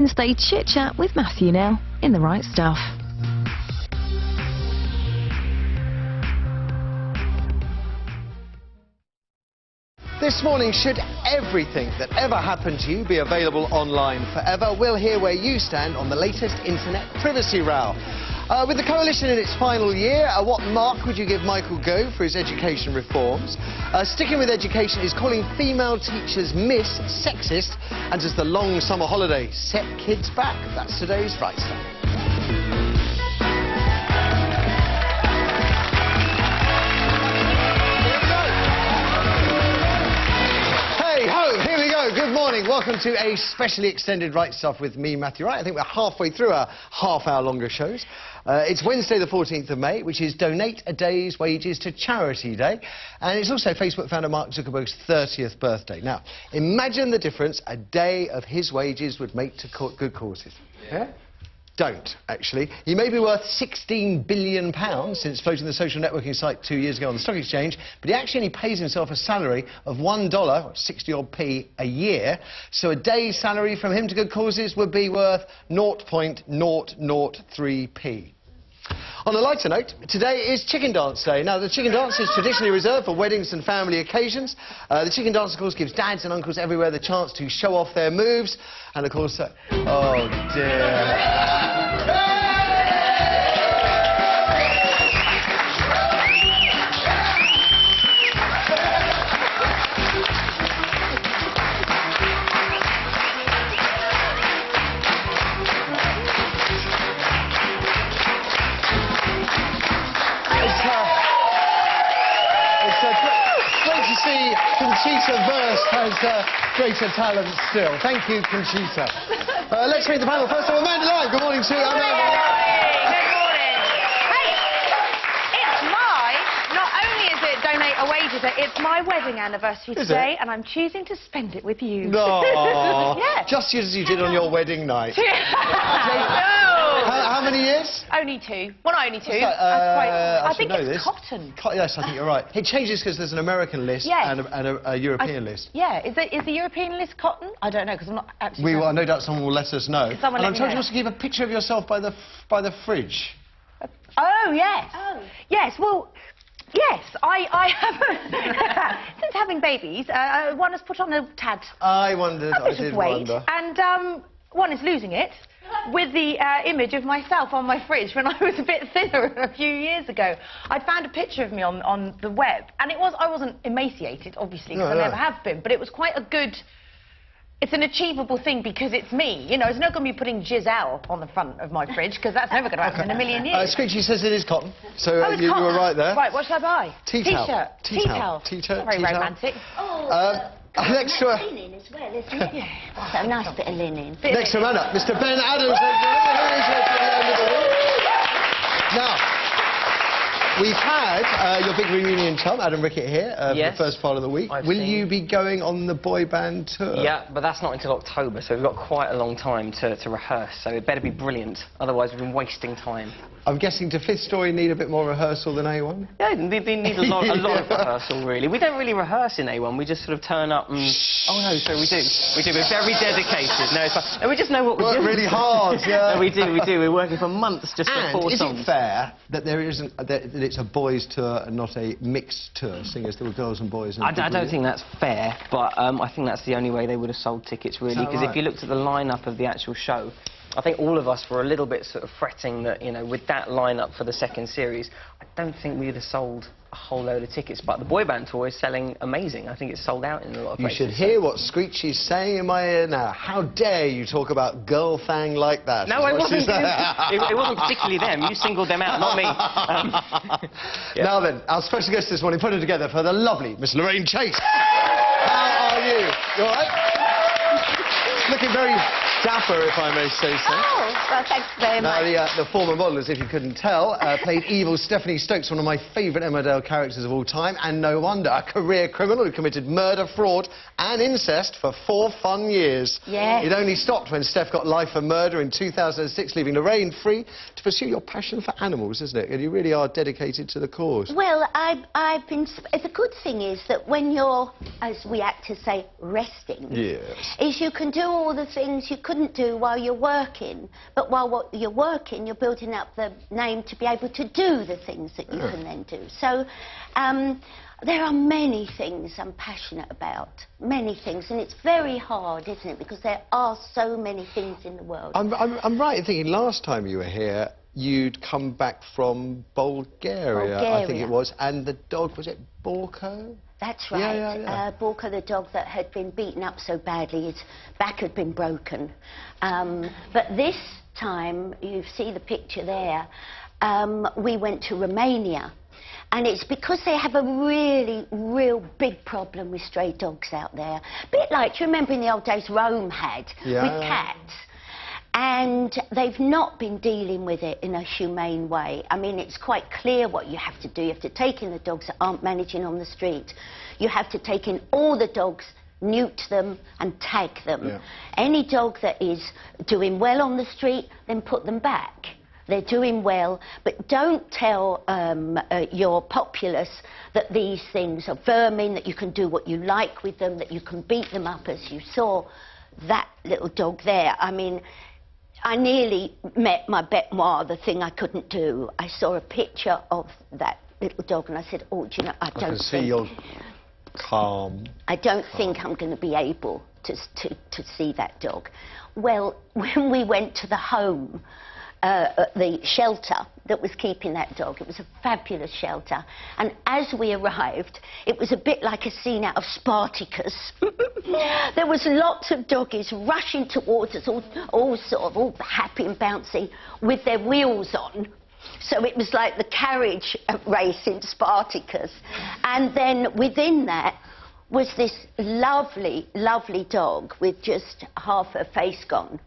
Wednesday Chit Chat with Matthew now in The Right Stuff. This morning, should everything that ever happened to you be available online forever? We'll hear where you stand on the latest internet privacy row. With the coalition in its final year, what mark would you give Michael Gove for his education reforms? Sticking with education is calling female teachers Miss sexist, and does the long summer holiday set kids back? That's today's Right Stuff. Here we go. Good morning. Welcome to a specially extended Right Stuff with me, Matthew Wright. I think we're halfway through our half-hour longer shows. It's Wednesday the 14th of May, which is Donate a Day's Wages to Charity Day. And it's also Facebook founder Mark Zuckerberg's 30th birthday. Now, imagine the difference a day of his wages would make to good causes. Yeah? Don't, actually. He may be worth £16 billion since floating the social networking site 2 years ago on the stock exchange, but he actually only pays himself a salary of $1, 60 odd p, a year. So a day's salary from him to good causes would be worth 0.003p. On a lighter note, today is Chicken Dance Day. Now, the Chicken Dance is traditionally reserved for weddings and family occasions. The Chicken Dance, of course, gives dads and uncles everywhere the chance to show off their moves. And, of course, oh, dear. See, Conchita Wurst has greater talent still. Thank you, Conchita. Let's meet the panel. First of all, Amanda Live. Good morning to you, Amanda. Good morning. Hey, it's not only is it Donate a Wages Day, it's my wedding anniversary today, and I'm choosing to spend it with you. No. Yeah. Just as you did on your wedding night. How many years? Only 2. Well, not only 2. I think it's this. cotton. Yes, I think you're right. It changes because there's an American list and a European list. Yeah. Is the European list cotton? I don't know, because I'm not actually... No doubt someone will let us know. And I'm told you also keep a picture of yourself by the fridge. Oh, yes. Oh. Yes, well... Yes, I have. Since having babies, one has put on a tad. I wondered. I did wonder. And one is losing it with the image of myself on my fridge when I was a bit thinner a few years ago. I found a picture of me on the web, and I wasn't emaciated, obviously, because I never have been, but it was quite a good. It's an achievable thing because it's me. You know, it's not going to be putting Giselle on the front of my fridge because that's never going to happen in a million years. Screechy says it is cotton, so you cotton. were right there. Right, what should I buy? T-shirt. T-towel. Very romantic. Next to linen as well, isn't it? Yeah. So a nice bit of linen. Next to Amanda, Mr. Ben Adams. Now, we've had your big reunion chum, Adam Rickett, here for the first part of the week. Will you be going on the boy band tour? Yeah, but that's not until October, so we've got quite a long time to rehearse, so it better be brilliant, otherwise we've been wasting time. I'm guessing to Fifth Story need a bit more rehearsal than A1? Yeah, they need a lot of rehearsal, really. We don't really rehearse in A1, we just sort of turn up and... Oh, no, so we do. We're very dedicated. No, it's fine. And we just know what we're doing. Work really hard, yeah. No, we do. We're working for months just for 4 songs. Is it fair that there isn't... that it's a boys' tour and not a mixed tour, seeing as there were girls and boys? And I don't think that's fair, but I think that's the only way they would have sold tickets, really, because if you looked at the lineup of the actual show, I think all of us were a little bit sort of fretting that, you know, with that lineup for the second series, I don't think we would have sold a whole load of tickets. But the boy band tour is selling amazing. I think it's sold out in a lot of places. You should hear what Screechy's saying in my ear now. How dare you talk about girl thang like that? No, I wasn't. It wasn't particularly them. You singled them out, not me. Now then, our special guest this morning put it together for the lovely Miss Lorraine Chase. How are you? You all right? Looking very dapper, if I may say so. Oh, well, thanks very much. Now, the former model, as if you couldn't tell, played evil Stephanie Stokes, one of my favourite Emmerdale characters of all time, and no wonder, a career criminal who committed murder, fraud and incest for 4 fun years. Yes. It only stopped when Steph got life for murder in 2006, leaving Lorraine free to pursue your passion for animals, isn't it? And you really are dedicated to the cause. Well, I've been... The good thing is that when you're, as we actors say, resting, yes, is you can do all the things you couldn't do while you're working. But while you're working, you're building up the name to be able to do the things that you can then do. So there are many things I'm passionate about, many things, and it's very hard, isn't it? Because there are so many things in the world. I'm right in thinking last time you were here, you'd come back from Bulgaria, I think it was, and the dog, was it Borko? That's right. Yeah. Borko, the dog that had been beaten up so badly, his back had been broken. But this time, you see the picture there, we went to Romania. And it's because they have a real big problem with stray dogs out there. A bit like, do you remember in the old days Rome had with cats? And they've not been dealing with it in a humane way. I mean, it's quite clear what you have to do. You have to take in the dogs that aren't managing on the street. You have to take in all the dogs, neuter them and tag them. Yeah. Any dog that is doing well on the street, then put them back. They're doing well, but don't tell your populace that these things are vermin, that you can do what you like with them, that you can beat them up, as you saw that little dog there. I mean, I nearly met my bête noire, the thing I couldn't do. I saw a picture of that little dog and I said, oh, do you know, I don't see you're calm. I don't think I'm going to be able to see that dog. Well, when we went to the home, the shelter that was keeping that dog, it was a fabulous shelter, and as we arrived it was a bit like a scene out of Spartacus. There was lots of doggies rushing towards us, all happy and bouncy with their wheels on. So it was like the carriage race in Spartacus. And then within that was this lovely dog with just half her face gone.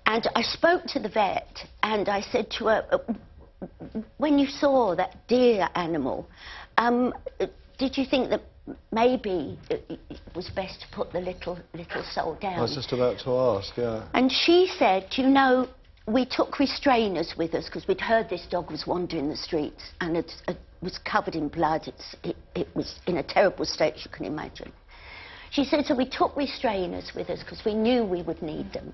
And I spoke to the vet and I said to her, when you saw that dear animal, did you think that maybe it was best to put the little soul down? I was just about to ask, yeah. And she said, you know, we took restrainers with us because we'd heard this dog was wandering the streets and it was covered in blood. It was in a terrible state, as you can imagine. She said, so we took restrainers with us because we knew we would need them.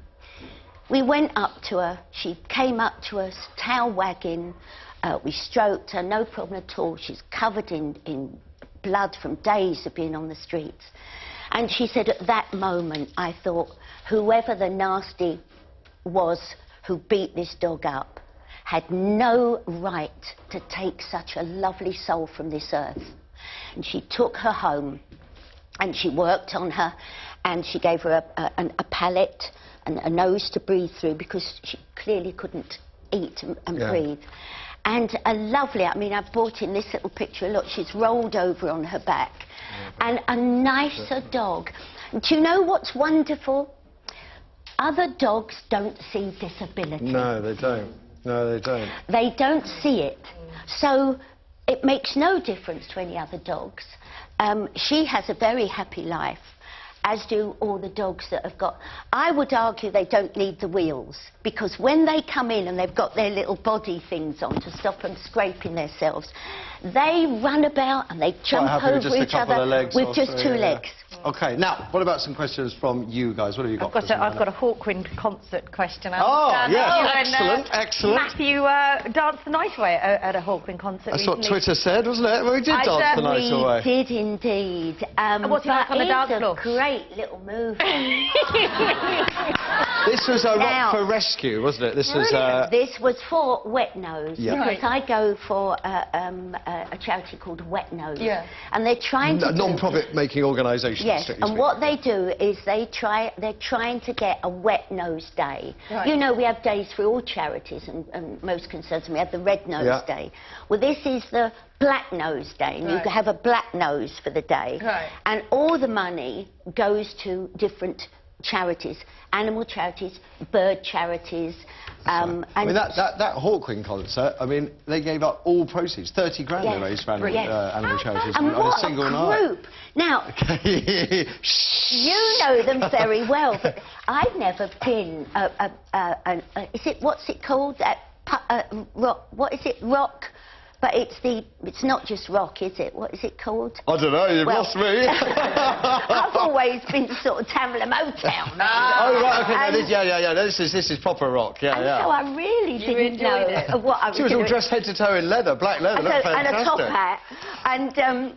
We went up to her, she came up to us, tail wagging, we stroked her, no problem at all. She's covered in blood from days of being on the streets. And she said, at that moment, I thought, whoever the nasty was who beat this dog up had no right to take such a lovely soul from this earth. And she took her home, and she worked on her, and she gave her a palate and a nose to breathe through because she clearly couldn't eat and breathe. And a lovely, I mean, I've brought in this little picture, look, she's rolled over on her back. And a nicer dog. Do you know what's wonderful? Other dogs don't see disability. No, they don't. No, they don't. They don't see it. So it makes no difference to any other dogs. She has a very happy life, as do all the dogs that have got... I would argue they don't need the wheels, because when they come in and they've got their little body things on to stop them scraping themselves, they run about and they jump over each other with just two legs. OK, now, what about some questions from you guys? What have you got? I've got a Hawkwind concert question. Excellent, excellent. Matthew danced the night away at a Hawkwind concert That's recently. what Twitter said, wasn't it? Well, we did dance the night away. We did indeed. And what's it like on the dance floor? It's a great little move. This was a Rock for Rescue, wasn't it? This was... This was for Wet Nose, Yeah. because I go for a charity called Wet Nose. Yeah. And they're trying to... A non-profit making organisation. Yes, and what they do is they're trying to get a Wet Nose Day. Right. You know, we have days for all charities and most concerns, and we have the Red Nose Day. Well, this is the Black Nose Day, and you can have a black nose for the day. Right. And all the money goes to different charities, animal charities, bird charities. I mean, that Hawkwind concert, I mean, they gave up all proceeds, 30 grand they raised for animal charities and on a single night. Now, you know them very well, but I've never been what's it called? Rock, what is it, rock? But it's not just rock, is it? What is it called? I don't know, you've Well, lost me. I've always been sort of Tamla Motown. Oh, right, OK, no, this is proper rock, yeah, And yeah. so I really didn't know what I was She was all doing. dressed head to toe in leather, black leather, looked fantastic. And a top hat. And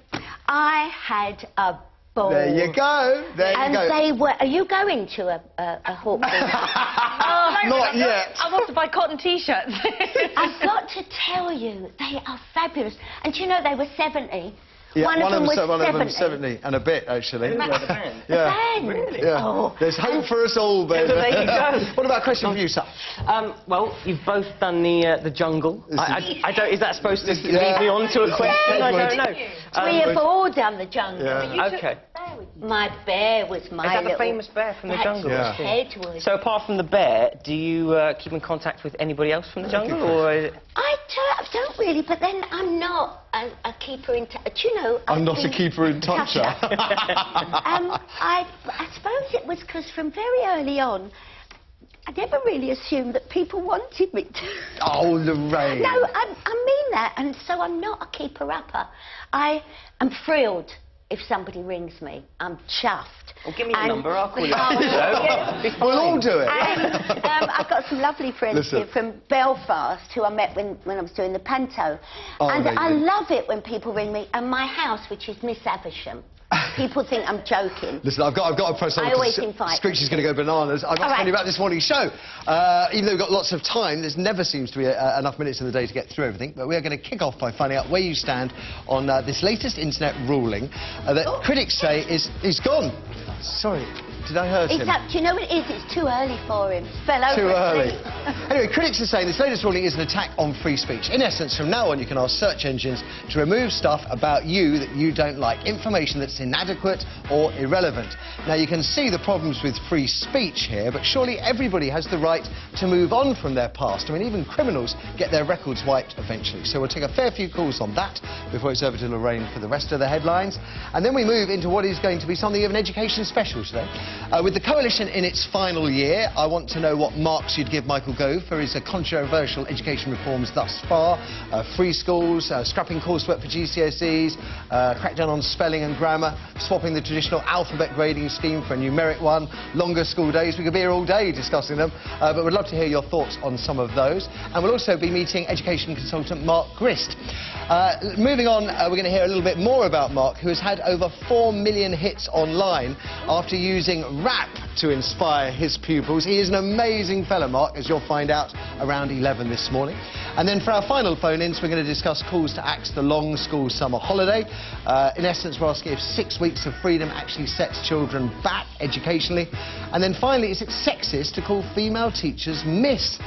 I had a ball. There you go, there you go. And they were... Are you going to a Hawk Not yet. I want to buy cotton T-shirts. I've got to tell you, they are fabulous. And do you know, they were 70. Yeah, one of them was 70 and a bit, actually. The band. Yeah. Ben. Really? Yeah. Oh. There's hope for us all, Ben. So there you go. What about a question for you, sir? Well, you've both done the jungle. I don't. Is that supposed to lead me on to a question? I don't know. We have all done the jungle. Yeah. Okay. My bear was my Is that the little... famous bear from the That's jungle? what his head was. So apart from the bear, do you keep in contact with anybody else from the jungle, or is it... I don't really, but then I'm not a keeper in touch. You know, I'm not a keeper in toucher. I suppose it was because from very early on, I never really assumed that people wanted me to. Oh, Lorraine. No, I mean that, and so I'm not a keeper-upper. I am thrilled if somebody rings me. I'm chuffed. Well, give me your And- number, I'll call you Oh, up. yeah. Be fine. We'll all do it. And I've got some lovely friends Listen. here from Belfast who I met when I was doing the panto. Oh, and I amazing. love it when people ring me. And my house, which is Miss Aversham, people think I'm joking. Listen, I've got a press on. I always invite Screechy's going to go bananas. I must tell you about this morning's show. Even though we've got lots of time, there never seems to be enough minutes in the day to get through everything. But we are going to kick off by finding out where you stand on this latest internet ruling that critics say is gone. Sorry, did I hurt him? Do you know what it is? It's too early for him. Fell over Too early. asleep. Anyway, critics are saying this latest ruling is an attack on free speech. In essence, from now on, you can ask search engines to remove stuff about you that you don't like, information that's inadequate or irrelevant. Now, you can see the problems with free speech here, but surely everybody has the right to move on from their past. I mean, even criminals get their records wiped eventually. So we'll take a fair few calls on that before it's over to Lorraine for the rest of the headlines. And then we move into what is going to be something of an education special today. With the coalition in its final year, I want to know what marks you'd give Michael Gove for his controversial education reforms thus far. Free schools, scrapping coursework for GCSEs, crackdown on spelling and grammar, swapping the traditional alphabet grading scheme for a numeric one, longer school days. We could be here all day discussing them, but we'd love to hear your thoughts on some of those. And we'll also be meeting education consultant Mark Grist. Moving on, we're going to hear a little bit more about Mark, who has had over 4 million hits online after using rap to inspire his pupils. He is an amazing fellow, Mark, as you'll find out around 11 this morning. And then for our final phone-ins, we're going to discuss calls to axe the long school summer holiday. In essence, we're asking if 6 weeks of freedom actually sets children back educationally. And then finally, is it sexist to call female teachers Miss?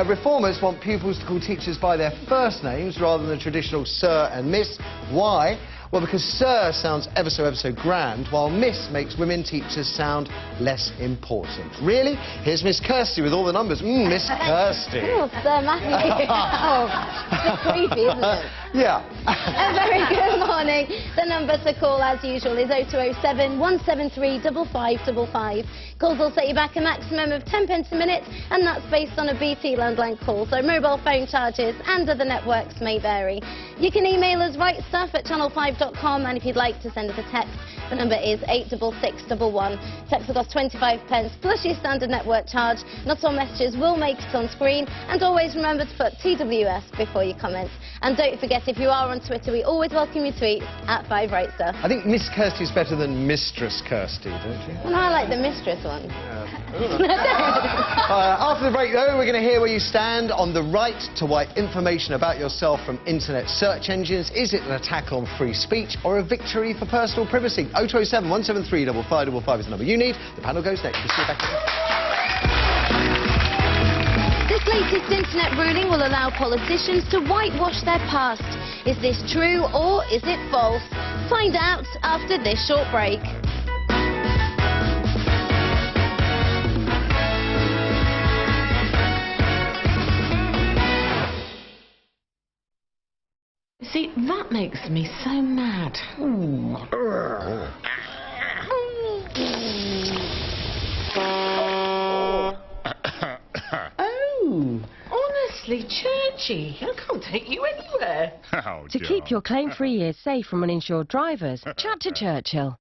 Reformers want pupils to call teachers by their first names rather than the traditional Sir and Miss. Why? Well, because Sir sounds ever so grand, while Miss makes women teachers sound less important. Really? Here's Miss Kirsty with all the numbers. Miss Kirsty. Oh, Sir Matthew. Oh, it's a bit creepy, isn't it? Yeah. A very good morning. The number to call, as usual, is 0207 173 5555. Calls will set you back a maximum of 10 pence a minute, and that's based on a BT landline call, so mobile phone charges and other networks may vary. You can email us rightstuff@channel5.com, and if you'd like to send us a text, the number is 86611. Text will cost 25 pence plus your standard network charge. Not all messages will make it on screen, and always remember to put TWS before your comments. And don't forget, if you are on Twitter, we always welcome your tweets at 5RightStuff. I think Miss Kirsty's better than Mistress Kirsty, don't you? Well, I like the mistress one. After the break, though, we're going to hear where you stand on the right to wipe information about yourself from internet search engines. Is it an attack on free speech or a victory for personal privacy? 0207 173 5555 is the number you need. The panel goes next. We'll see you back in. This latest internet ruling will allow politicians to whitewash their past. Is this true or is it false? Find out after this short break. See, that makes me so mad. Oh, honestly. honestly, churchy. I can't take you anywhere. Oh, To keep your claim-free years safe from uninsured drivers, chat to Churchill.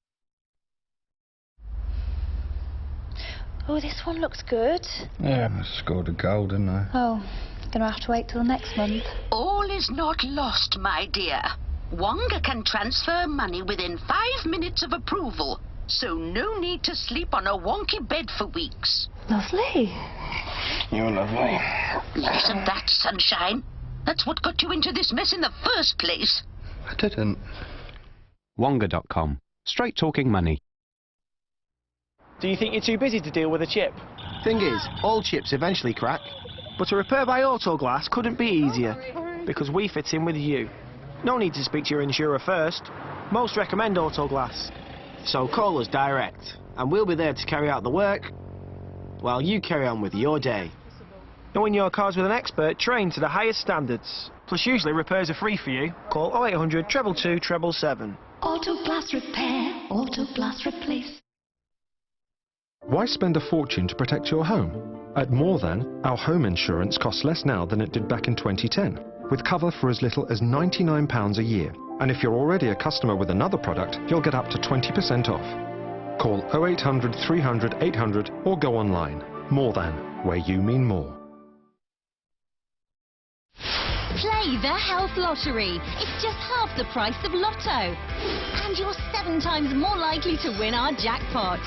Oh, this one looks good. Yeah, I scored a goal, didn't I? Oh, gonna have to wait till next month. All is not lost, my dear. Wonga can transfer money within 5 minutes of approval, so no need to sleep on a wonky bed for weeks. Lovely. You're lovely. Isn't that sunshine? That's what got you into this mess in the first place. I didn't. Wonga.com. Straight talking money. Do you think you're too busy to deal with a chip? Thing is, all chips eventually crack. But a repair by Autoglass couldn't be easier, because we fit in with you. No need to speak to your insurer first. Most recommend Autoglass. So call us direct, and we'll be there to carry out the work while you carry on with your day. Knowing your car's with an expert trained to the highest standards. Plus usually repairs are free for you. Call 0800 222 777. Autoglass repair, Autoglass replace. Why spend a fortune to protect your home? At More Than, our home insurance costs less now than it did back in 2010, with cover for as little as £99 a year. And if you're already a customer with another product, you'll get up to 20% off. Call 0800 300 800 or go online. More Than, where you mean more. Play the Health Lottery. It's just half the price of Lotto. And you're 7 times more likely to win our jackpot.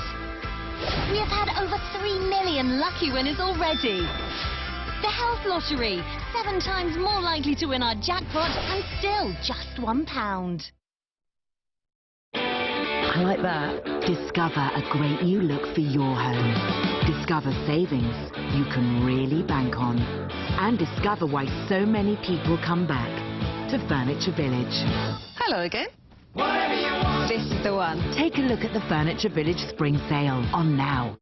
We have had over 3 million lucky winners already. The Health Lottery. 7 times more likely to win our jackpot and still just £1. I like that. Discover a great new look for your home. Discover savings you can really bank on. And discover why so many people come back to Furniture Village. Hello again. Whatever you want. This is the one. Take a look at the Furniture Village Spring Sale on now.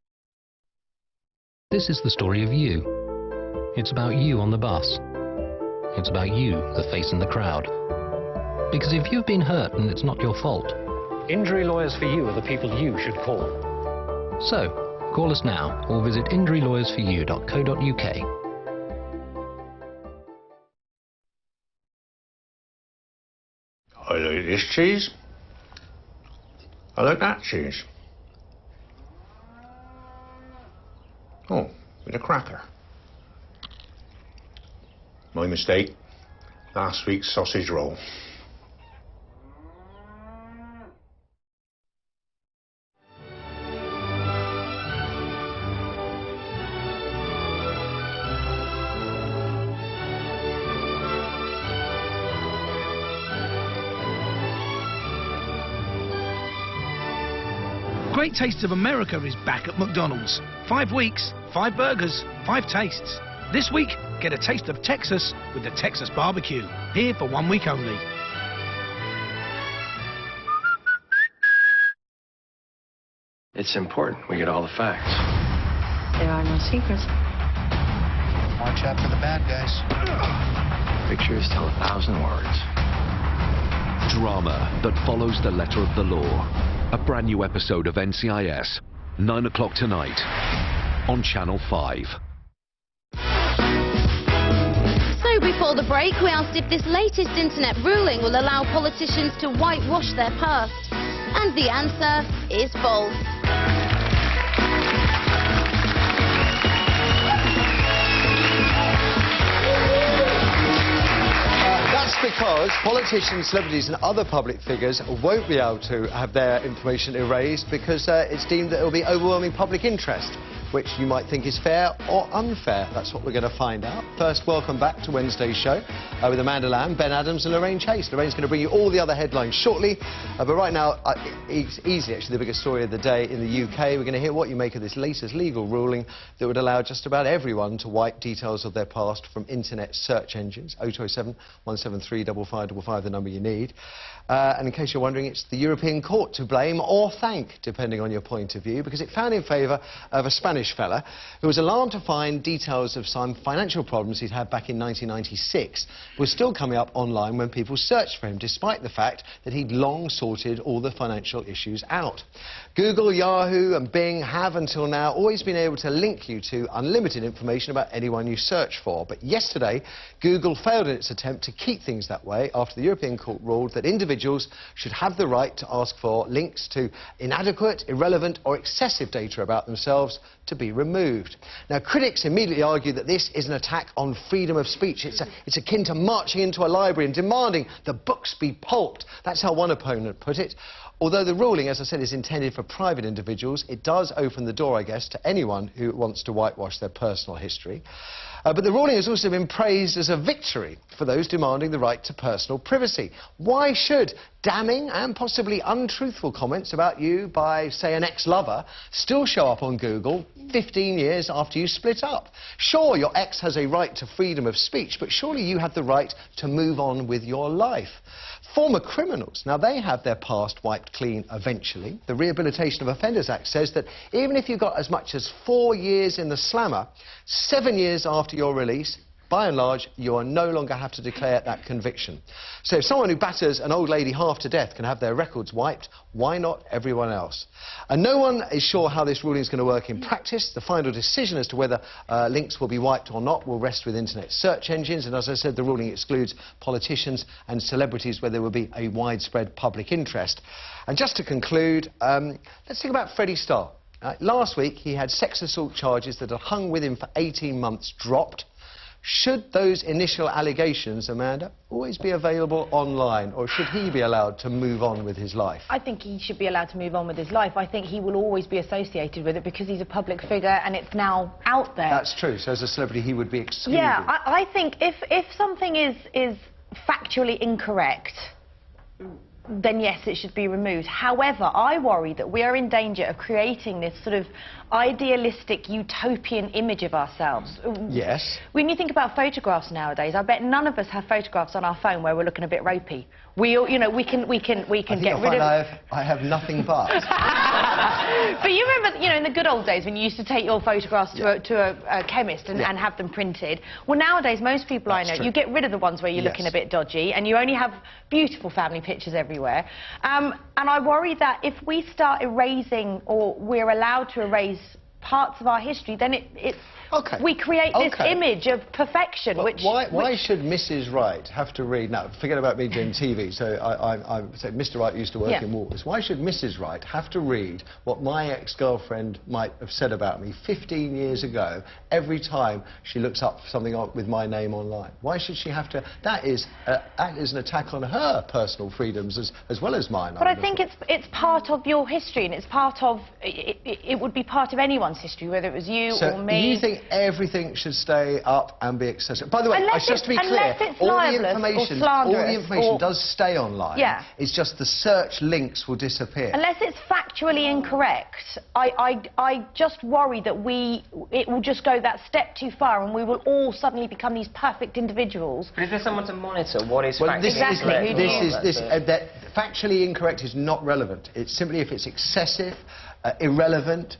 This is the story of you. It's about you on the bus. It's about you, the face in the crowd. Because if you've been hurt and it's not your fault, injury lawyers for you are the people you should call. So, call us now or visit injurylawyersforyou.co.uk. I like this cheese. I like that cheese. Oh, with a cracker. My mistake. Last week's sausage roll. Great Taste of America is back at McDonald's. 5 weeks, 5 burgers, 5 tastes. This week, get a taste of Texas with the Texas Barbecue. Here for 1 week only. It's important we get all the facts. There are no secrets. Watch out for the bad guys. Pictures tell 1,000 words. Drama that follows the letter of the law. A brand new episode of NCIS, 9 o'clock tonight, on Channel 5. So before the break, we asked if this latest internet ruling will allow politicians to whitewash their past. And the answer is false. That's because politicians, celebrities and other public figures won't be able to have their information erased because it's deemed that it will be overwhelming public interest, which you might think is fair or unfair. That's what we're going to find out. First, welcome back to Wednesday's show with Amanda Lamb, Ben Adams and Lorraine Chase. Lorraine's going to bring you all the other headlines shortly, but right now, it's easily actually the biggest story of the day in the UK. We're going to hear what you make of this latest legal ruling that would allow just about everyone to wipe details of their past from internet search engines. 0207 173 5555, the number you need. And in case you're wondering, it's the European Court to blame or thank, depending on your point of view, because it found in favour of a Spanish fella who was alarmed to find details of some financial problems he'd had back in 1996 was still coming up online when people searched for him, despite the fact that he'd long sorted all the financial issues out. Google, Yahoo and Bing have until now always been able to link you to unlimited information about anyone you search for. But yesterday, Google failed in its attempt to keep things that way after the European Court ruled that individuals should have the right to ask for links to inadequate, irrelevant or excessive data about themselves to be removed. Now, critics immediately argue that this is an attack on freedom of speech. It's akin to marching into a library and demanding the books be pulped. That's how one opponent put it. Although the ruling, as I said, is intended for private individuals, it does open the door, I guess, to anyone who wants to whitewash their personal history. But the ruling has also been praised as a victory for those demanding the right to personal privacy. Why should damning and possibly untruthful comments about you by, say, an ex-lover still show up on Google 15 years after you split up? Sure, your ex has a right to freedom of speech, but surely you have the right to move on with your life. Former criminals, now they have their past wiped clean eventually. The Rehabilitation of Offenders Act says that even if you got as much as 4 years in the slammer, 7 years after your release, by and large, you are no longer have to declare that conviction. So if someone who batters an old lady half to death can have their records wiped, why not everyone else? And no one is sure how this ruling is going to work in practice. The final decision as to whether links will be wiped or not will rest with internet search engines. And as I said, the ruling excludes politicians and celebrities where there will be a widespread public interest. And just to conclude, let's think about Freddie Starr. Last week, he had sex assault charges that had hung with him for 18 months dropped. Should those initial allegations, Amanda, always be available online, or should he be allowed to move on with his life? I think he should be allowed to move on with his life. I think he will always be associated with it because he's a public figure and it's now out there. That's true. So as a celebrity, he would be excluded. Yeah, I think if something is factually incorrect, then yes, it should be removed. However, I worry that we are in danger of creating this sort of idealistic, utopian image of ourselves. Yes. When you think about photographs nowadays, I bet none of us have photographs on our phone where we're looking a bit ropey. We all, you know, we can get rid of. I have nothing but. But you remember, you know, in the good old days when you used to take your photographs to a chemist and have them printed. Well, nowadays most people I know, you get rid of the ones where you're looking a bit dodgy, and you only have beautiful family pictures everywhere. And I worry that if we start erasing, or we're allowed to erase parts of our history, then we create this image of perfection. But why should Mrs. Wright have to read? Now, forget about me doing TV. So I say Mr. Wright used to work in Walters. Why should Mrs. Wright have to read what my ex-girlfriend might have said about me 15 years ago every time she looks up something with my name online? Why should she have to? That is an attack on her personal freedoms as well as mine. But I think it's part of your history, and it's part of it would be part of anyone's history, whether it was you or me. Do you think everything should stay up and be accessible? By the way, just to be clear, all the information does stay online. Yeah. It's just the search links will disappear. Unless it's factually incorrect, I just worry that it will just go that step too far, and we will all suddenly become these perfect individuals. But is there someone to monitor what is factually incorrect? That factually incorrect is not relevant. It's simply if it's excessive, irrelevant,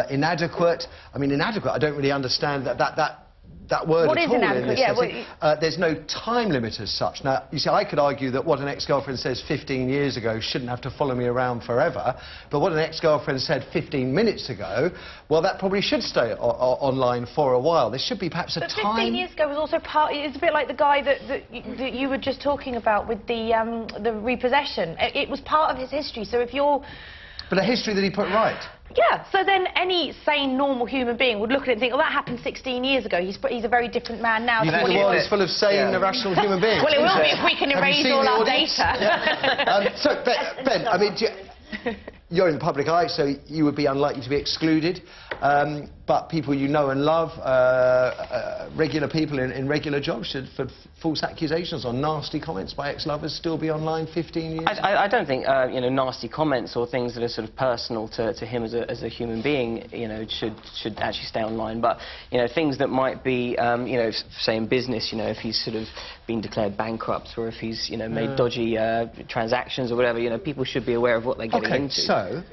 inadequate. I mean, inadequate, I don't really understand that word what at is all inadequate? in this. There's no time limit as such. Now, you see, I could argue that what an ex-girlfriend says 15 years ago shouldn't have to follow me around forever, but what an ex-girlfriend said 15 minutes ago, well, that probably should stay online for a while. There should be perhaps a time... 15 years ago was also part... It's a bit like the guy that you were just talking about with the repossession. It was part of his history, so if you're... But a history that he put right. Yeah, so then any sane, normal human being would look at it and think, oh, that happened 16 years ago. He's a very different man now. You think the world is full of sane, rational human beings? Well, it will be if we can erase all our data. Yeah. So, Ben, I mean, you're in the public eye, so you would be unlikely to be excluded. But people you know and love, regular people in regular jobs, should, for false accusations or nasty comments by ex-lovers, still be online 15 years? I don't think, you know, nasty comments or things that are sort of personal to him as a human being, you know, should actually stay online. But, you know, things that might be, you know, say in business, you know, if he's sort of been declared bankrupt or if he's, you know, made dodgy transactions or whatever, you know, people should be aware of what they're getting into. So,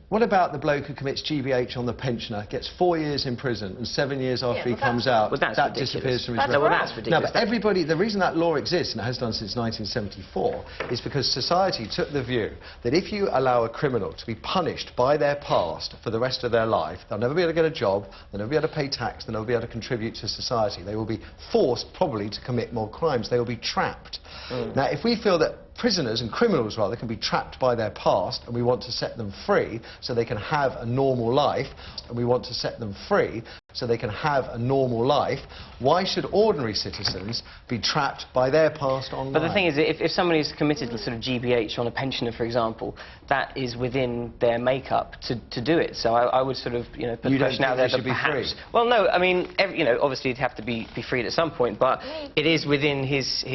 what about the bloke who commits GBH on the pensioner, gets 4 years in prison, and 7 years after he comes out, that disappears from his record? Well, that's ridiculous. No, but everybody, the reason that law exists, and it has done since 1974, is because society took the view that if you allow a criminal to be punished by their past for the rest of their life, they'll never be able to get a job, they'll never be able to pay tax, they'll never be able to contribute to society. They will be forced, probably, to commit more crimes. They will be trapped. Now, if we feel that prisoners and criminals, rather, can be trapped by their past, and we want to set them free so they can have a normal life, and we want to set them free so they can have a normal life, why should ordinary citizens be trapped by their past online? But the thing is, if somebody's committed to sort of GBH on a pensioner, for example, that is within their makeup to do it. So I would sort of, you know, put the question out there that perhaps... Well, no, I mean, you know, obviously he'd have to be freed at some point, but it is within his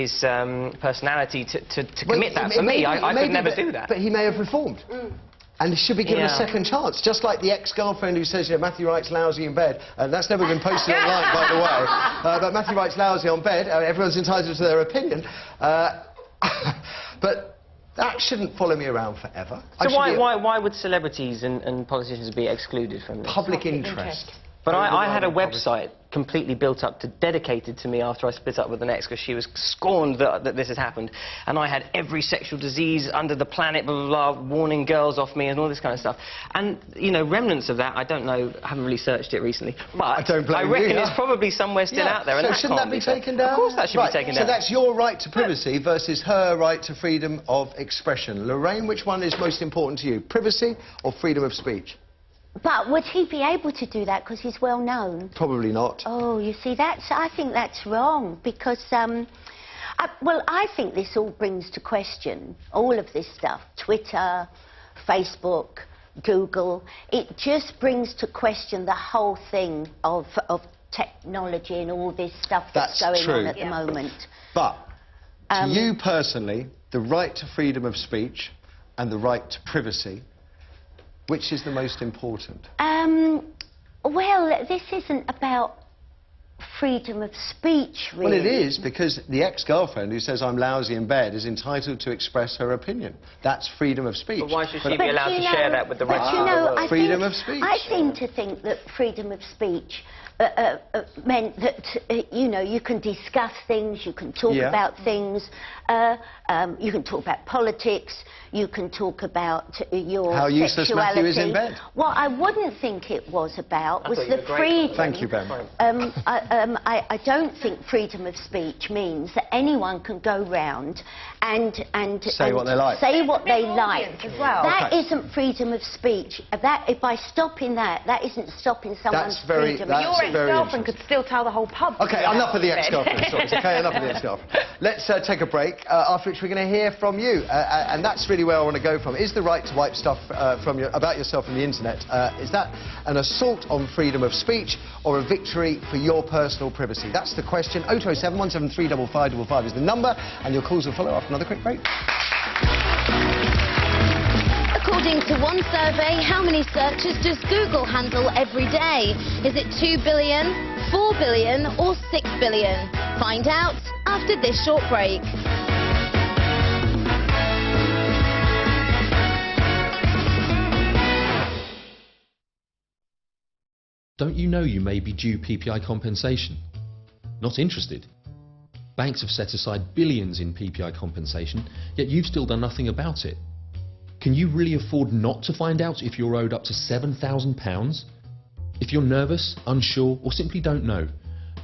personality to commit that. For me, I could never do that. But he may have reformed. And he should be given a second chance, just like the ex-girlfriend who says, you know, Matthew Wright's lousy in bed. That's never been posted online, by the way. But Matthew Wright's lousy on bed. Everyone's entitled to their opinion. But that shouldn't follow me around forever. So why would celebrities and politicians be excluded from this? Public interest. But I had a website completely built up dedicated to me after I split up with an ex, because she was scorned that this had happened, and I had every sexual disease under the planet, blah, blah, blah, warning girls off me and all this kind of stuff. And, you know, remnants of that, I don't know, I haven't really searched it recently, but I reckon it's probably somewhere still out there. And so shouldn't that be taken down? Of course that should be taken down. So that's your right to privacy versus her right to freedom of expression. Lorraine, which one is most important to you, privacy or freedom of speech? But would he be able to do that because he's well known? Probably not. Oh, you see, I think that's wrong, because, well, I think this all brings to question all of this stuff. Twitter, Facebook, Google, it just brings to question the whole thing of technology and all this stuff that's going on at the moment. But, to you personally, the right to freedom of speech and the right to privacy, which is the most important? Well, this isn't about freedom of speech, really. Well, it is, because the ex-girlfriend who says I'm lousy in bed is entitled to express her opinion. That's freedom of speech. But why should she be allowed to share that with the rest of the world? Freedom of speech. I seem to think that freedom of speech meant that, you know, you can discuss things, you can talk about things, you can talk about politics, you can talk about your How sexuality. useless Matthew is in bed. What I wouldn't think it was about was the freedom. Thank you, Ben. I don't think freedom of speech means that anyone can go round and say what they like. Say what they like. As well. That isn't freedom of speech. By stopping that isn't stopping someone's freedom. Your ex-girlfriend could still tell the whole pub. OK, enough of the ex-girlfriend stories. OK, enough of the ex-girlfriend. Let's take a break, after which we're going to hear from you. And that's really where I want to go from. Is the right to wipe stuff about yourself from the internet, is that an assault on freedom of speech or a victory for your personal privacy? That's the question. 0207 173 5555 is the number, and your calls will follow after another quick break. According to one survey, how many searches does Google handle every day? Is it 2 billion, 4 billion or 6 billion? Find out after this short break. Don't you know you may be due PPI compensation? Not interested? Banks have set aside billions in PPI compensation, yet you've still done nothing about it. Can you really afford not to find out if you're owed up to £7,000? If you're nervous, unsure, or simply don't know,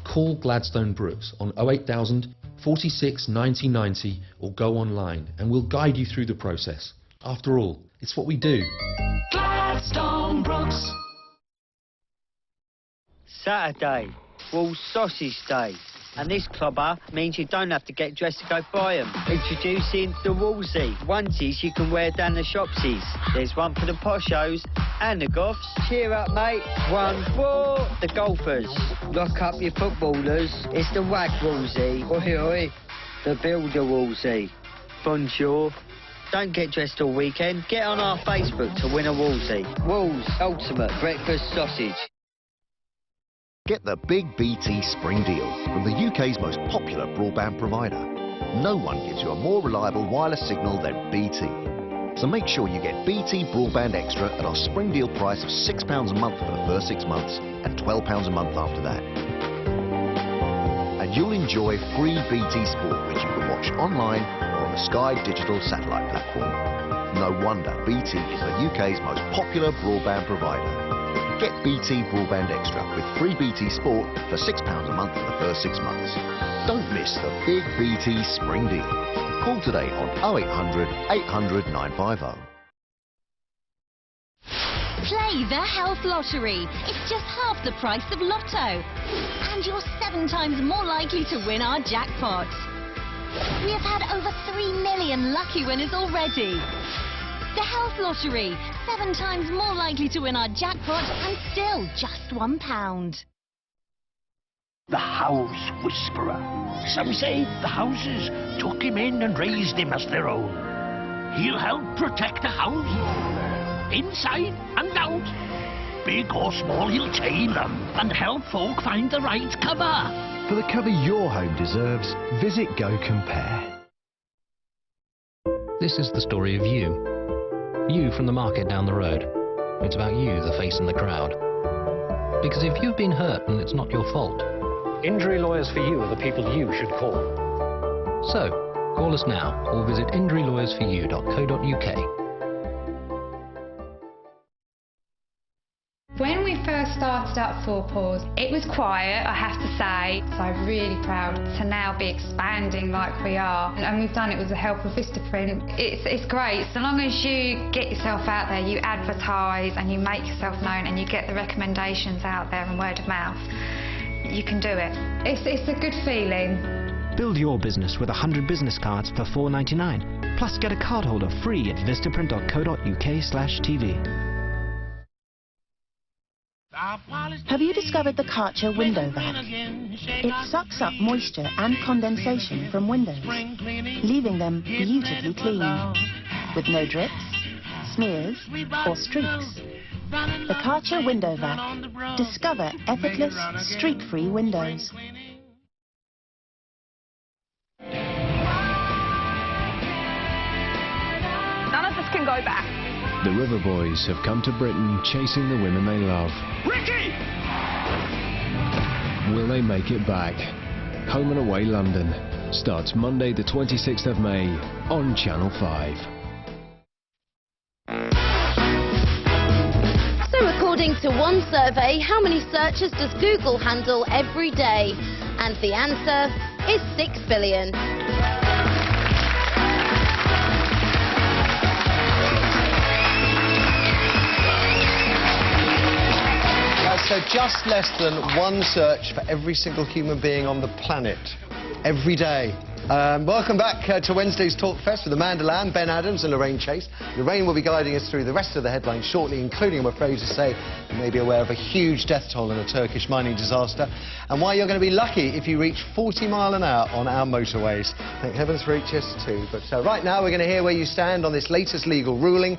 call Gladstone Brooks on 08000 46 90 90 or go online and we'll guide you through the process. After all, it's what we do. Gladstone Brooks. Saturday, Wolves Sausage Day. And this clobber means you don't have to get dressed to go buy them. Introducing the Woolsey. Onesies you can wear down the shopsies. There's one for the poshos and the goths. Cheer up, mate. One for the golfers. Lock up your footballers. It's the Wag Woolsey. Oi, oi. The Builder Woolsey. Bonjour. Don't get dressed all weekend. Get on our Facebook to win a Woolsey. Wolves Ultimate Breakfast Sausage. Get the big BT Spring deal from the UK's most popular broadband provider. No one gives you a more reliable wireless signal than BT. So make sure you get BT Broadband Extra at our spring deal price of £6 a month for the first 6 months and £12 a month after that. And you'll enjoy free BT Sport, which you can watch online or on the Sky Digital satellite platform. No wonder BT is the UK's most popular broadband provider. Get BT Broadband Extra with free BT Sport for £6 a month for the first 6 months. Don't miss the big BT spring deal. Call today on 0800 800 950. Play the Health Lottery. It's just half the price of Lotto. And you're 7 times more likely to win our jackpot. We have had over 3 million lucky winners already. The Health Lottery. 7 times more likely to win our jackpot and still just £1. The House Whisperer. Some say the houses took him in and raised him as their own. He'll help protect the house, inside and out. Big or small, he'll tame them and help folk find the right cover. For the cover your home deserves, visit Go Compare. This is the story of you. You from the market down the road. It's about you, the face in the crowd. Because if you've been hurt and it's not your fault, Injury lawyers for you are the people you should call. So, call us now or visit injurylawyersforyou.co.uk. When we first started up Four Paws, it was quiet, I have to say. So I'm really proud to now be expanding like we are. And we've done it with the help of Vistaprint. It's great. So long as you get yourself out there, you advertise and you make yourself known and you get the recommendations out there and word of mouth, you can do it. It's a good feeling. Build your business with 100 business cards for £4.99. Plus get a card holder free at vistaprint.co.uk/TV. Have you discovered the Karcher window vac? It sucks up moisture and condensation from windows, leaving them beautifully clean, with no drips, smears or streaks. The Karcher window vac. Discover effortless, streak-free windows. None of us can go back. The River Boys have come to Britain chasing the women they love. Ricky! Will they make it back? Home and Away London starts Monday the 26th of May on Channel 5. So according to one survey, how many searches does Google handle every day? And the answer is 6 billion. So just less than 1 search for every single human being on the planet, every day. Welcome back to Wednesday's Talk Fest with Amanda Lamb, Ben Adams and Lorraine Chase. Lorraine will be guiding us through the rest of the headlines shortly, including, I'm afraid to say, you may be aware of a huge death toll in a Turkish mining disaster, and why you're going to be lucky if you reach 40 miles an hour on our motorways. Thank heavens for HS2. But right now we're going to hear where you stand on this latest legal ruling.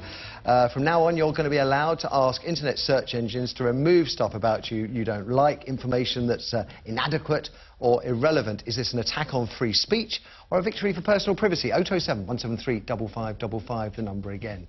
From now on, you're going to be allowed to ask internet search engines to remove stuff about you you don't like, information that's inadequate or irrelevant. Is this an attack on free speech or a victory for personal privacy? 0207 173 5555, the number again.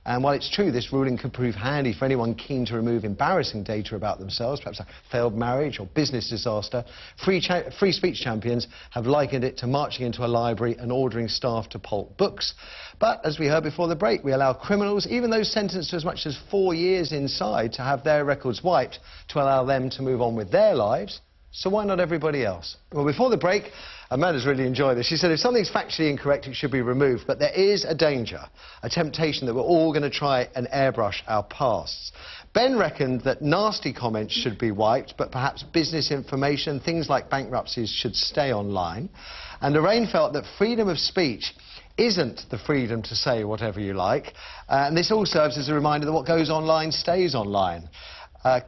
And while it's true this ruling could prove handy for anyone keen to remove embarrassing data about themselves, perhaps a failed marriage or business disaster, free speech champions have likened it to marching into a library and ordering staff to pulp books. But, as we heard before the break, we allow criminals, even those sentenced to as much as 4 years inside, to have their records wiped to allow them to move on with their lives. So why not everybody else? Well, before the break, Amanda's really enjoyed this. She said if something's factually incorrect, it should be removed. But there is a danger, a temptation that we're all going to try and airbrush our pasts. Ben reckoned that nasty comments should be wiped, but perhaps business information, things like bankruptcies, should stay online. And Lorraine felt that freedom of speech isn't the freedom to say whatever you like. And this all serves as a reminder that what goes online stays online.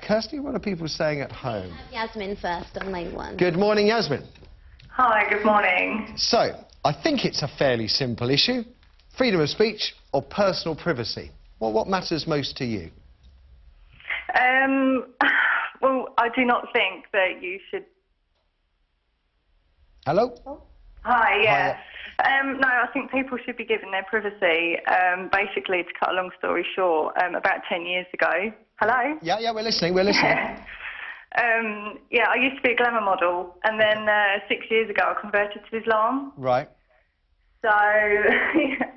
Kirsty, what are people saying at home? Yasmin first on line 1. Good morning, Yasmin. Hi, good morning. So, I think it's a fairly simple issue. Freedom of speech or personal privacy? Well, what matters most to you? Well, I do not think that you should... Hello? Hi, yeah. No, I think people should be given their privacy. Basically, to cut a long story short, about 10 years ago... Hello? Yeah, we're listening, we're listening. Yeah, I used to be a glamour model, and then 6 years ago I converted to Islam. Right. So,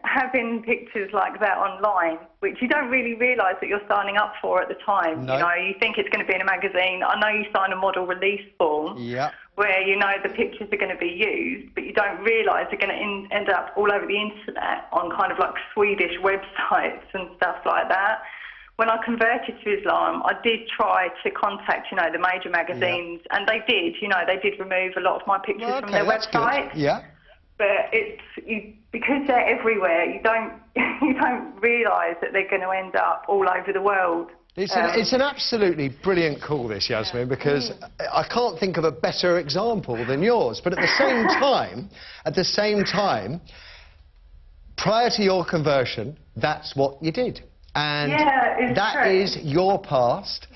having pictures like that online, which you don't really realise that you're signing up for at the time. No. You know, you think it's going to be in a magazine. I know you sign a model release form. Yeah. Where you know the pictures are going to be used, but you don't realise they're going to end up all over the internet on kind of like Swedish websites and stuff like that. When I converted to Islam, I did try to contact, you know, the major magazines, and they did, you know, they did remove a lot of my pictures from their website. Yeah. But because they're everywhere, you don't realise that they're going to end up all over the world. It's an absolutely brilliant call, this, Yasmin, because I can't think of a better example than yours. But at the same time, prior to your conversion, that's what you did. And that is your past.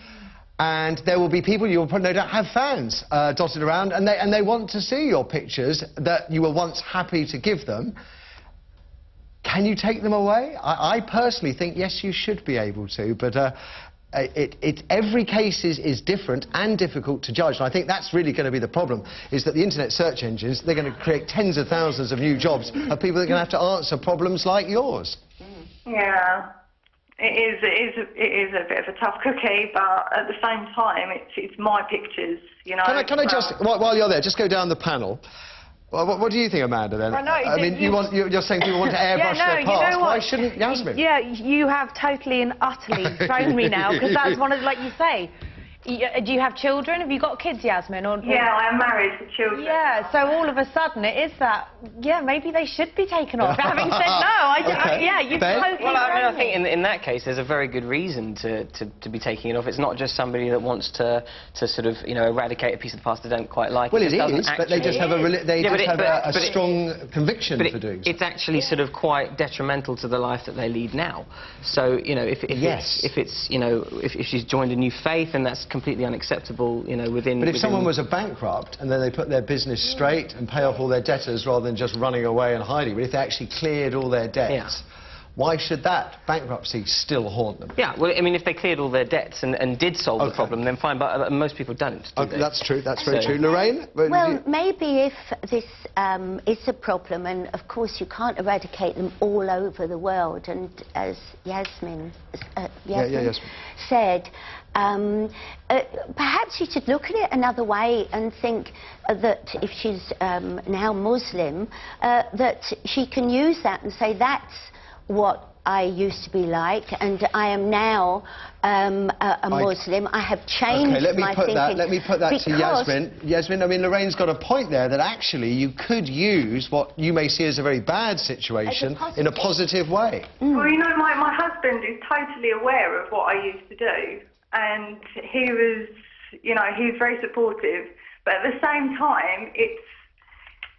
And there will be people, you'll no doubt have fans dotted around, and they want to see your pictures that you were once happy to give them. Can you take them away? I personally think, yes, you should be able to, but every case is different and difficult to judge, and I think that's really going to be the problem, is that the internet search engines, they're going to create tens of thousands of new jobs of people that are going to have to answer problems like yours. Yeah. It is a bit of a tough cookie, but at the same time, it's my pictures, you know. Can I just, while you're there, just go down the panel. Well, what do you think, Amanda, then? I mean, you're saying people want to airbrush their past. You know what? Why shouldn't Yasmin? Yeah, you have totally and utterly thrown me now, because that's one of, like you say. Do you have children? Have you got kids, Yasmin? Yeah, I am married with children. Yeah, so all of a sudden it is that, yeah, maybe they should be taken off. Having said no, yeah, you've totally Well, I mean, I think in that case there's a very good reason to be taking it off. It's not just somebody that wants to sort of, you know, eradicate a piece of the past they don't quite like. Well, it is, but they just have a strong conviction for doing so. It's actually sort of quite detrimental to the life that they lead now. So, you know, if she's joined a new faith, and that's completely unacceptable, you know, within... But if someone was a bankrupt and then they put their business straight and pay off all their debtors rather than just running away and hiding, but if they actually cleared all their debts, why should that bankruptcy still haunt them? Yeah, well, I mean, if they cleared all their debts and did solve the problem, then fine, but most people don't. That's true, that's very true. Lorraine? Well, maybe if this is a problem, and of course you can't eradicate them all over the world, and as Yasmin said, perhaps you should look at it another way and think that if she's now Muslim, that she can use that and say, that's what I used to be like, and I am now a Muslim. I have changed my thinking. Let me put that to Yasmin. Yasmin, I mean, Lorraine's got a point there that actually you could use what you may see as a very bad situation in a positive way. Well, you know, my husband is totally aware of what I used to do, and he was, you know, he was very supportive, but at the same time, it's,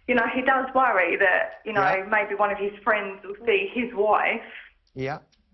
you know, he does worry that, you know, maybe one of his friends will see his wife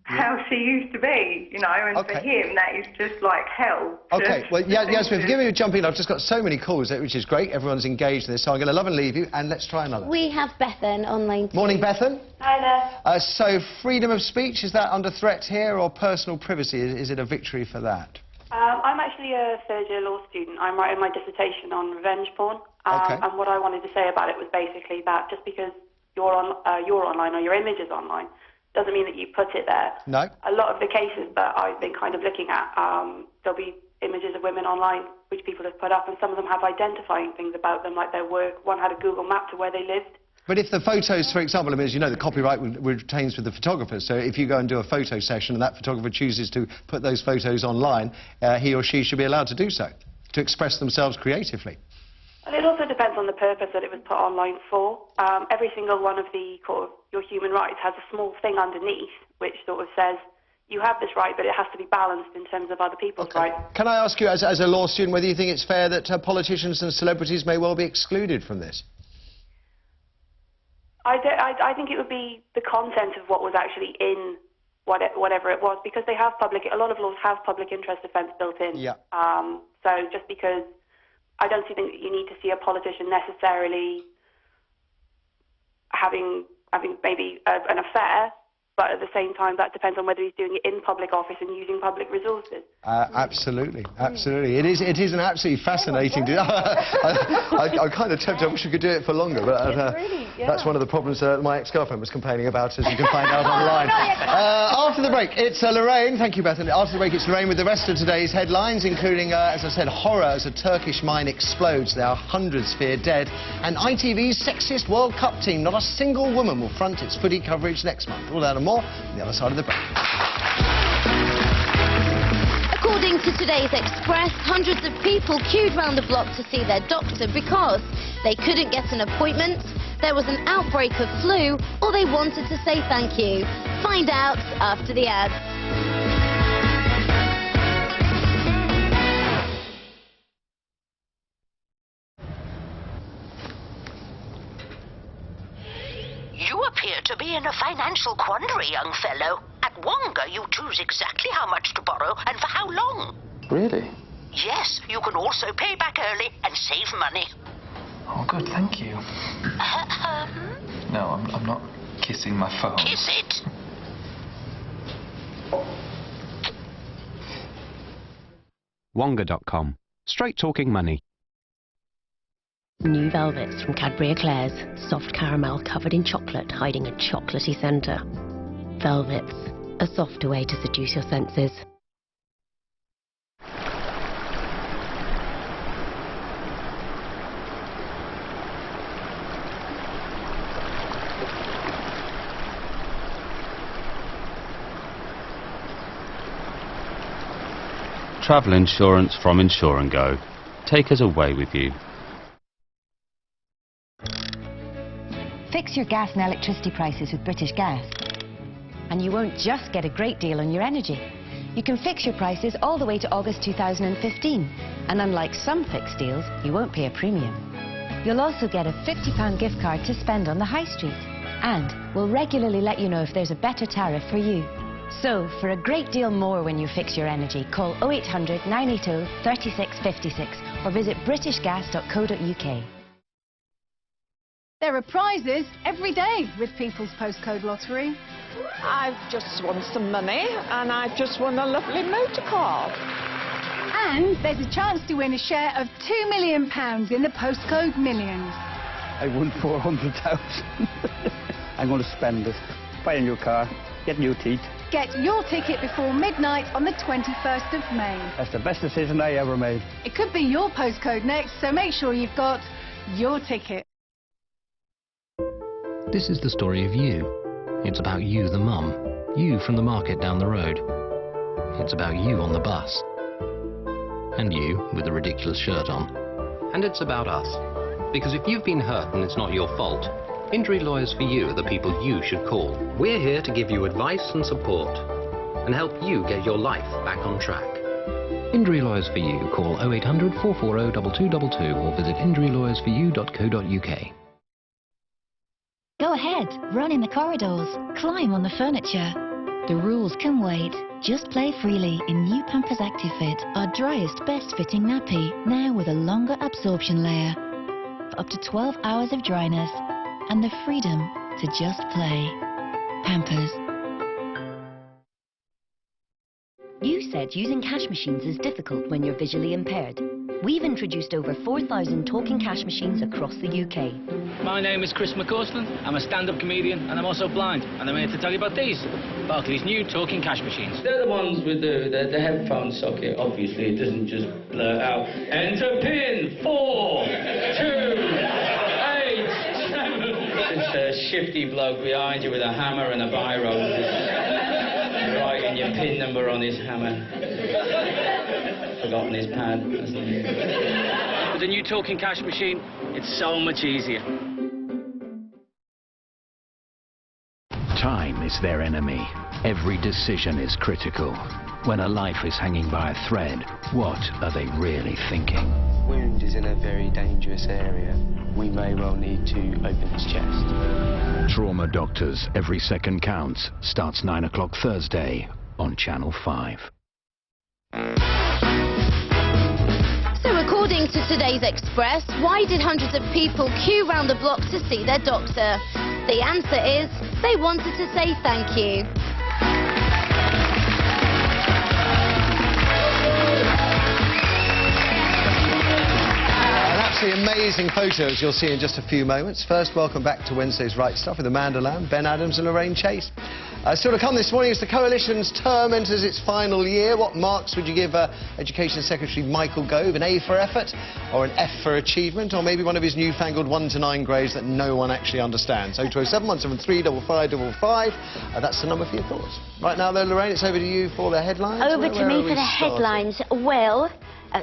how she used to be, you know, and for him that is just like hell. Okay, well, Yasmin, forgive me for jumping in. I've just got so many calls, which is great. Everyone's engaged in this, so I'm going to love and leave you, and let's try another. We have Bethan online too. Morning, Bethan. Hi there. So, freedom of speech, is that under threat here, or personal privacy? Is it a victory for that? I'm actually a third-year law student. I'm writing my dissertation on revenge porn. And what I wanted to say about it was basically that just because you're online or your image is online doesn't mean that you put it there. No. A lot of the cases that I've been kind of looking at, there'll be images of women online which people have put up, and some of them have identifying things about them, like their work. One had a Google map to where they lived. But if the photos, for example, I mean, as you know, the copyright retains with the photographers, so if you go and do a photo session and that photographer chooses to put those photos online, he or she should be allowed to do so, to express themselves creatively. Well, it also depends on the purpose that it was put online for. Every single one of the your human rights has a small thing underneath which sort of says you have this right, but it has to be balanced in terms of other people's rights. Can I ask you, as a law student, whether you think it's fair that politicians and celebrities may well be excluded from this? I think it would be the content of what was actually in whatever it was, because they have a lot of laws have public interest defence built in. Yeah. So just because I don't think that you need to see a politician necessarily having maybe an affair, but at the same time, that depends on whether he's doing it in public office and using public resources. Absolutely, absolutely. It is an absolutely fascinating... I'm kind of tempted. I wish we could do it for longer, but that's one of the problems my ex-girlfriend was complaining about, as you can find out online. After the break, it's Lorraine. Thank you, Bethany. After the break, it's Lorraine with the rest of today's headlines, including, as I said, horror as a Turkish mine explodes. There are hundreds feared dead. And ITV's sexiest World Cup team. Not a single woman will front its footy coverage next month. All that and more on the other side of the break. According to today's Express, hundreds of people queued round the block to see their doctor because they couldn't get an appointment, there was an outbreak of flu, or they wanted to say thank you. Find out after the ads. You appear to be in a financial quandary, young fellow. At Wonga, you choose exactly how much to borrow and for how long. Really? Yes, you can also pay back early and save money. Oh, good, thank you. No, I'm not kissing my phone. Kiss it. Wonga.com. Straight talking money. New velvets from Cadbury Eclairs. Soft caramel covered in chocolate, hiding a chocolatey centre. Velvets. A softer way to seduce your senses. Travel insurance from Insure and Go. Take us away with you. Fix your gas and electricity prices with British Gas. And you won't just get a great deal on your energy. You can fix your prices all the way to August 2015. And unlike some fixed deals, you won't pay a premium. You'll also get a £50 gift card to spend on the high street. And we'll regularly let you know if there's a better tariff for you. So, for a great deal more when you fix your energy, call 0800 980 3656 or visit britishgas.co.uk. There are prizes every day with People's Postcode Lottery. I've just won some money and I've just won a lovely motor car. And there's a chance to win a share of £2 million in the Postcode Millions. I won 400,000. I'm going to spend it. Buy a new car, get new teeth. Get your ticket before midnight on the 21st of May. That's the best decision I ever made. It could be your postcode next, so make sure you've got your ticket. This is the story of you. It's about you, the mum. You from the market down the road. It's about you on the bus. And you with the ridiculous shirt on. And it's about us. Because if you've been hurt and it's not your fault, Injury Lawyers for You are the people you should call. We're here to give you advice and support and help you get your life back on track. Injury Lawyers for You. Call 0800 440 2222 or visit injurylawyersforyou.co.uk. Go ahead, run in the corridors, climb on the furniture. The rules can wait. Just play freely in new Pampers Active Fit, our driest, best-fitting nappy, now with a longer absorption layer. Up to 12 hours of dryness and the freedom to just play. Pampers. You said using cash machines is difficult when you're visually impaired. We've introduced over 4,000 talking cash machines across the UK. My name is Chris McCausland. I'm a stand-up comedian and I'm also blind. And I'm here to tell you about these, Barclays' new talking cash machines. They're the ones with the headphone socket. Obviously, it doesn't just blurt out, enter pin 4, 2, 8, 7. It's a shifty bloke behind you with a hammer and a biro. Writing your pin number on his hammer. Forgotten his pad, hasn't he? With the new talking cash machine, it's so much easier. Time is their enemy. Every decision is critical. When a life is hanging by a thread, what are they really thinking? Wound is in a very dangerous area. We may well need to open his chest. Trauma Doctors Every Second Counts starts 9 o'clock Thursday on Channel 5. So according to today's Express, why did hundreds of people queue round the block to see their doctor? The answer is they wanted to say thank you. Absolutely amazing photos you'll see in just a few moments. First, welcome back to Wednesday's Right Stuff with Amanda Lamb, Ben Adams and Lorraine Chase. Still to come this morning as the Coalition's term enters its final year. What marks would you give Education Secretary Michael Gove? An A for effort, or an F for achievement, or maybe one of his newfangled 1 to 9 grades that no one actually understands? 0207 173 5555. That's the number for your thoughts. Right now, though, Lorraine, it's over to you for the headlines. Over to me for the headlines. Well, the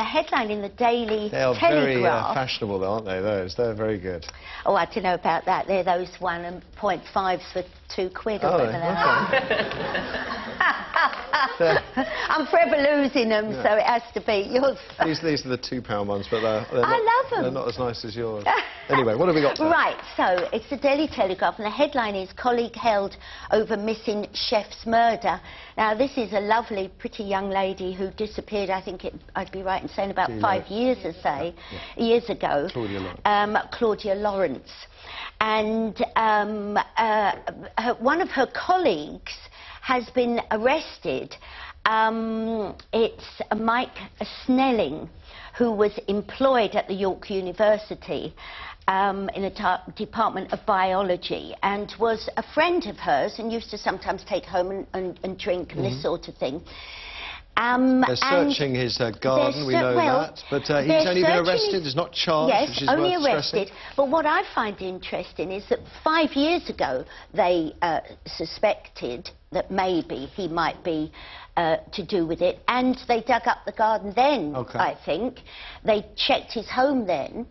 headline in the Daily They are Telegraph. very fashionable, though, aren't they, those? They're very good. Oh, I don't know about that. They're those 1.5s for £2 or whatever they are. I'm forever losing them, so it has to be yours. These are the £2 ones, but I love them. They're not as nice as yours. Anyway, what have we got today? Right, so it's the Daily Telegraph, and the headline is "Colleague Held Over Missing Chef's Murder." Now, this is a lovely, pretty young lady who disappeared, I think I'd be right in saying about 5 years years ago. Claudia Lawrence. And one of her colleagues has been arrested. It's Mike Snelling, who was employed at the York University in the Department of Biology, and was a friend of hers and used to sometimes take home and drink and this sort of thing. They're searching his garden, we know that, but he's only been arrested, he's not charged, yes, which is only worth arrested. stressing. But what I find interesting is that 5 years ago they suspected that maybe he might be to do with it, and they dug up the garden then, I think. They checked his home then,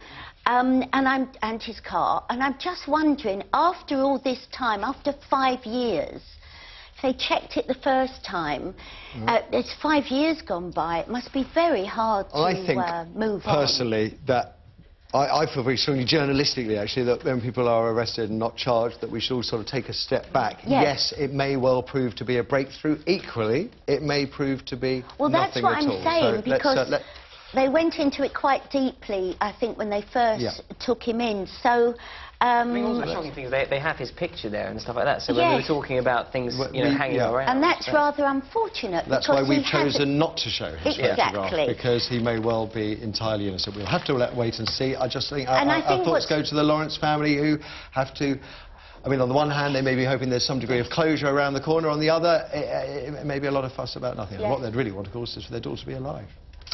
and his car, and I'm just wondering, after all this time, after 5 years, if they checked it the first time, it's 5 years gone by, it must be very hard to move on. Personally, that I feel very strongly, journalistically actually, that when people are arrested and not charged, that we should all sort of take a step back. Yes, it may well prove to be a breakthrough. Equally, it may prove to be nothing at all. Well, that's what I'm saying, because they went into it quite deeply, I think, when they first took him in. So, I mean, also the shocking thing is they have his picture there and stuff like that. So when we were talking about things, you know, hanging around, and that's rather unfortunate. That's why we've chosen not to show his photograph, Exactly. because he may well be entirely innocent. We'll have to wait and see. I just think our thoughts go to the Lawrence family, who have to. I mean, on the one hand, they may be hoping there's some degree of closure around the corner. On the other, it may be a lot of fuss about nothing. And what they'd really want, of course, is for their daughter to be alive.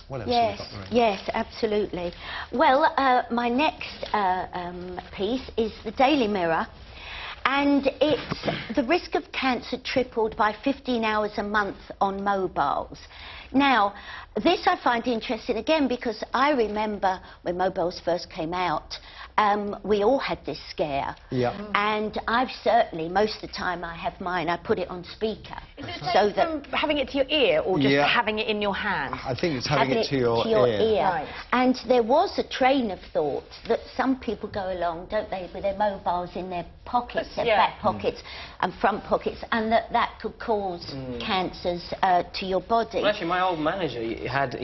What else have we got, Lorraine? Yes, absolutely. Well, my next piece is the Daily Mirror, and it's the risk of cancer tripled by 15 hours a month on mobiles. Now, this I find interesting again, because I remember when mobiles first came out, we all had this scare. And I've certainly, most of the time I have mine, I put it on speaker. Is it so that having it to your ear, or just having it in your hand? I think it's having it to your ear. Right. And there was a train of thought that some people go along, don't they, with their mobiles in their pockets, their back pockets and front pockets, and that could cause cancers to your body. Well, actually, my old manager, he had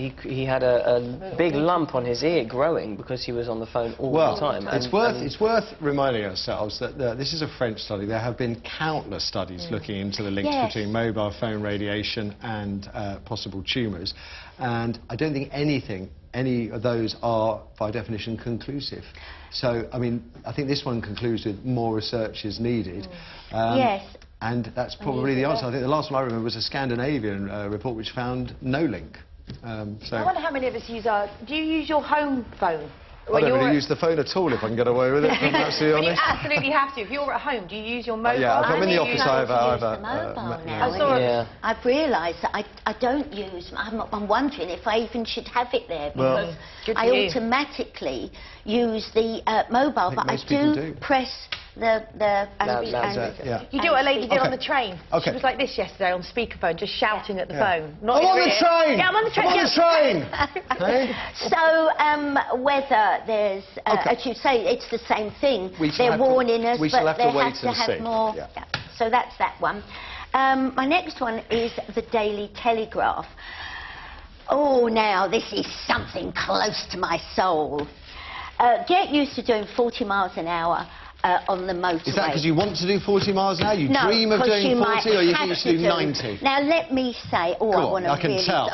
a big lump on his ear growing because he was on the phone all the time. It's worth reminding ourselves that this is a French study. There have been countless studies looking into the links between mobile phone radiation and possible tumours, and I don't think any of those are, by definition, conclusive. So, I mean, I think this one concludes with more research is needed. And that's probably the answer. I think the last one I remember was a Scandinavian report which found no link. I wonder how many of us use do you use your home phone? I don't really use the phone at all if I can get away with it, if I'm absolutely honest. You absolutely have to. If you're at home, do you use your mobile? Yeah, if I'm in the office, I have I've realised that I don't use. I'm wondering if I even should have it there, because I automatically use the mobile, but I do press the You do what a lady did on the train. She was like this yesterday on speakerphone, just shouting at the phone. I'm on the train! Yeah, I'm on the train! I'm on the train! So, whether there's, as you say, it's the same thing. They're warning us, but they have to have more. So that's that one. My next one is the Daily Telegraph. Oh, now, this is something close to my soul. Get used to doing 40 miles an hour on the motorway. Is that because you want to do 40 miles an hour? You dream of doing 40, or you think you should do 90? Now, let me say... Oh, I want to can tell.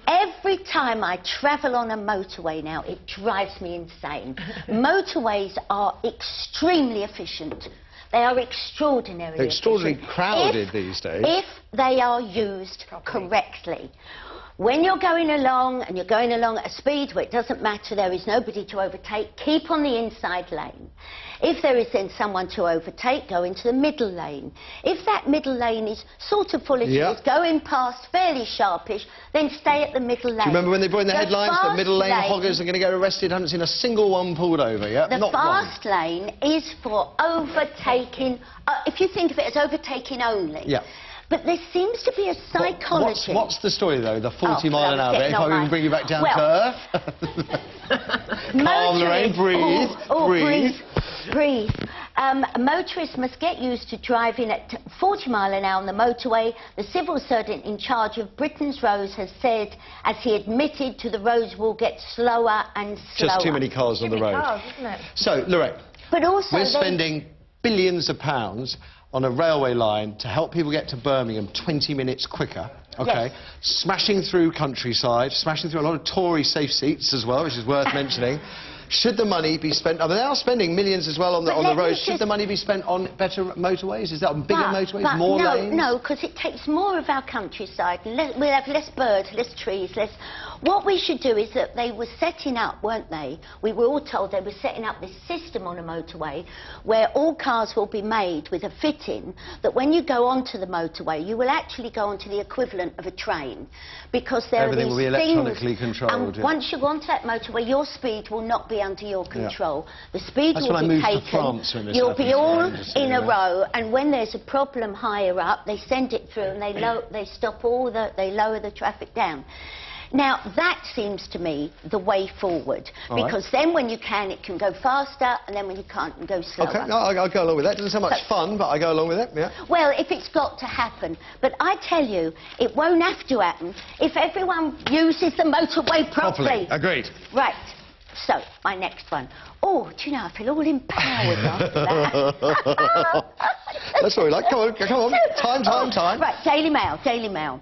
Every time I travel on a motorway now, it drives me insane. Motorways are extremely efficient. They are extraordinarily crowded these days. If they are used correctly. When you're going along, and you're going along at a speed where it doesn't matter, there is nobody to overtake, keep on the inside lane. If there is then someone to overtake, go into the middle lane. If that middle lane is sort of full of is going past fairly sharpish, then stay at the middle lane. Do you remember when they brought in the headlines that middle lane hoggers are going to get arrested? I haven't seen a single one pulled over, The fast lane is for overtaking, if you think of it as overtaking only. Yeah. But there seems to be a psychology. What's the story, though? The 40 mile an hour bit, if I can bring you back down to earth. Calm, Lorraine, breathe. Breathe. Motorists must get used to driving at 40 mile an hour on the motorway. The civil servant in charge of Britain's roads has said, as he admitted, the roads will get slower and slower. Just too many cars on the road. Cars, isn't it? So, Lorraine, but also we're spending billions of pounds on a railway line to help people get to Birmingham 20 minutes quicker, okay? Yes. Smashing through countryside, smashing through a lot of Tory safe seats as well, which is worth mentioning. Should the money be spent... I mean, they are spending millions as well on the roads. Should the money be spent on better motorways? Is that on bigger motorways, more lanes? No, because it takes more of our countryside. We'll have less birds, less trees, less... What we should do is that they were setting up, weren't they? We were all told they were setting up this system on a motorway where all cars will be made with a fit-in that when you go onto the motorway, you will actually go onto the equivalent of a train, because there Everything are these will be electronically controlled. And once you go onto that motorway, your speed will not be under your control. The speed will be taken. You'll be all in a row, and when there's a problem higher up, they send it through and they lower the traffic down. Now, that seems to me the way forward, because then when you can, it can go faster, and then when you can't, it can go slower. OK, no, I'll go along with that. It doesn't sound much fun, but I go along with it, yeah. Well, if it's got to happen. But I tell you, it won't have to happen if everyone uses the motorway properly. Agreed. Right. So, my next one. Oh, do you know, I feel all empowered after that. That's what we like. Come on. Time. Right, Daily Mail.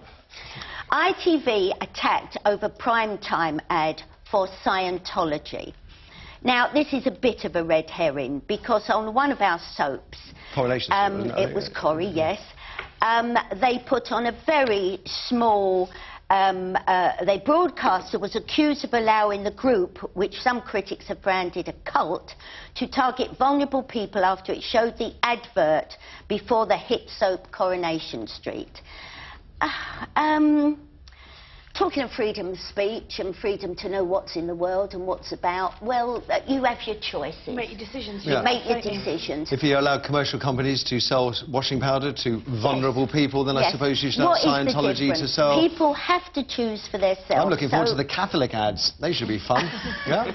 ITV attacked over primetime ad for Scientology. Now, this is a bit of a red herring, because on one of our soaps... it was Corrie, yes. They put on a very small... they broadcaster was accused of allowing the group, which some critics have branded a cult, to target vulnerable people after it showed the advert before the hit soap Coronation Street. Talking of freedom of speech and freedom to know what's in the world and what's about, well, you have your choices. Make your decisions. You make your decisions. If you allow commercial companies to sell washing powder to vulnerable people, then I suppose you should have Scientology to sell... People have to choose for themselves. I'm looking forward to the Catholic ads. They should be fun. Yeah?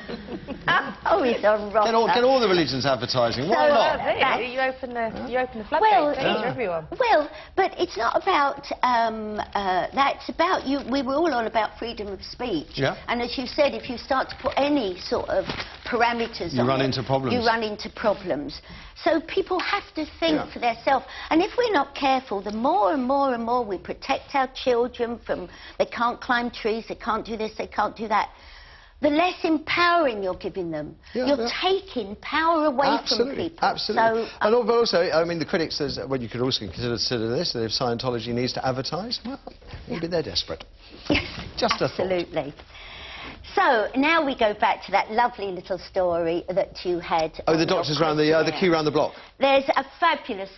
Oh, he's on rock. Get all the religions advertising. Why not? You open the floodgates for everyone. Well, but it's not about that. It's about you. We were all on about freedom of speech. Yeah. And as you said, if you start to put any sort of parameters on it, you run into problems. So people have to think for themselves. And if we're not careful, the more and more we protect our children from, they can't climb trees, they can't do this, they can't do that, the less empowering you're giving them. You're taking power away from people. Absolutely. So, but also, I mean, the critics says, well, you could also consider this, that if Scientology needs to advertise, well, maybe they're desperate. Yes, just absolutely. So, now we go back to that lovely little story that you had. Oh, the doctors round the queue round the block. There's a fabulous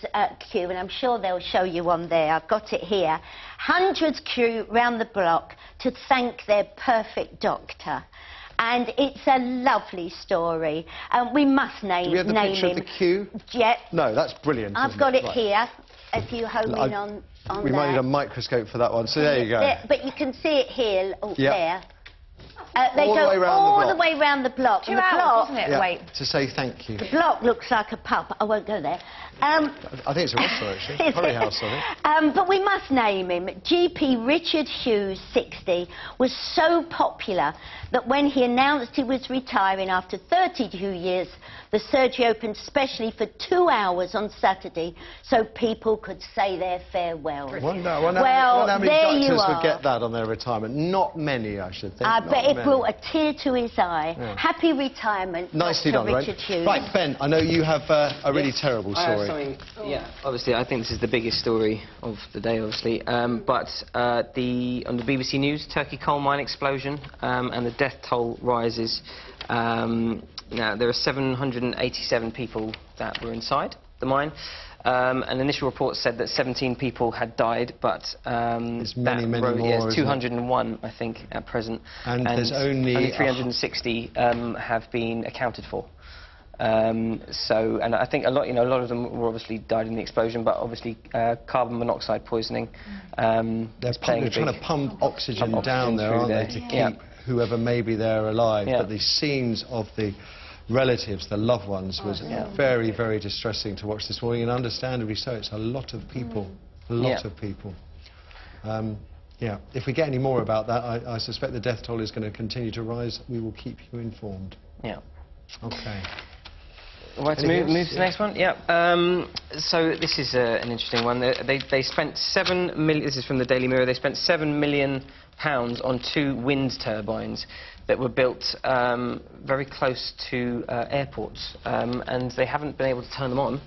queue, and I'm sure they'll show you on there. I've got it here. Hundreds queue round the block to thank their perfect doctor. And it's a lovely story. We must name him. Do we have the picture of the queue? Yeah. No, that's brilliant. I've got it here. If you home in on we might need a microscope for that one. So there you go. But you can see it here. Oh, there. They all go the way round all the block. the way round the block. 2 and the hours, block, wasn't it? Yeah, Wait. to say thank you. The block looks like a pub. I won't go there. I think it's a restaurant, actually. Curry House, I think. But we must name him. GP Richard Hughes, 60, was so popular that when he announced he was retiring after 32 years, the surgery opened specially for 2 hours on Saturday so people could say their farewells. Wonder how many doctors would get that on their retirement. Not many, I should think. I bet it brought a tear to his eye. Yeah. Happy retirement, Nicely Dr. done, Richard Hughes. Right, Ben, I know you have a really terrible story. Yeah, obviously, I think this is the biggest story of the day, obviously. On the BBC News, Turkey coal mine explosion and the death toll rises. Now, there are 787 people that were inside the mine. An initial report said that 17 people had died, but there's many more. It's 201, I think, at present. And there's only 360 have been accounted for. And I think a lot of them were obviously died in the explosion, but obviously carbon monoxide poisoning. They're trying to pump oxygen down there, aren't they, to keep whoever may be there alive. Yeah. But the scenes of the relatives, the loved ones, was very, very distressing to watch this morning, and understandably so. It's a lot of people, a lot of people. Yeah, if we get any more about that, I suspect the death toll is going to continue to rise. We will keep you informed. Yeah. Okay. Right, to move to the next one? Yeah. So this is an interesting one. They spent 7 million, this is from the Daily Mirror, they spent £7 million on 2 wind turbines that were built very close to airports, and they haven't been able to turn them on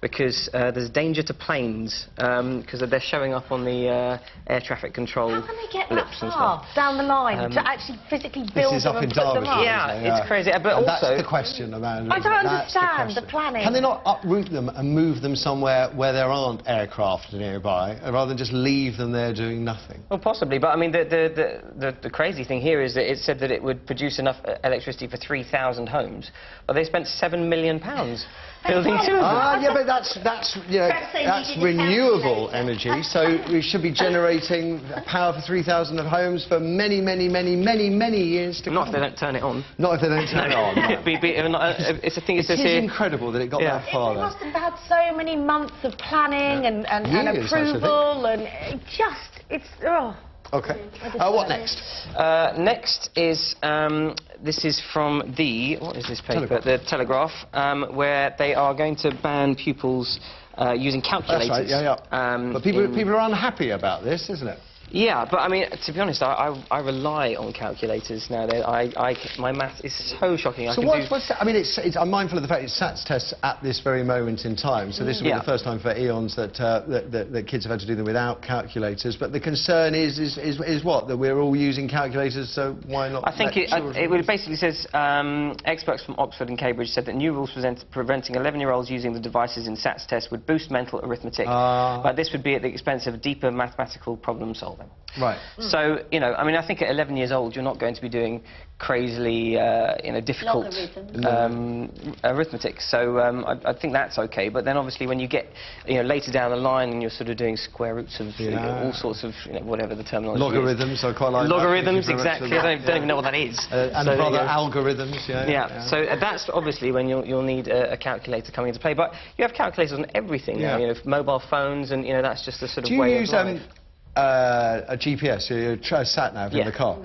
because there's danger to planes, because they're showing up on the air traffic control. How can they get that far down the line to actually physically build them and put them up? Yeah, it's crazy. But and also, that's the question about it. I don't understand the planning. Can they not uproot them and move them somewhere where there aren't aircraft nearby, rather than just leave them there doing nothing? Well, possibly, but I mean, the crazy thing here is that it said that it would produce enough electricity for 3,000 homes, but they spent £7 million building 2 of them. Yeah, but that's renewable energy, so we should be generating power for 3,000 homes for many years to come. Not if they don't turn it on. Not if they don't turn it on. No. It's a thing. It is incredible that it got that far. They must have had so many months of planning and approval, and it's. Okay. What next? Next is, this is from what is this paper? Telegraph. The Telegraph, where they are going to ban pupils using calculators. That's right, but people are unhappy about this, isn't it? Yeah, but I mean, to be honest, I rely on calculators now. My math is so shocking. So what's that? I mean, I'm mindful of the fact it's SATs tests at this very moment in time. So this will be the first time for eons that kids have had to do them without calculators. But the concern is what? That we're all using calculators, so why not? I think it basically says experts from Oxford and Cambridge said that new rules preventing 11-year-olds using the devices in SATs tests would boost mental arithmetic, but this would be at the expense of deeper mathematical problem solving. Right. So, I mean, I think at 11 years old, you're not going to be doing crazily, difficult arithmetic. So I think that's okay. But then, obviously, when you get, later down the line and you're sort of doing square roots of all sorts of, whatever the terminology Logarithms, I quite like Logarithms, exactly. I don't even know what that is. And so rather algorithms, So that's obviously when you'll need a calculator coming into play. But you have calculators on everything now, mobile phones, and, that's just a sort of way of life. A GPS, a sat-nav in the car.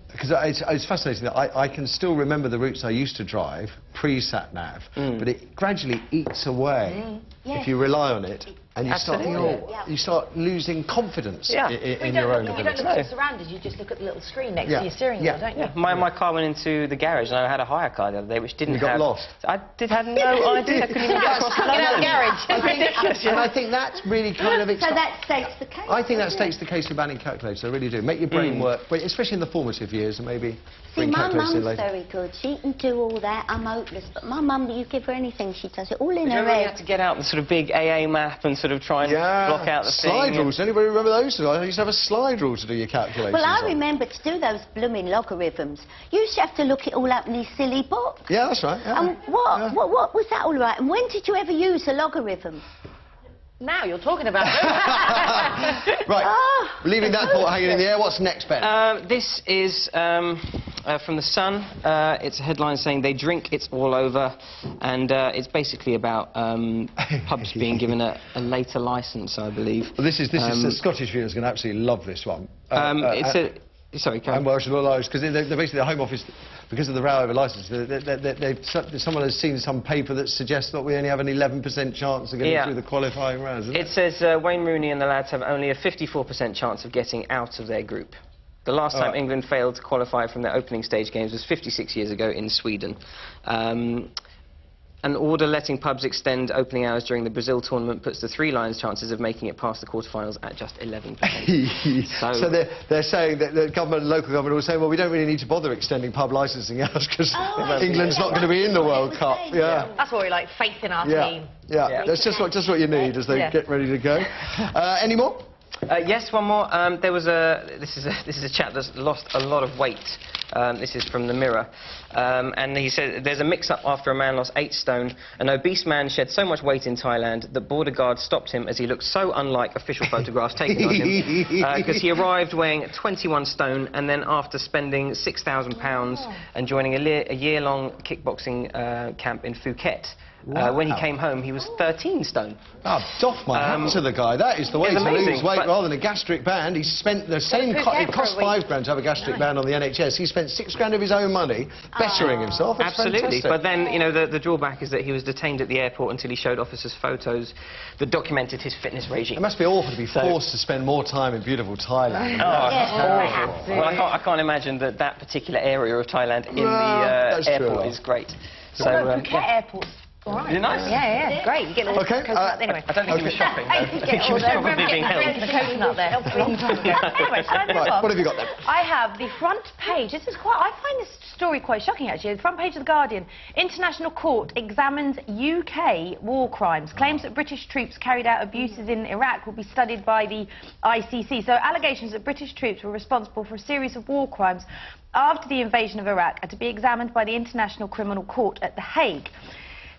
Because it's fascinating that I can still remember the routes I used to drive pre-sat-nav, but it gradually eats away if you rely on it. And you start losing confidence in your own ability. You don't look at the surroundings, you just look at the little screen next to your steering wheel, don't you? My car went into the garage, and I had a hire car the other day, which didn't have... You got lost? I had no idea. I couldn't even get across the garage. And I think that's really kind of... So that states the case. I think that states the case for banning calculators, I really do. Make your brain work, but especially in the formative years, and maybe bring calculators in later. My mum's very good. She can do all that. I'm hopeless. But my mum, you give her anything, she does it all in her head. You have to get out the sort of big AA map and sort of try and block out the slide rules. Anybody remember those? I used to have a slide rule to do your calculations. Well, I remember to do those blooming logarithms. You used to have to look it all up in these silly books. Yeah, that's right. Yeah. And what was that all right? And when did you ever use a logarithm? Now you're talking about it. Right. Leaving that thought hanging in the air. What's next, Ben? This is from The Sun, it's a headline saying they drink, it's all over, and it's basically about pubs being given a later licence, I believe. Well, this is the Scottish viewers are going to absolutely love this one. Sorry, Karen. And Welsh lawyers, because they're basically the Home Office, because of the row over licence, someone has seen some paper that suggests that we only have an 11% chance of getting through the qualifying rounds. It says Wayne Rooney and the lads have only a 54% chance of getting out of their group. The last time England failed to qualify from their opening stage games was 56 years ago in Sweden. An order letting pubs extend opening hours during the Brazil tournament puts the Three Lions' chances of making it past the quarterfinals at just 11%. So they're saying that the government and local government will say, well, we don't really need to bother extending pub licensing hours because England's not going to be in the World Cup. Yeah. That's what we like, faith in our team. Yeah, that's just what you need as they get ready to go. Any more? Yes, one more. There was this is a chap that's lost a lot of weight. This is from the Mirror, and he said there's a mix-up after a man lost 8 stone. An obese man shed so much weight in Thailand that border guards stopped him as he looked so unlike official photographs taken of him, because he arrived weighing 21 stone, and then after spending £6,000 and joining a year-long kickboxing camp in Phuket. When he came home, he was 13 stone. Oh, doff my hat to the guy. That is the way to lose weight rather than a gastric band. He spent the same... It cost £5 grand to have a gastric band on the NHS. He spent £6 grand of his own money bettering himself. It's absolutely. Fantastic. But then, you know, the drawback is that he was detained at the airport until he showed officers photos that documented his fitness regime. It must be awful to be forced to spend more time in beautiful Thailand. Well, I can't imagine that particular area of Thailand in the airport is great. So, Phuket Airport's all right. Is it nice? Yeah, great. You get a little coconut anyway. I don't think he was shopping, though. I think he was probably being held. The coconut there. Anyway, right, what have you got then? I have the front page. This is quite... I find this story quite shocking, actually. The front page of The Guardian. International Court examines UK war crimes. Claims that British troops carried out abuses in Iraq will be studied by the ICC. So allegations that British troops were responsible for a series of war crimes after the invasion of Iraq are to be examined by the International Criminal Court at The Hague.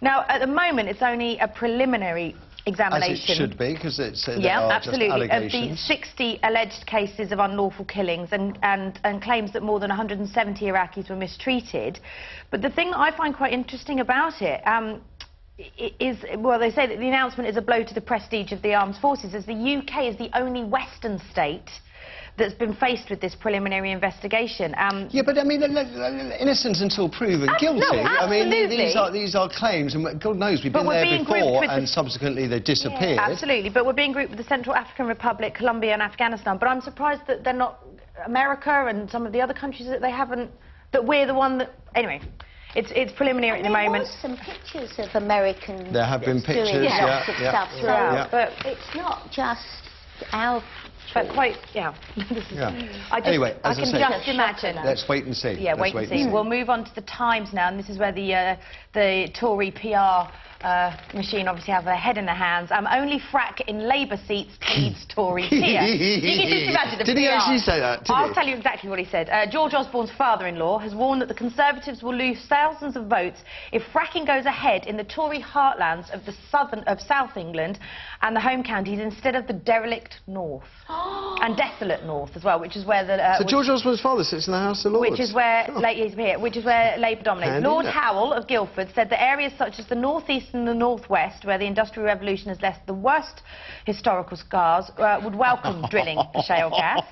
Now, at the moment, it's only a preliminary examination. As it should be, because it's absolutely. Of the 60 alleged cases of unlawful killings and claims that more than 170 Iraqis were mistreated. But the thing that I find quite interesting about it is, well, they say that the announcement is a blow to the prestige of the armed forces, as the UK is the only Western state that's been faced with this preliminary investigation. Yeah, but I mean, innocent until proven guilty. No, I mean, these are claims, and God knows we've been there before, and subsequently they disappeared. Yeah, absolutely, but we're being grouped with the Central African Republic, Colombia and Afghanistan. But I'm surprised that they're not America and some of the other countries that they haven't, that we're the one that... Anyway. It's preliminary at the moment. There was some pictures of Americans. There have been pictures, doing lots of stuff throughout, but it's not just our... But quite, Anyway, I can just imagine. Let's wait and see. Yeah, wait and see. We'll move on to the Times now, and this is where the Tory PR machine obviously have their head in their hands. Only frack in Labour seats pleads Tory peer. You can just imagine the Did PR. he actually say that? I'll tell you exactly what he said. George Osborne's father-in-law has warned that the Conservatives will lose thousands of votes if fracking goes ahead in the Tory heartlands of South England and the home counties instead of the derelict North. And desolate North as well, which is where the... so George Osborne's father sits in the House of Lords? Which is where, which is where Labour dominates. Lord Howell of Guildford said that areas such as the North East and the North West, where the Industrial Revolution has left the worst historical scars, would welcome drilling for shale gas.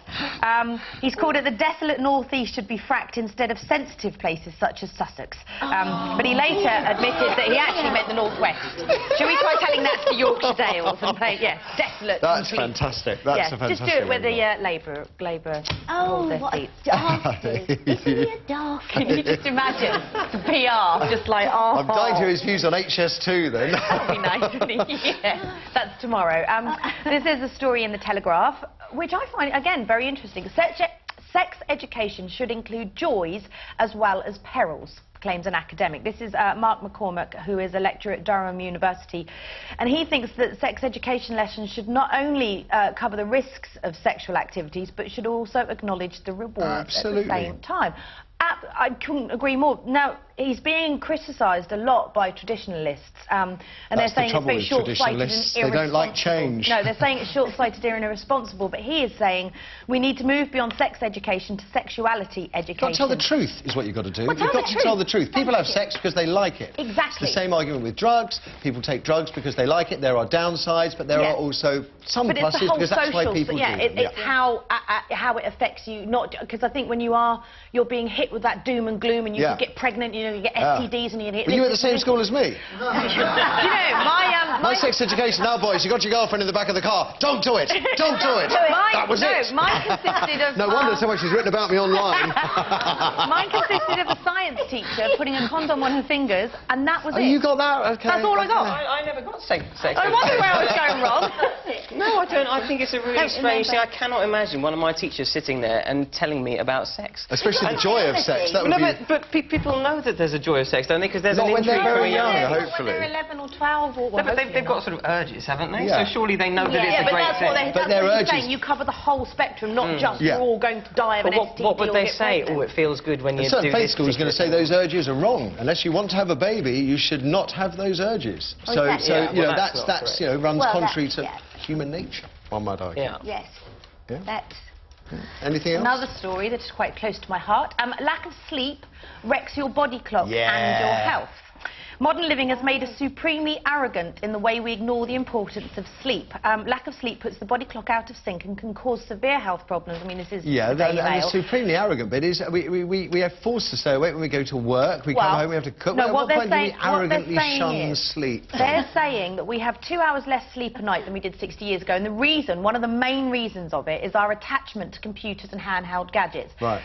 He's called it the desolate North East should be fracked instead of sensitive places such as Sussex. But he later admitted that he actually meant the North West. Shall we try telling that to Yorkshire Dales and play, desolate? That's fantastic. That's a fantastic. Just do it with the Labour hold their seats. Isn't he a dark? Can you just imagine the PR just like, oh. I'm dying to hear his views on HS2 then. That'd be nice, wouldn't it? Yeah, that's tomorrow. This is a story in the Telegraph, which I find, again, very interesting. Sex education should include joys as well as perils, claims an academic. This is Mark McCormack, who is a lecturer at Durham University, and he thinks that sex education lessons should not only cover the risks of sexual activities, but should also acknowledge the rewards at the same time. I couldn't agree more. Now, he's being criticised a lot by traditionalists, and they're saying it's very short-sighted and irresponsible. They don't like change. No, they're saying it's short-sighted and irresponsible, but he is saying we need to move beyond sex education to sexuality education. You've got to tell the truth is what you've got to do. Well, You've got to tell the truth. People have sex because they like it. Exactly. It's the same argument with drugs. People take drugs because they like it. There are downsides, but there are also some pluses because that's why people do it. It's how it affects you, not because I think when you're being hit with that doom and gloom, and you can get pregnant, you know, you get STDs, and you get hit. Were you at the same school as me? You know, my sex education now, boys. You got your girlfriend in the back of the car. Don't do it. Don't do it. That was it. Mine consisted of. No wonder so much is written about me online. Mine consisted of a science teacher putting a condom on her fingers, and that was it. You got that? Okay. That's all I got. I never got sex. I wonder where I was going wrong. No, I don't. I think it's a really strange thing. I cannot imagine one of my teachers sitting there and telling me about sex. Especially the joy of sex. That would but people know that there's a joy of sex, don't they? Because there's an intrigue very young, hopefully. When they're 11 or 12 or but they've got sort of urges, haven't they? Yeah. So surely they know that it's a great thing. But they're urges. Saying you cover the whole spectrum, not just you're all going to die of an STD. What would they say? Oh, it feels good when you do certain this. faith school is going to say those urges are wrong. Unless you want to have a baby, you should not have those urges. So you know that's you know runs contrary to human nature. One might argue. Yes. That's. Anything else? Another story that is quite close to my heart. Lack of sleep wrecks your body clock and your health. Modern living has made us supremely arrogant in the way we ignore the importance of sleep. Lack of sleep puts the body clock out of sync and can cause severe health problems. I mean, this is and the supremely arrogant bit is we are forced to stay awake when we go to work. We come home, we have to cook. No, at what point do we arrogantly shun sleep? They're saying that we have 2 hours less sleep a night than we did 60 years ago, and the reason, one of the main reasons of it, is our attachment to computers and handheld gadgets. Right.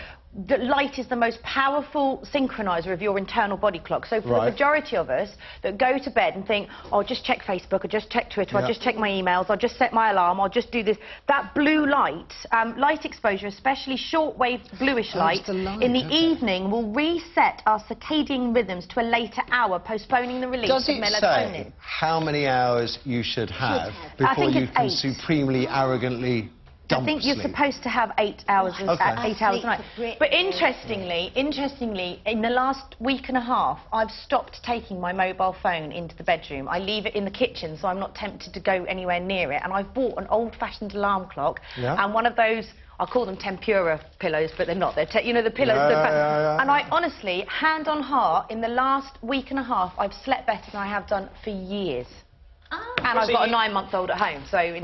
That light is the most powerful synchroniser of your internal body clock. So for the majority of us that go to bed and think, oh, I'll just check Facebook, I'll just check Twitter, I'll just check my emails, I'll just set my alarm, I'll just do this. That blue light, light exposure, especially shortwave bluish light, in the evening will reset our circadian rhythms to a later hour, postponing the release of melatonin. Does it say how many hours you should have before you can supremely arrogantly I think you're supposed to have 8 hours, 8 hours a night. But interestingly, in the last week and a half, I've stopped taking my mobile phone into the bedroom. I leave it in the kitchen, so I'm not tempted to go anywhere near it. And I've bought an old-fashioned alarm clock and one of those. I call them tempura pillows, but they're not. They're you know, the pillows. And I honestly, hand on heart, in the last week and a half, I've slept better than I have done for years. And I've got a 9-month-old at home, so you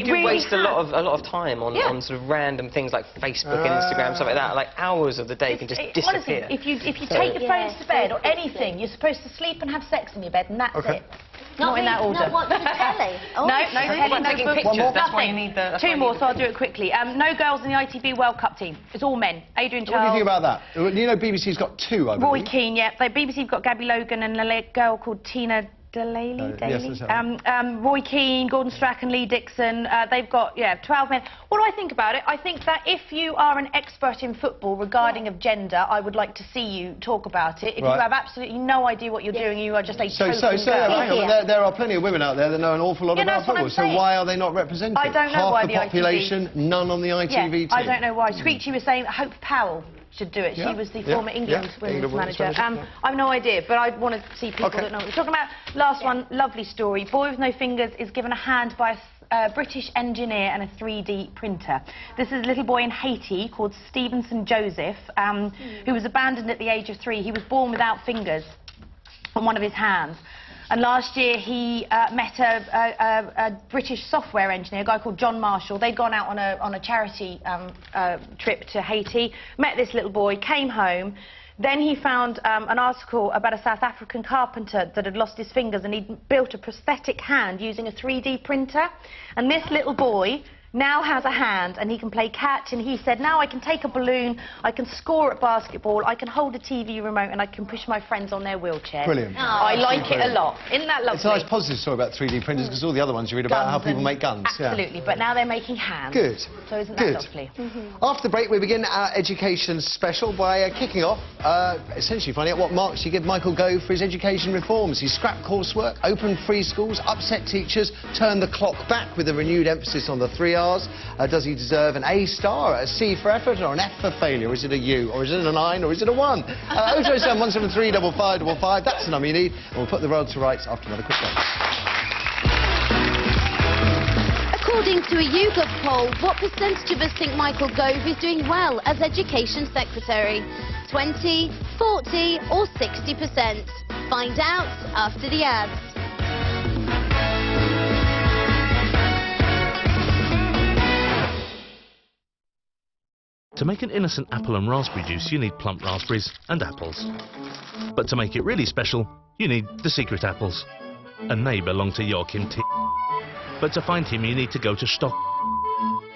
do waste a lot of time on sort of random things like Facebook and Instagram, stuff like that. Like hours of the day can just disappear. Honestly, if you take your phones to bed or anything, you're supposed to sleep and have sex in your bed, and that's it. Not in that order. Not watch the telly. No, taking pictures. That's why you need the. 2 more, so I'll do it quickly. No girls in the ITV World Cup team. It's all men. Adrian Charles. What do you think about that? You know, BBC's got 2, I believe. Roy Keane, BBC have got Gabby Logan and a girl called Tina Roy Keane, Gordon Strachan, Lee Dixon, they've got, 12 men. What do I think about it? I think that if you are an expert in football regarding of gender, I would like to see you talk about it. If you have absolutely no idea what you're doing, you are just a token girl. Hang on, there are plenty of women out there that know an awful lot about football, so why are they not represented? I don't know why the population, none on the ITV team. I don't know why. Screechy was saying Hope Powell should do it. She was the former England women's manager. I've no idea, but I want to see people that know what we're talking about. Last one, lovely story. Boy with no fingers is given a hand by a British engineer and a 3D printer. This is a little boy in Haiti called Stevenson Joseph, who was abandoned at the age of 3. He was born without fingers on one of his hands. And last year he met a British software engineer, a guy called John Marshall. They'd gone out on a charity trip to Haiti, met this little boy, came home. Then he found an article about a South African carpenter that had lost his fingers, and he'd built a prosthetic hand using a 3D printer. And this little boy now has a hand and he can play catch, and he said, now I can take a balloon, I can score at basketball, I can hold a TV remote, and I can push my friends on their wheelchair. Brilliant. I like it a lot. Isn't that lovely? It's a nice positive story about 3D printers, because all the other ones you read about how people make guns. Absolutely, but now they're making hands. Good. So isn't that lovely? After the break, we begin our education special by kicking off, essentially finding out what marks you give Michael Gove for his education reforms. He's scrapped coursework, opened free schools, upset teachers, turned the clock back with a renewed emphasis on the 3 Rs. stars? Does he deserve an A star, a C for effort, or an F for failure? Is it a U, or is it a 9, or is it a 1? 0207 173 5555, that's the number you need. And we'll put the world to rights after another quick break. According to a YouGov poll, what percentage of us think Michael Gove is doing well as Education Secretary? 20, 40 or 60%? Find out after the ads. To make an innocent apple and raspberry juice, you need plump raspberries and apples. But to make it really special, you need the secret apples. And they belong to Joachim T. But to find him, you need to go to Stock.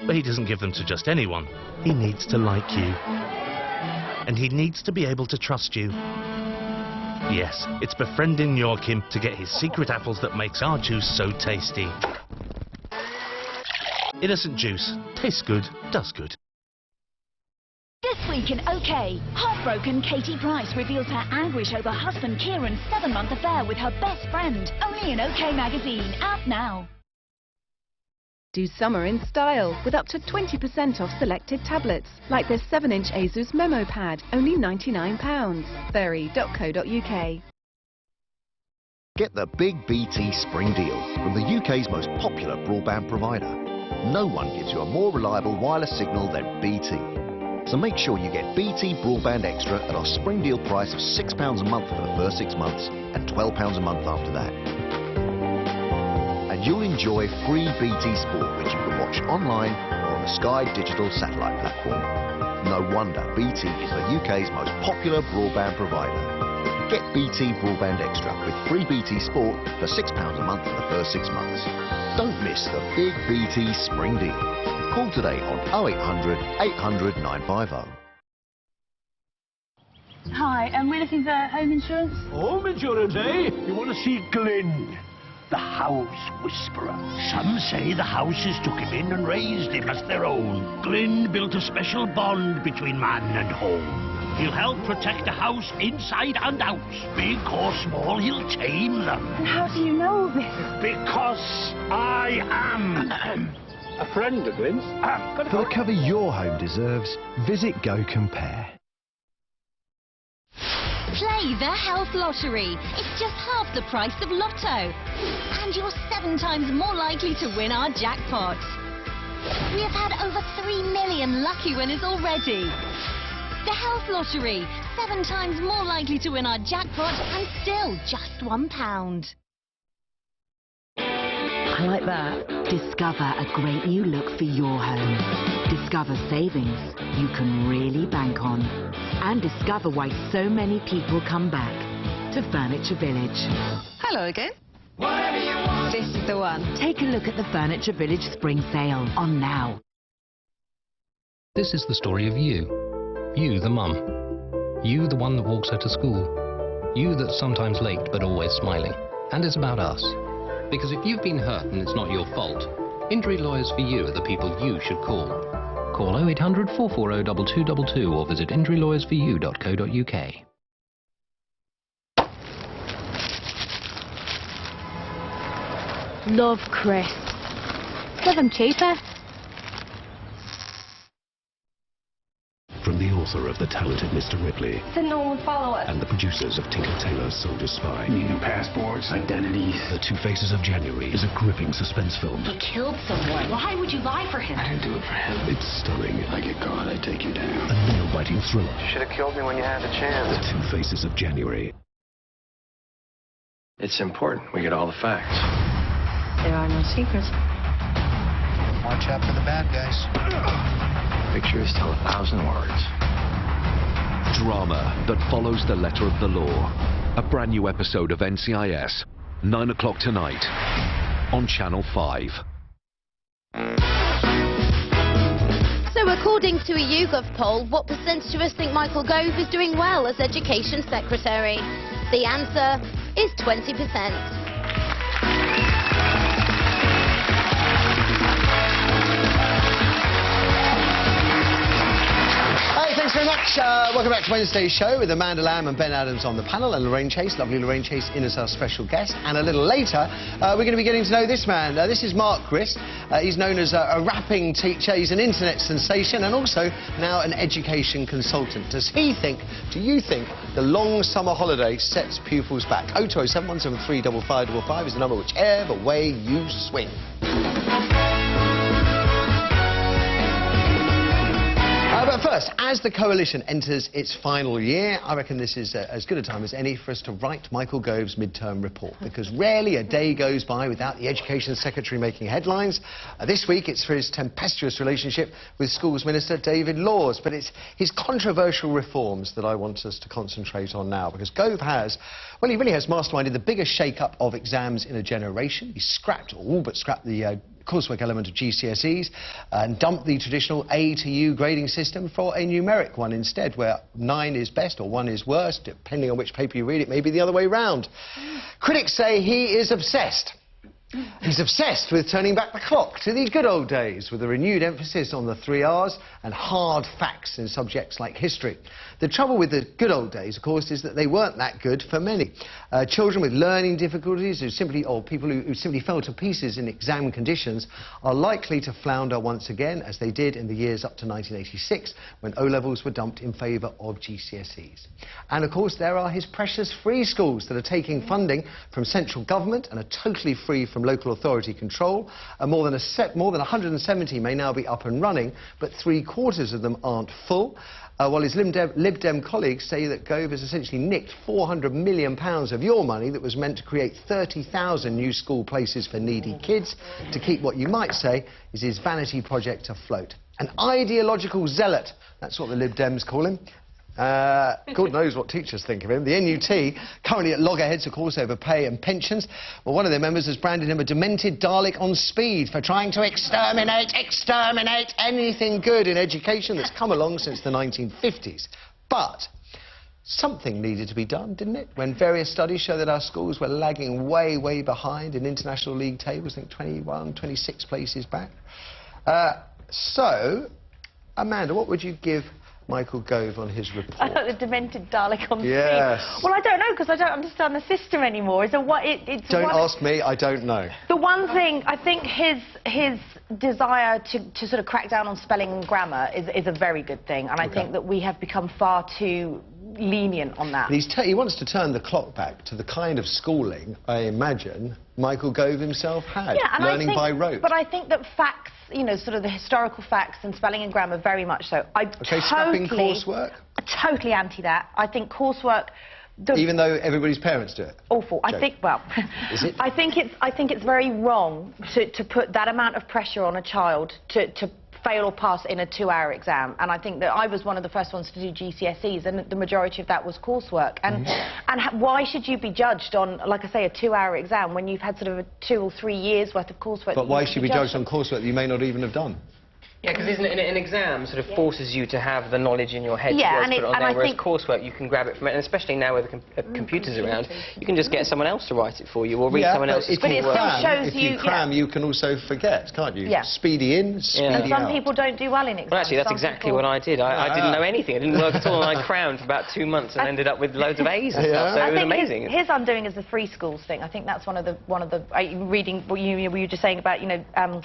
But he doesn't give them to just anyone. He needs to like you. And he needs to be able to trust you. Yes, it's befriending Joachim to get his secret apples that makes our juice so tasty. Innocent juice. Tastes good, does good. This week in OK, heartbroken Katie Price reveals her anguish over husband Kieran's 7-month affair with her best friend. Only in OK magazine, out now. Do summer in style with up to 20% off selected tablets, like this 7-inch Asus Memo Pad, only £99. Berry.co.uk. Get the big BT Spring deal from the UK's most popular broadband provider. No one gives you a more reliable wireless signal than BT. So make sure you get BT Broadband Extra at our spring deal price of £6 a month for the first 6 months and £12 a month after that. And you'll enjoy free BT Sport, which you can watch online or on the Sky Digital satellite platform. No wonder BT is the UK's most popular broadband provider. Get BT Broadband Extra with free BT Sport for £6 a month for the first 6 months. Don't miss the big BT Spring deal. Call today on 0800 800 950. Hi, we're looking for home insurance. Home insurance, eh? You want to see Glyn, the house whisperer. Some say the houses took him in and raised him as their own. Glyn built a special bond between man and home. He'll help protect the house inside and out. Big or small, he'll tame them. And how do you know this? Because I am a friend of Glyn's. For the cover your home deserves, visit Go Compare. Play the Health Lottery. It's just half the price of Lotto. And you're 7 times more likely to win our jackpot. We have had over 3 million lucky winners already. The Health Lottery. 7 times more likely to win our jackpot and still just £1. I like that. Discover a great new look for your home. Discover savings you can really bank on. And discover why so many people come back to Furniture Village. Hello again. Whatever you want. This is the one. Take a look at the Furniture Village Spring Sale on now. This is the story of you. You, the mum. You, the one that walks her to school. You that's sometimes late but always smiling. And it's about us. Because if you've been hurt and it's not your fault, Injury Lawyers for You are the people you should call. Call 0800 440 2222 or visit injurylawyersforyou.co.uk. Love crisps. 7 cheaper. From the author of The Talented Mr. Ripley So no one will follow us. and the producers of Tinker Tailor's Soldier Spy. Needing passports, identities. The Two Faces of January is a gripping suspense film. He killed someone. Why would you lie for him? I didn't do it for him. It's stunning. I get caught, I take you down. A nail-biting thriller. You should have killed me when you had the chance. The Two Faces of January. It's important we get all the facts. There are no secrets. Watch out for the bad guys. Pictures tell 1,000 words. Drama that follows the letter of the law. A brand new episode of NCIS. 9 o'clock tonight. On Channel 5. So according to a YouGov poll, what percentage of us think Michael Gove is doing well as Education Secretary? The answer is 20%. Hey, thanks Thanks very much. Welcome back to Wednesday's show with Amanda Lamb and Ben Adams on the panel, and Lorraine Chase, lovely Lorraine Chase, in as our special guest. And a little later, we're going to be getting to know this man. This is Mark Grist. He's known as a rapping teacher. He's an internet sensation and also now an education consultant. Do you think the long summer holiday sets pupils back? 0207 173 5555 is the number, whichever way you swing. But first, as the coalition enters its final year, I reckon this is as good a time as any for us to write Michael Gove's midterm report, because rarely a day goes by without the Education Secretary making headlines. This week it's for his tempestuous relationship with Schools Minister David Laws, but it's his controversial reforms that I want us to concentrate on now, because Gove has, well, he really has masterminded the biggest shake-up of exams in a generation. He's scrapped, all but scrapped the coursework element of GCSEs and dumped the traditional A to U grading system for a numeric one instead, where 9 is best or 1 is worst, depending on which paper you read. It may be the other way round. Critics say he is obsessed. He's obsessed with turning back the clock to these good old days with a renewed emphasis on the 3 R's and hard facts in subjects like history. The trouble with the good old days, of course, is that they weren't that good for many. Children with learning difficulties or people who simply fell to pieces in exam conditions are likely to flounder once again, as they did in the years up to 1986, when O-levels were dumped in favour of GCSEs. And, of course, there are his precious free schools that are taking funding from central government and are totally free from local authority control. More than 170 may now be up and running, but 3/4 of them aren't full. While his Lib Dem colleagues say that Gove has essentially nicked £400 million of your money that was meant to create 30,000 new school places for needy kids, to keep what you might say is his vanity project afloat. An ideological zealot, that's what the Lib Dems call him. God knows what teachers think of him. The NUT, currently at loggerheads, of course, over pay and pensions. Well, one of their members has branded him a demented Dalek on speed for trying to exterminate anything good in education that's come along since the 1950s. But something needed to be done, didn't it? When various studies show that our schools were lagging way, way behind in international league tables, I think 21, 26 places back. So, Amanda, what would you give Michael Gove on his report? I thought the demented Dalek on yes. speed. Well, I don't know, because I don't understand the system anymore. Is it what don't ask me, I don't know. The one thing, I think his desire to sort of crack down on spelling and grammar is a very good thing, and I think that we have become far too lenient on that. He wants to turn the clock back to the kind of schooling, I imagine, Michael Gove himself had, learning by rote. But I think that facts, you know, sort of the historical facts and spelling and grammar, very much so. Scrapping coursework? Totally anti that. I think coursework... Even though everybody's parents do it? Awful. I think, well... Is it? I think it's very wrong to put that amount of pressure on a child to fail or pass in a 2-hour exam, and I think that I was one of the first ones to do GCSEs, and the majority of that was coursework. And why should you be judged on, like I say, a 2-hour exam when you've had sort of a 2 or 3 years worth of coursework? But why should you be judged on coursework that you may not even have done? Yeah, because an exam sort of forces you to have the knowledge in your head to be able to put it on there, whereas coursework, you can grab it from it, and especially now with the computers around, you can just get someone else to write it for you, or read someone else's coursework. But it still shows if you cram, you can also forget, can't you? Yeah. Speedy in, speedy out. And some people don't do well in exams. Well, actually, that's exactly what I did. I didn't know anything. I didn't work at all, and I crammed for about 2 months and ended up with loads of A's and stuff, so it was amazing. His undoing is the free schools thing. I think that's one of the reading what you were just saying about, you know,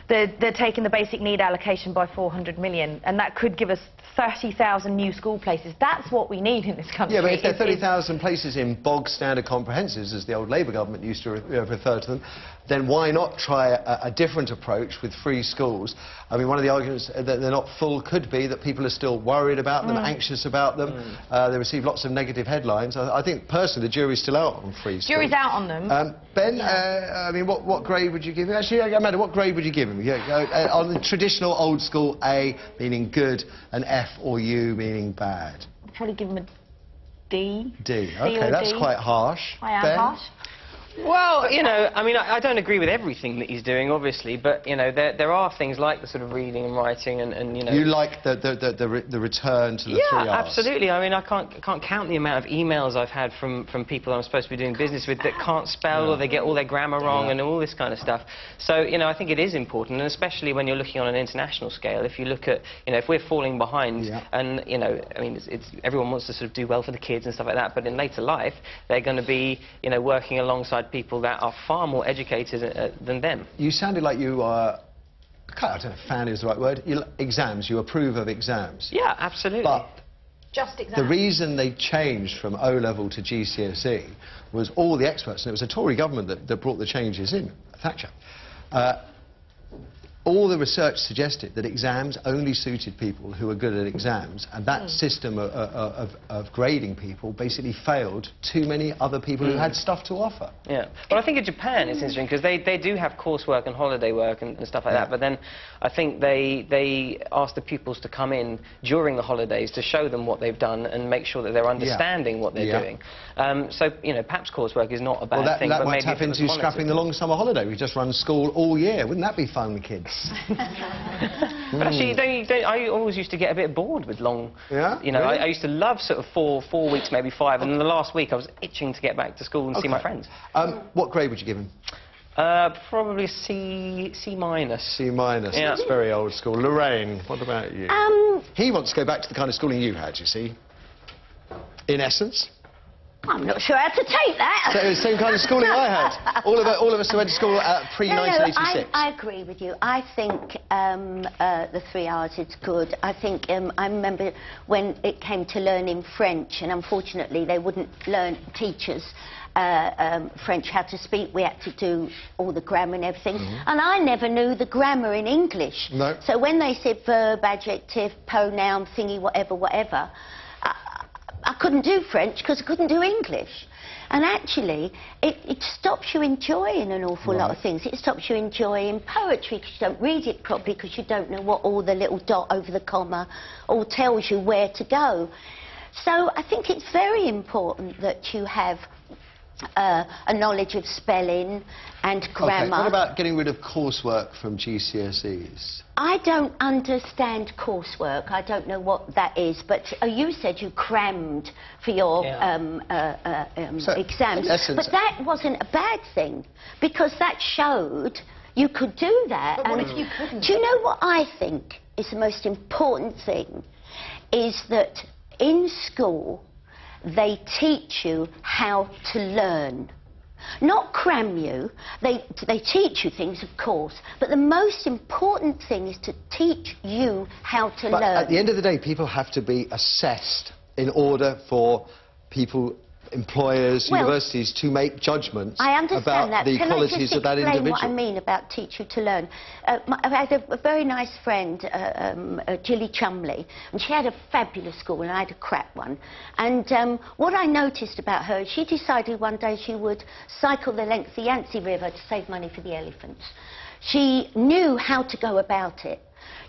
they're taking the basic need allocation by 400 million, and that could give us 30,000 new school places. That's what we need in this country. Yeah, but if there are 30,000 places in bog standard comprehensives, as the old Labour government used to refer to them, then why not try a different approach with free schools? I mean, one of the arguments that they're not full could be that people are still worried about them, anxious about them. They receive lots of negative headlines. I think, personally, the jury's still out on free schools. Jury's out on them. Ben, I mean, what grade would you give him? Actually, Amanda, what grade would you give him? On the traditional old school, A meaning good, and F or U meaning bad. I'd probably give him a D. D. OK, that's quite harsh. I am Ben? harsh. Well, you know, I mean, I don't agree with everything that he's doing, obviously, but, you know, there are things like the sort of reading and writing and you know... You like the return to the 3 Rs? Yeah, absolutely. I mean, I can't count the amount of emails I've had from people I'm supposed to be doing business with that can't spell or they get all their grammar wrong and all this kind of stuff. So, you know, I think it is important, and especially when you're looking on an international scale. If you look at, you know, if we're falling behind and, you know, I mean, everyone wants to sort of do well for the kids and stuff like that, but in later life, they're going to be, you know, working alongside people that are far more educated than them. You sounded like you are... I don't know if fan is the right word. Exams, you approve of exams. Yeah, absolutely. But just exams. The reason they changed from O-level to GCSE was all the experts, and it was a Tory government that brought the changes in, Thatcher. All the research suggested that exams only suited people who were good at exams, and that system of grading people basically failed too many other people who had stuff to offer. Yeah. Well, I think in Japan it's interesting because they do have coursework and holiday work and stuff like that, but then I think they ask the pupils to come in during the holidays to show them what they've done and make sure that they're understanding what they're doing. So, you know, perhaps coursework is not a bad thing, that but might maybe tap into scrapping the long summer holiday. We just run school all year. Wouldn't that be fun with kids? But actually, I always used to get a bit bored with long... Yeah? You know, really? I used to love sort of four weeks, maybe 5, and then the last week I was itching to get back to school and see my friends. What grade would you give him? Probably C minus. C minus. Yeah. That's very old school. Lorraine, what about you? He wants to go back to the kind of schooling you had, you see. In essence. I'm not sure how to take that. So it was the same kind of schooling I had. All of us who went to school pre-1986. No, I agree with you. I think the 3 Rs is good. I think I remember when it came to learning French, and unfortunately they wouldn't learn teachers French how to speak. We had to do all the grammar and everything, and I never knew the grammar in English. No. So when they said verb, adjective, pronoun, thingy, whatever, I couldn't do French because I couldn't do English. And actually, it stops you enjoying an awful lot of things. It stops you enjoying poetry because you don't read it properly, because you don't know what all the little dot over the comma all tells you where to go. So I think it's very important that you have a knowledge of spelling and grammar. Okay, what about getting rid of coursework from GCSEs? I don't understand coursework. I don't know what that is, but you said you crammed for your exams. But that wasn't a bad thing, because that showed you could do that. But what if you couldn't? Do you know what I think is the most important thing? Is that in school they teach you how to learn. Not cram you. They teach you things, of course, but the most important thing is to teach you how to learn. At the end of the day, people have to be assessed in order for people, employers, universities to make judgments about the qualities of that individual. Can I just explain what I mean about teach you to learn? I had a very nice friend, Gilly Chumley, and she had a fabulous school and I had a crap one. And what I noticed about her, she decided one day she would cycle the length of the Yangtze River to save money for the elephants. She knew how to go about it.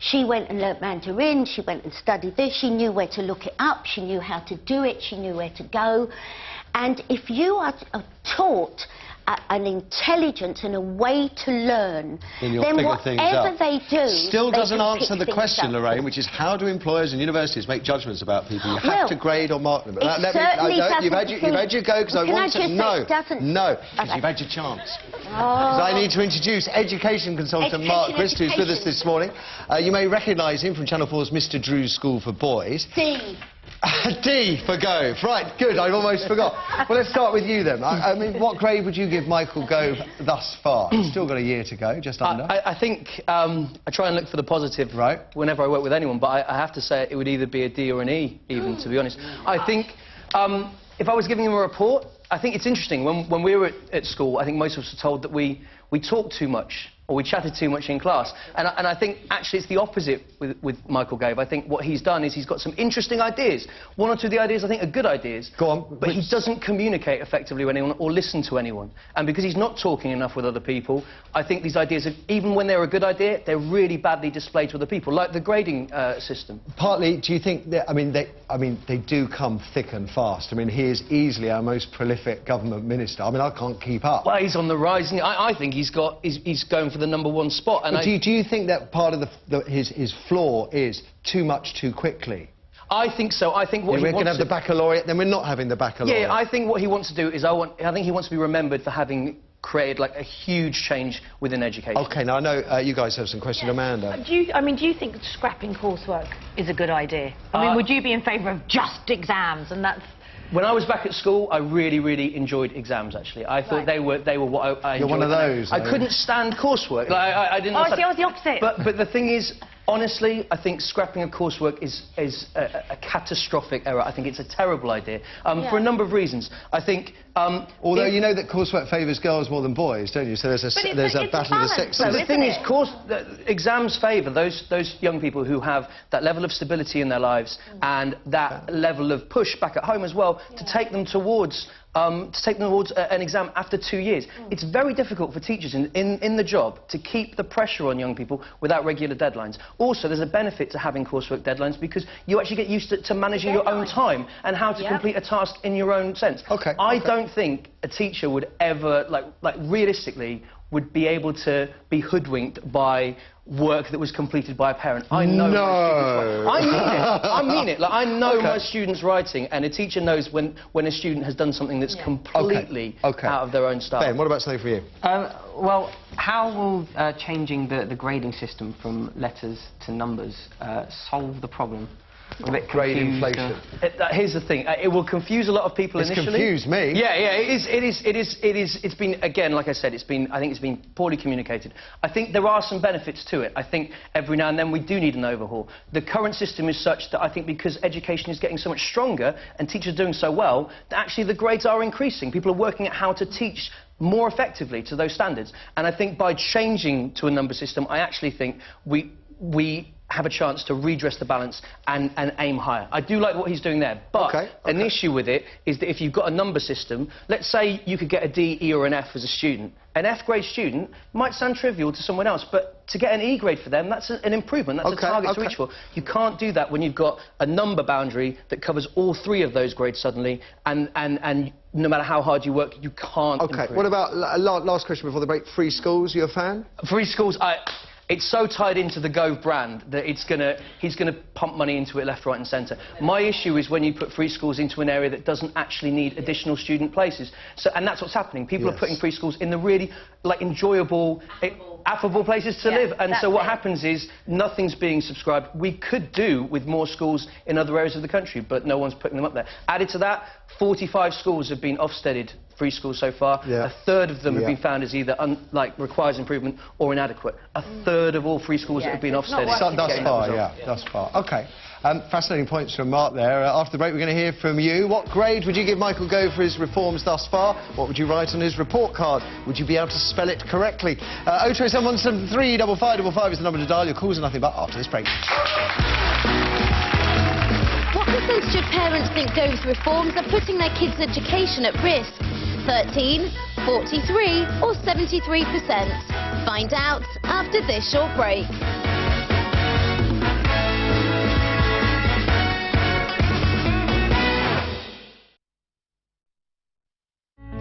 She went and learnt Mandarin, she went and studied this, she knew where to look it up, she knew how to do it, she knew where to go. And if you are taught an intelligence and a way to learn, then whatever they do... Still doesn't answer the question, Lorraine, which is how do employers and universities make judgments about people? You have to grade or mark them. It certainly doesn't. You've had your go, because I want to... No, because you've had your chance. Because I need to introduce education consultant Mark Grist, who's with us this morning. You may recognise him from Channel 4's Mr Drew's School for Boys. D. D for Gove. Right, good, I almost forgot. Well, let's start with you then. I mean, what grade would you give Michael Gove thus far? He's still got a year to go, just under. I think I try and look for the positive whenever I work with anyone, but I have to say it would either be a D or an E, even, to be honest. I think if I was giving him a report, I think it's interesting. When we were at school, I think most of us were told that we talk too much or we chatted too much in class. And I think actually it's the opposite with Michael Gove. I think what he's done is he's got some interesting ideas. One or two of the ideas I think are good ideas. Go on. But he doesn't communicate effectively with anyone or listen to anyone. And because he's not talking enough with other people, I think these ideas, even when they're a good idea, they're really badly displayed to other people, like the grading system. Partly, do you think that, I mean, they do come thick and fast. I mean, he is easily our most prolific government minister. I mean, I can't keep up. Well, he's on the rise. I think he's going for the #1 spot. And do you think that part of his flaw is too much too quickly? I think so. I think what he wants to... We're going to have the baccalaureate, then we're not having the baccalaureate. Yeah, I think what he wants to do is I think he wants to be remembered for having created like a huge change within education. OK, now I know you guys have some questions. Amanda. Do you think scrapping coursework is a good idea? I mean, would you be in favour of just exams and that's... When I was back at school, I really enjoyed exams, actually. I thought they were what I enjoyed. You're one of those. I couldn't stand coursework. Like, I didn't... Oh, see, I was the opposite. But the thing is, honestly, I think scrapping a coursework is a catastrophic error. I think it's a terrible idea, for a number of reasons. I think... although you know that coursework favours girls more than boys, don't you? So there's a battle of the sexes. The thing is, exams favour those young people who have that level of stability in their lives and that level of push back at home as well to take them towards an exam after 2 years. It's very difficult for teachers in the job to keep the pressure on young people without regular deadlines. Also, there's a benefit to having coursework deadlines because you actually get used to managing your own time and how to complete a task in your own sense. I don't think a teacher would ever, like realistically, would be able to be hoodwinked by work that was completed by a parent. I know my students. I mean it. Like, I know my students' writing, and a teacher knows when a student has done something that's completely out of their own style. Ben, what about something for you? Well, how will changing the grading system from letters to numbers solve the problem? A bit grade inflation. Here's the thing. It will confuse a lot of people initially. It's confused me. Yeah, it is. It's been, again, like I said, I think it's been poorly communicated. I think there are some benefits to it. I think every now and then we do need an overhaul. The current system is such that I think because education is getting so much stronger and teachers are doing so well, that actually the grades are increasing. People are working out how to teach more effectively to those standards. And I think by changing to a number system, I actually think we have a chance to redress the balance and aim higher. I do like what he's doing there, but an issue with it is that if you've got a number system, let's say you could get a D, E or an F as a student. An F grade student might sound trivial to someone else, but to get an E grade for them, that's an improvement, that's a target to reach for. You can't do that when you've got a number boundary that covers all 3 of those grades suddenly, and no matter how hard you work, you can't improve. What about, last question before the break, free schools, you a fan? Free schools, it's so tied into the Gove brand that he's gonna pump money into it left, right and centre. My issue is when you put free schools into an area that doesn't actually need additional student places. And that's what's happening. People are putting free schools in the really, enjoyable, affable places to live. And so what happens is nothing's being subscribed. We could do with more schools in other areas of the country, but no one's putting them up there. Added to that, 45 schools have been Ofsteded free schools so far. A third of them have been found as either requires improvement or inadequate. A third of all free schools that have been Ofsteded. Thus far. OK. Fascinating points from Mark there. After the break, we're going to hear from you. What grade would you give Michael Gove for his reforms thus far? What would you write on his report card? Would you be able to spell it correctly? 0207 173 5555 is the number to dial. Your calls are nothing but after this break. What percentage of parents think Gove's reforms are putting their kids' education at risk? 13, 43 or 73%? Find out after this short break.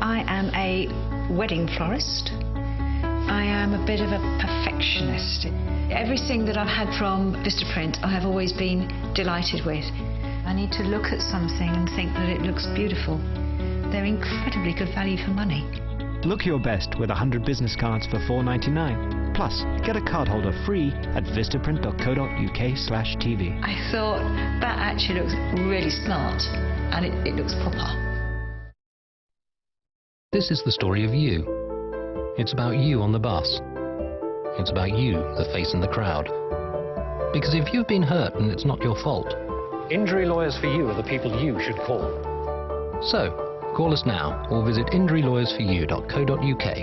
I am a wedding florist. I am a bit of a perfectionist. Everything that I've had from Vistaprint I have always been delighted with. I need to look at something and think that it looks beautiful. They're incredibly good value for money. Look your best with 100 business cards for £4.99. Plus, get a card holder free at vistaprint.co.uk/TV. I thought that actually looks really smart and it looks proper. This is the story of you. It's about you on the bus. It's about you, the face in the crowd. Because if you've been hurt and it's not your fault... Injury lawyers for you are the people you should call. So, call us now or visit injurylawyersforyou.co.uk.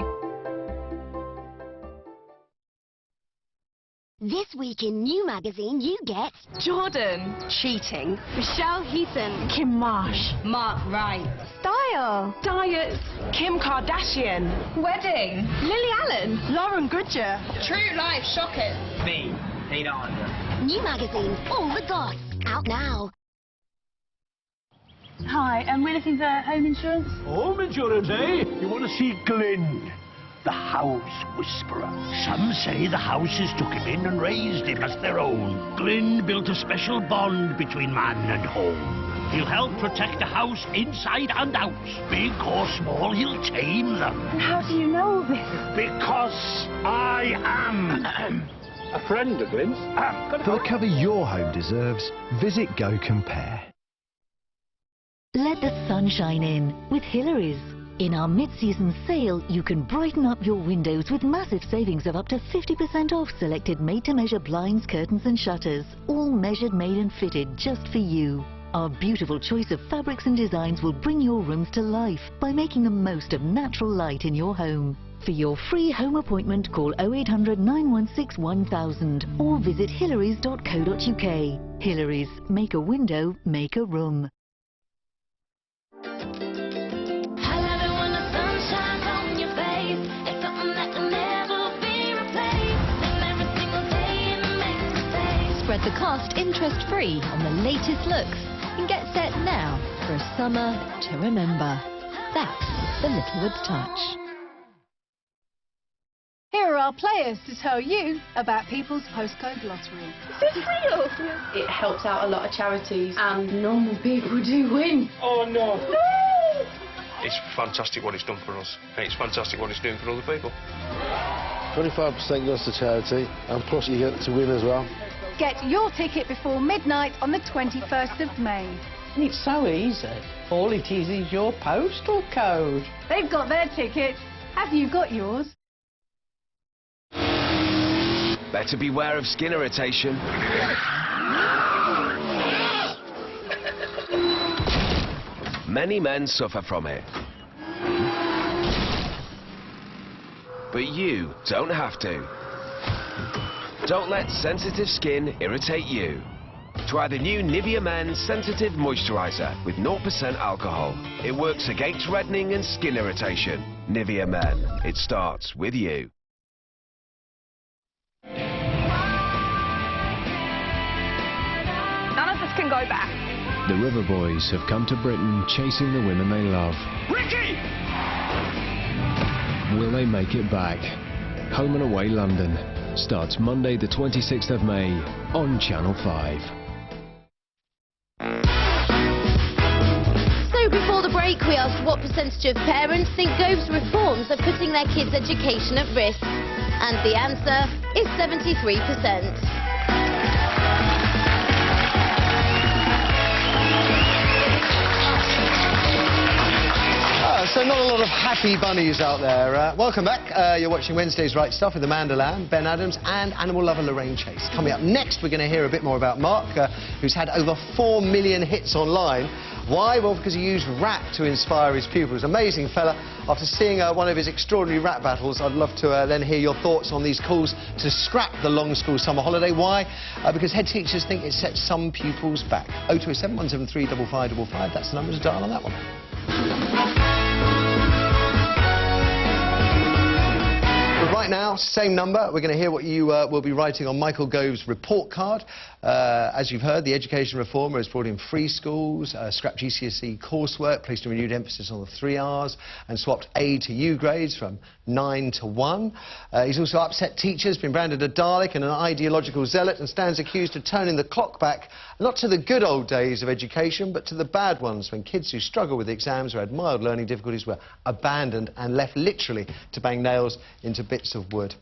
This week in New Magazine, you get... Jordan. Cheating. Michelle Heaton. Kim Marsh. Mark Wright. Style. Diet. Kim Kardashian. Wedding. Lily Allen. Lauren Goodger. True life shockers. Me, Peter Andre. New Magazine, all the goss. Out now. Hi, we're looking for home insurance. Home insurance, eh? You want to see Glyn, the house whisperer. Some say the houses took him in and raised him as their own. Glyn built a special bond between man and home. He'll help protect the house inside and out. Big or small, he'll tame them. And how do you know all this? Because I am a friend of Glyn's. For the cover your home deserves, visit Go Compare. Let the sun shine in with Hillary's. In our mid-season sale, you can brighten up your windows with massive savings of up to 50% off selected made-to-measure blinds, curtains and shutters. All measured, made and fitted just for you. Our beautiful choice of fabrics and designs will bring your rooms to life by making the most of natural light in your home. For your free home appointment, call 0800 916 1000 or visit hillarys.co.uk. Hillary's. Make a window, make a room. Spread the cost interest-free on the latest looks and get set now for a summer to remember. That's the Littlewood touch. Here are our players to tell you about People's Postcode Lottery. Is this real? It helps out a lot of charities and normal people do win. Oh no! No! It's fantastic what it's done for us, and it's fantastic what it's doing for other people. 25% goes to charity, and plus you get to win as well. Get your ticket before midnight on the 21st of May. And it's so easy. All it is your postal code. They've got their tickets. Have you got yours? Better beware of skin irritation. Many men suffer from it. But you don't have to. Don't let sensitive skin irritate you. Try the new Nivea Men Sensitive Moisturiser with 0% alcohol. It works against reddening and skin irritation. Nivea Men. It starts with you. None of us can go back. The River Boys have come to Britain chasing the women they love. Ricky! Will they make it back? Home and Away London starts Monday the 26th of May on Channel 5. So before the break, we asked what percentage of parents think Gove's reforms are putting their kids' education at risk. And the answer is 73%. So not a lot of happy bunnies out there. Welcome back. You're watching Wednesday's Right Stuff with Amanda Lamb, Ben Adams and animal lover Lorraine Chase. Coming up next, we're going to hear a bit more about Mark, who's had over 4 million hits online. Why? Well, because he used rap to inspire his pupils. Amazing fella. After seeing one of his extraordinary rap battles, I'd love to then hear your thoughts on these calls to scrap the long school summer holiday. Why? Because head teachers think it sets some pupils back. 0207 173 5555. That's the number to dial on that one. Right now, same number. We're going to hear what you will be writing on Michael Gove's report card. As you've heard, the education reformer has brought in free schools, scrapped GCSE coursework, placed a renewed emphasis on the 3 Rs, and swapped A to U grades from 9 to 1. He's also upset teachers, been branded a Dalek and an ideological zealot, and stands accused of turning the clock back, not to the good old days of education, but to the bad ones, when kids who struggle with exams or had mild learning difficulties were abandoned and left literally to bang nails into bits of wood.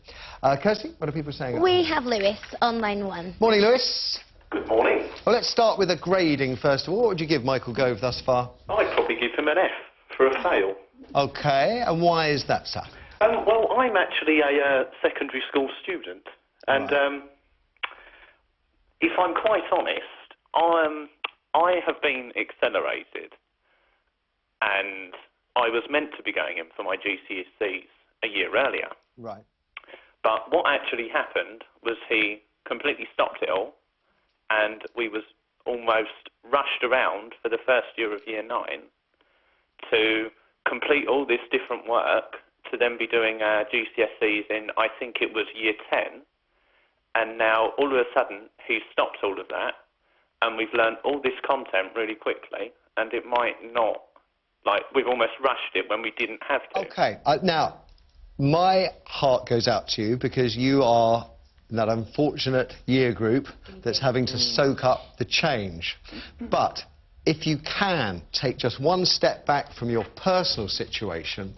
Kirsty, what are people saying? We have Lewis on line 1. Morning, Lewis. Good morning. Well, let's start with a grading first of all. What would you give Michael Gove thus far? I'd probably give him an F for a fail. OK, and why is that, sir? Well, I'm actually a secondary school student, and if I'm quite honest, I have been accelerated, and I was meant to be going in for my GCSEs a year earlier. Right. But what actually happened was he completely stopped it all, and we was almost rushed around for the first year of Year 9 to complete all this different work to then be doing our GCSEs in, I think it was Year 10, and now all of a sudden he's stopped all of that, and we've learned all this content really quickly, and it might not, like, we've almost rushed it when we didn't have to. OK, now, my heart goes out to you because you are in that unfortunate year group that's having to soak up the change. But if you can take just one step back from your personal situation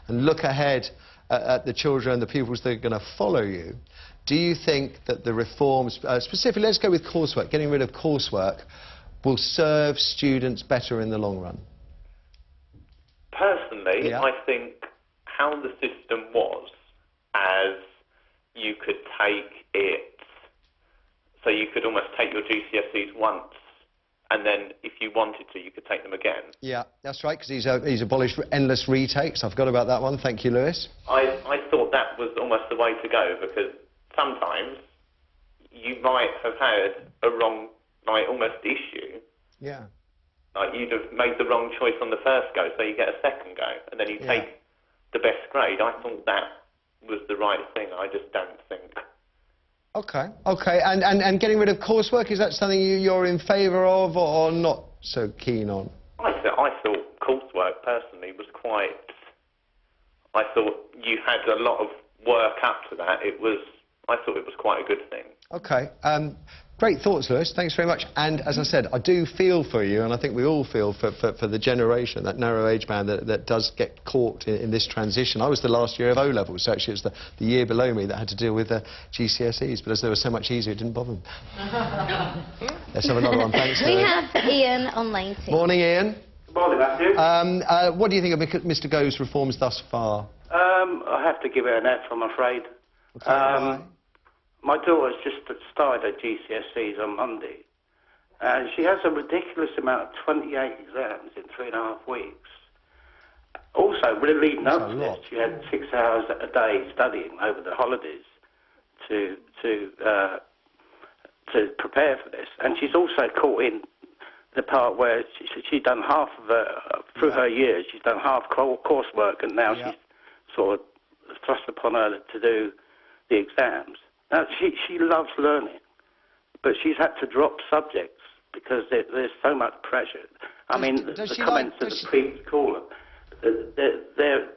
and look ahead at the children and the pupils that are going to follow you, do you think that the reforms, specifically, let's go with coursework, getting rid of coursework, will serve students better in the long run? Personally, Yeah. I think how the system was, as you could take it, so you could almost take your GCSEs once, and then if you wanted to, you could take them again. Yeah, that's right, because he's abolished endless retakes. I forgot about that one. Thank you, Lewis. I thought that was almost the way to go, because sometimes you might have had a wrong, like, almost issue. Yeah. Like, you'd have made the wrong choice on the first go, so you get a second go, and then you take the best grade. I thought that was the right thing. I just don't think. OK, OK. And getting rid of coursework, is that something you're in favour of or not so keen on? I thought coursework, personally, was quite... I thought you had a lot of work up to that. I thought it was quite a good thing. OK. Great thoughts, Lewis. Thanks very much. And as I said, I do feel for you, and I think we all feel for the generation, that narrow age band that does get caught in this transition. I was the last year of O-levels, so actually it's the year below me that had to deal with the GCSEs, but as they were so much easier, it didn't bother them. Let's have another one. Thanks, We have Ian on line 2. Morning, Ian. Good morning, Matthew. What do you think of Mr Gove's reforms thus far? I have to give it an F, I'm afraid. My daughter's just started her GCSEs on Monday, and she has a ridiculous amount of 28 exams in 3.5 weeks. Also, leading up to this, she had 6 hours a day studying over the holidays to prepare for this, and she's also caught in the part where she's done half of through her years, she's done half coursework, and now she's sort of thrust upon her to do the exams. Now, she loves learning, but she's had to drop subjects because there's so much pressure. I mean, the comments of the previous caller, they're...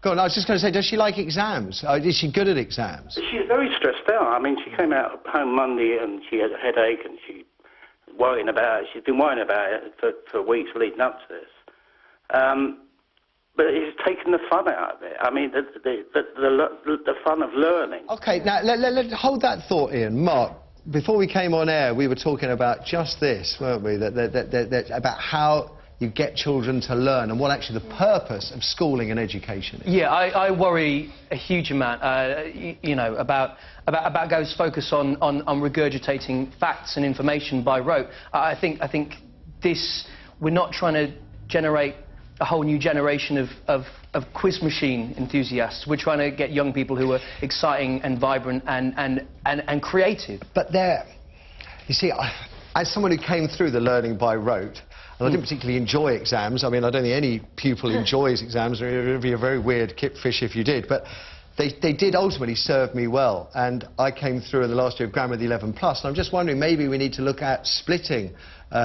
Go on, I was just going to say, does she like exams? Is she good at exams? She's very stressed out. I mean, she came out home Monday and she had a headache and she's worrying about it. She's been worrying about it for weeks leading up to this. But it's taken the fun out of it. I mean, the fun of learning. OK, now, let's hold that thought, Ian. Mark, before we came on air, we were talking about just this, weren't we? About how you get children to learn and what actually the purpose of schooling and education is. Yeah, I worry a huge amount, you know, about Gove's focus on regurgitating facts and information by rote. I think this, we're not trying to generate a whole new generation of quiz machine enthusiasts. We're trying to get young people who are exciting and vibrant and creative. But you see, as someone who came through the learning by rote, and I didn't particularly enjoy exams. I mean, I don't think any pupil enjoys exams. It would be a very weird kipfish if you did. But they did ultimately serve me well. And I came through in the last year of grammar with 11+. And I'm just wondering, maybe we need to look at splitting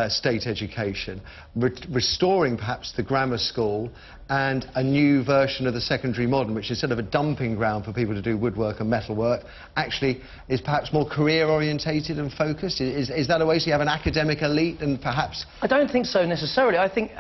state education, restoring perhaps the grammar school and a new version of the secondary modern, which instead of a dumping ground for people to do woodwork and metalwork, actually is perhaps more career orientated and focused. Is that a way so you have an academic elite and perhaps... I don't think so necessarily. I think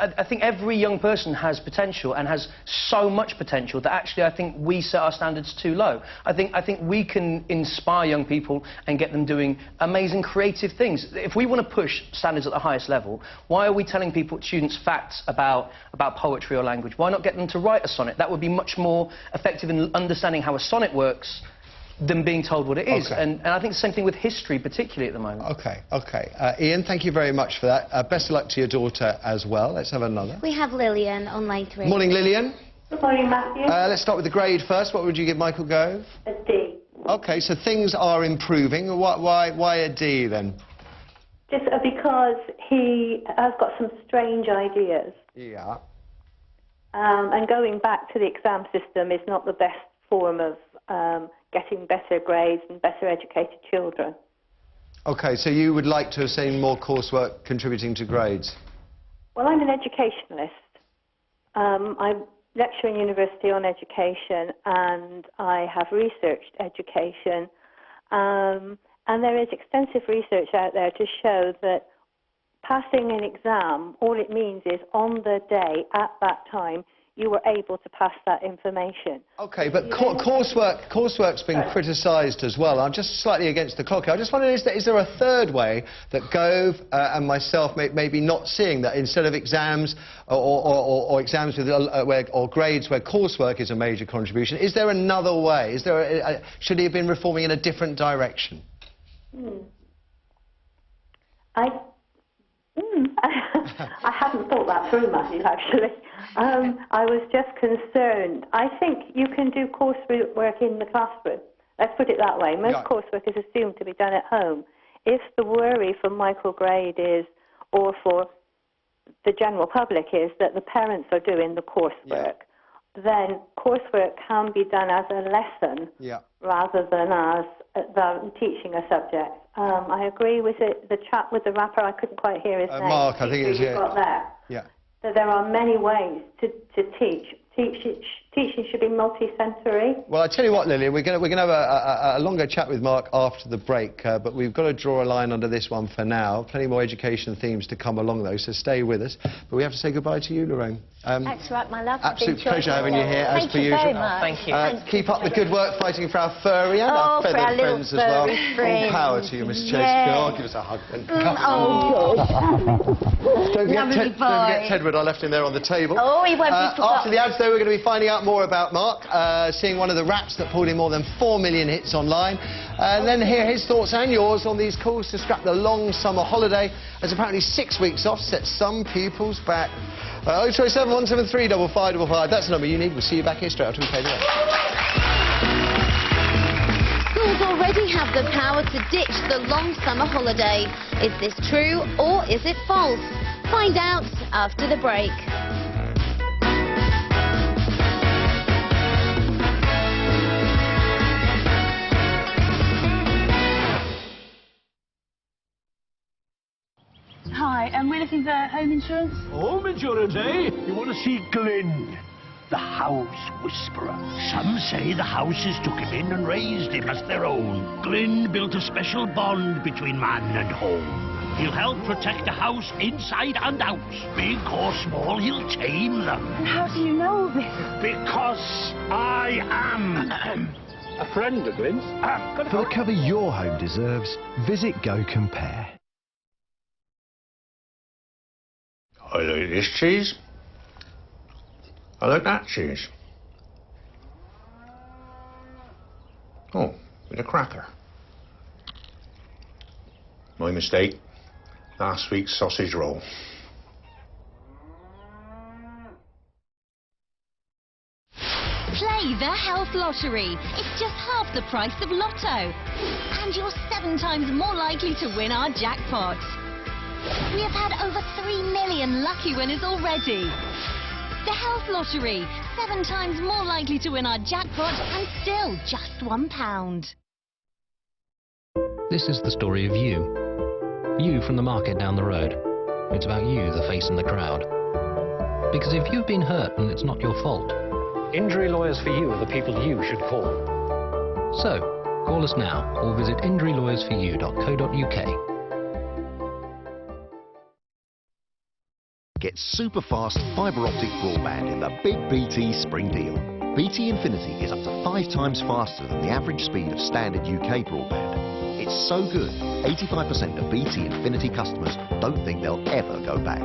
every young person has potential and has so much potential that actually I think we set our standards too low. I think we can inspire young people and get them doing amazing creative things. If we want to push standards at the highest level, why are we telling students facts about poetry or language? Why not get them to write a sonnet? That would be much more effective in understanding how a sonnet works than being told what it is. Okay. And I think the same thing with history, particularly at the moment. OK. Ian, thank you very much for that. Best of luck to your daughter as well. Let's have another. We have Lillian on line 3. Morning, Lillian. Good morning, Matthew. Let's start with the grade first. What would you give Michael Gove? A D. OK, so things are improving. Why a D, then? Just because he has got some strange ideas. Yeah. And going back to the exam system is not the best form of getting better grades and better educated children. OK, so you would like to have seen more coursework contributing to grades? Well, I'm an educationalist. I lecture in university on education, and I have researched education. And there is extensive research out there to show that passing an exam, all it means is on the day, at that time, you were able to pass that information. OK, but coursework's been criticised as well. I'm just slightly against the clock. I just wonder, is there a third way that Gove and myself may be not seeing, that instead of exams or exams with or grades where coursework is a major contribution, is there another way? Is there should he have been reforming in a different direction? I hadn't thought that through, Matthew, actually. I was just concerned. I think you can do coursework in the classroom. Let's put it that way. Most coursework is assumed to be done at home. If the worry for Michael Grade is, or for the general public is, that the parents are doing the coursework, then coursework can be done as a lesson rather than as teaching a subject. I agree with it. The chap with the wrapper, I couldn't quite hear his name. Mark, I think it is. Got there. Yeah. So there are many ways to teach. Teaching should be multi-sensory. Well, I tell you what, Lily, we're going to have a longer chat with Mark after the break, but we've got to draw a line under this one for now. Plenty more education themes to come along, though, so stay with us. But we have to say goodbye to you, Lorraine. That's right, my love. Absolute pleasure having you here, as per usual. Thank you very much. Thank you. Keep up the good work fighting for our furry and our feathered friends as well. All power to you, Miss Chase. God, give us a hug. Don't forget Tedward, I left him there on the table. Oh, he won't be forgotten. After the ads, though, we're going to be finding out more about Mark, seeing one of the raps that pulled in more than 4 million hits online, and then hear his thoughts and yours on these calls to scrap the long summer holiday, as apparently 6 weeks off sets some pupils back. 027 173 5555. That's the number you need. We'll see you back here straight after we pay the rent. Schools already have the power to ditch the long summer holiday. Is this true or is it false? Find out after the break. Hi, we're looking for home insurance. Home insurance, eh? You want to see Glyn, the house whisperer. Some say the houses took him in and raised him as their own. Glyn built a special bond between man and home. He'll help protect the house inside and out. Big or small, he'll tame them. And how do you know all this? Because I am a friend of Glyn's. For the cover your home deserves, visit Go Compare. I like this cheese. I like that cheese. Oh, with a cracker. My mistake. Last week's sausage roll. Play the Health Lottery. It's just half the price of Lotto. And you're 7 times more likely to win our jackpot. We have had over 3 million lucky winners already. The Health Lottery, 7 times more likely to win our jackpot and still just £1. This is the story of you. You from the market down the road. It's about you, the face in the crowd. Because if you've been hurt and it's not your fault, injury lawyers for you are the people you should call. So, call us now or visit injurylawyersforyou.co.uk. Get super fast fibre optic broadband in the big BT Spring Deal. BT Infinity is up to 5 times faster than the average speed of standard UK broadband. It's so good, 85% of BT Infinity customers don't think they'll ever go back.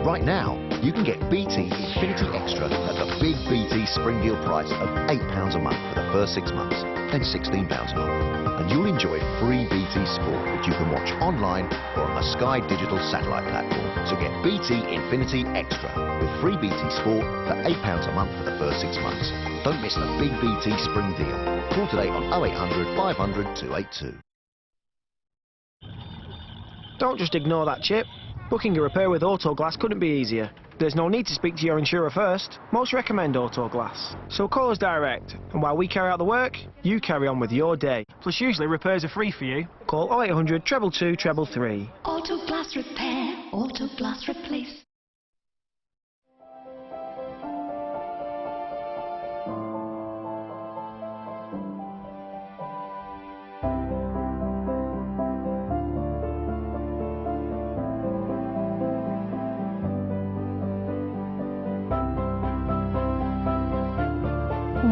Right now, you can get BT Infinity Extra at the big BT Spring Deal price of £8 a month for the first 6 months. then £16 a month. And you'll enjoy free BT Sport, which you can watch online or on the Sky Digital satellite platform. So get BT Infinity Extra with free BT Sport for £8 a month for the first 6 months. Don't miss the big BT Spring deal. Call today on 0800 500 282. Don't just ignore that chip. Booking a repair with Autoglass couldn't be easier. There's no need to speak to your insurer first. Most recommend Autoglass. So call us direct, and while we carry out the work, you carry on with your day. Plus usually repairs are free for you. Call 0800 222 333. Autoglass repair, Autoglass replace.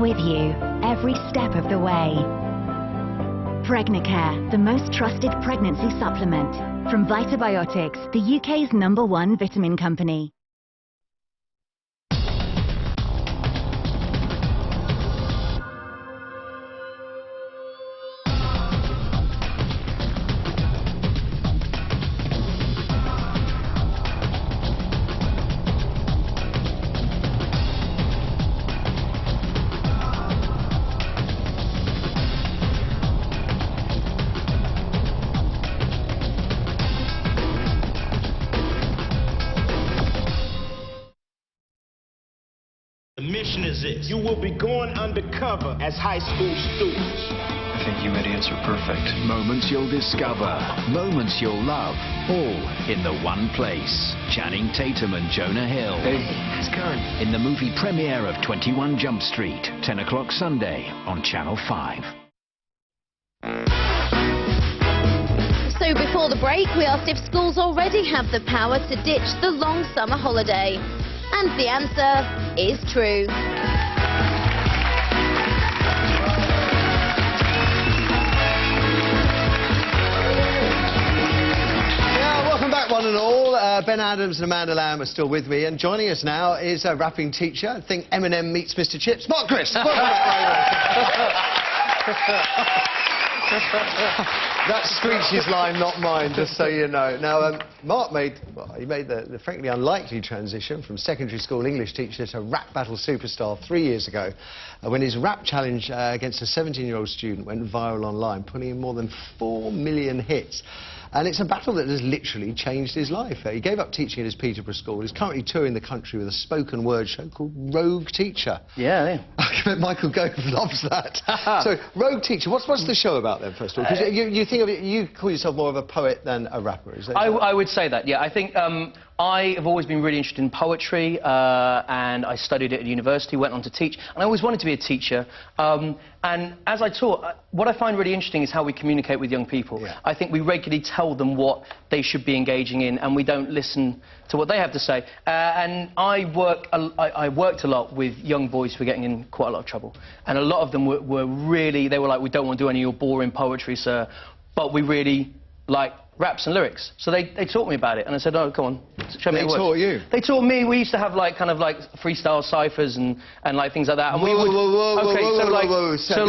With you, every step of the way. Pregnicare, the most trusted pregnancy supplement. From Vitabiotics, the UK's #1 vitamin company. The mission is this. You will be going undercover as high school students. I think you idiots are perfect. Moments you'll discover, moments you'll love, all in the one place. Channing Tatum and Jonah Hill. Hey, how's it going? In the movie premiere of 21 Jump Street, 10 o'clock Sunday on Channel 5. So before the break, we asked if schools already have the power to ditch the long summer holiday. And the answer is true. Yeah, welcome back one and all. Ben Adams and Amanda Lamb are still with me, and joining us now is a rapping teacher. I think Eminem meets Mr. Chips. Mark Chris! Welcome back. That Screech's line, not mine, just so you know. Now, Mark made the frankly unlikely transition from secondary school English teacher to rap battle superstar 3 years ago when his rap challenge against a 17-year-old student went viral online, putting in more than 4 million hits. And it's a battle that has literally changed his life. He gave up teaching at his Peterborough school. He's currently touring the country with a spoken word show called Rogue Teacher. Yeah. I bet Michael Gove loves that. So, Rogue Teacher, what's the show about then, first of all? Because you think of it, you call yourself more of a poet than a rapper, is that? I would say that, yeah. I think I have always been really interested in poetry, and I studied it at university, went on to teach, and I always wanted to be a teacher. And as I taught, what I find really interesting is how we communicate with young people. Yeah. I think we regularly tell them what they should be engaging in, and we don't listen to what they have to say. And I worked a lot with young boys who were getting in quite a lot of trouble. And a lot of them were really, they were like, we don't want to do any of your boring poetry, sir, but we really like raps and lyrics. So they taught me about it, and I said, oh, come on, show me what They taught you? They taught me. We used to have like kind of like freestyle ciphers and like things like that. And we would, so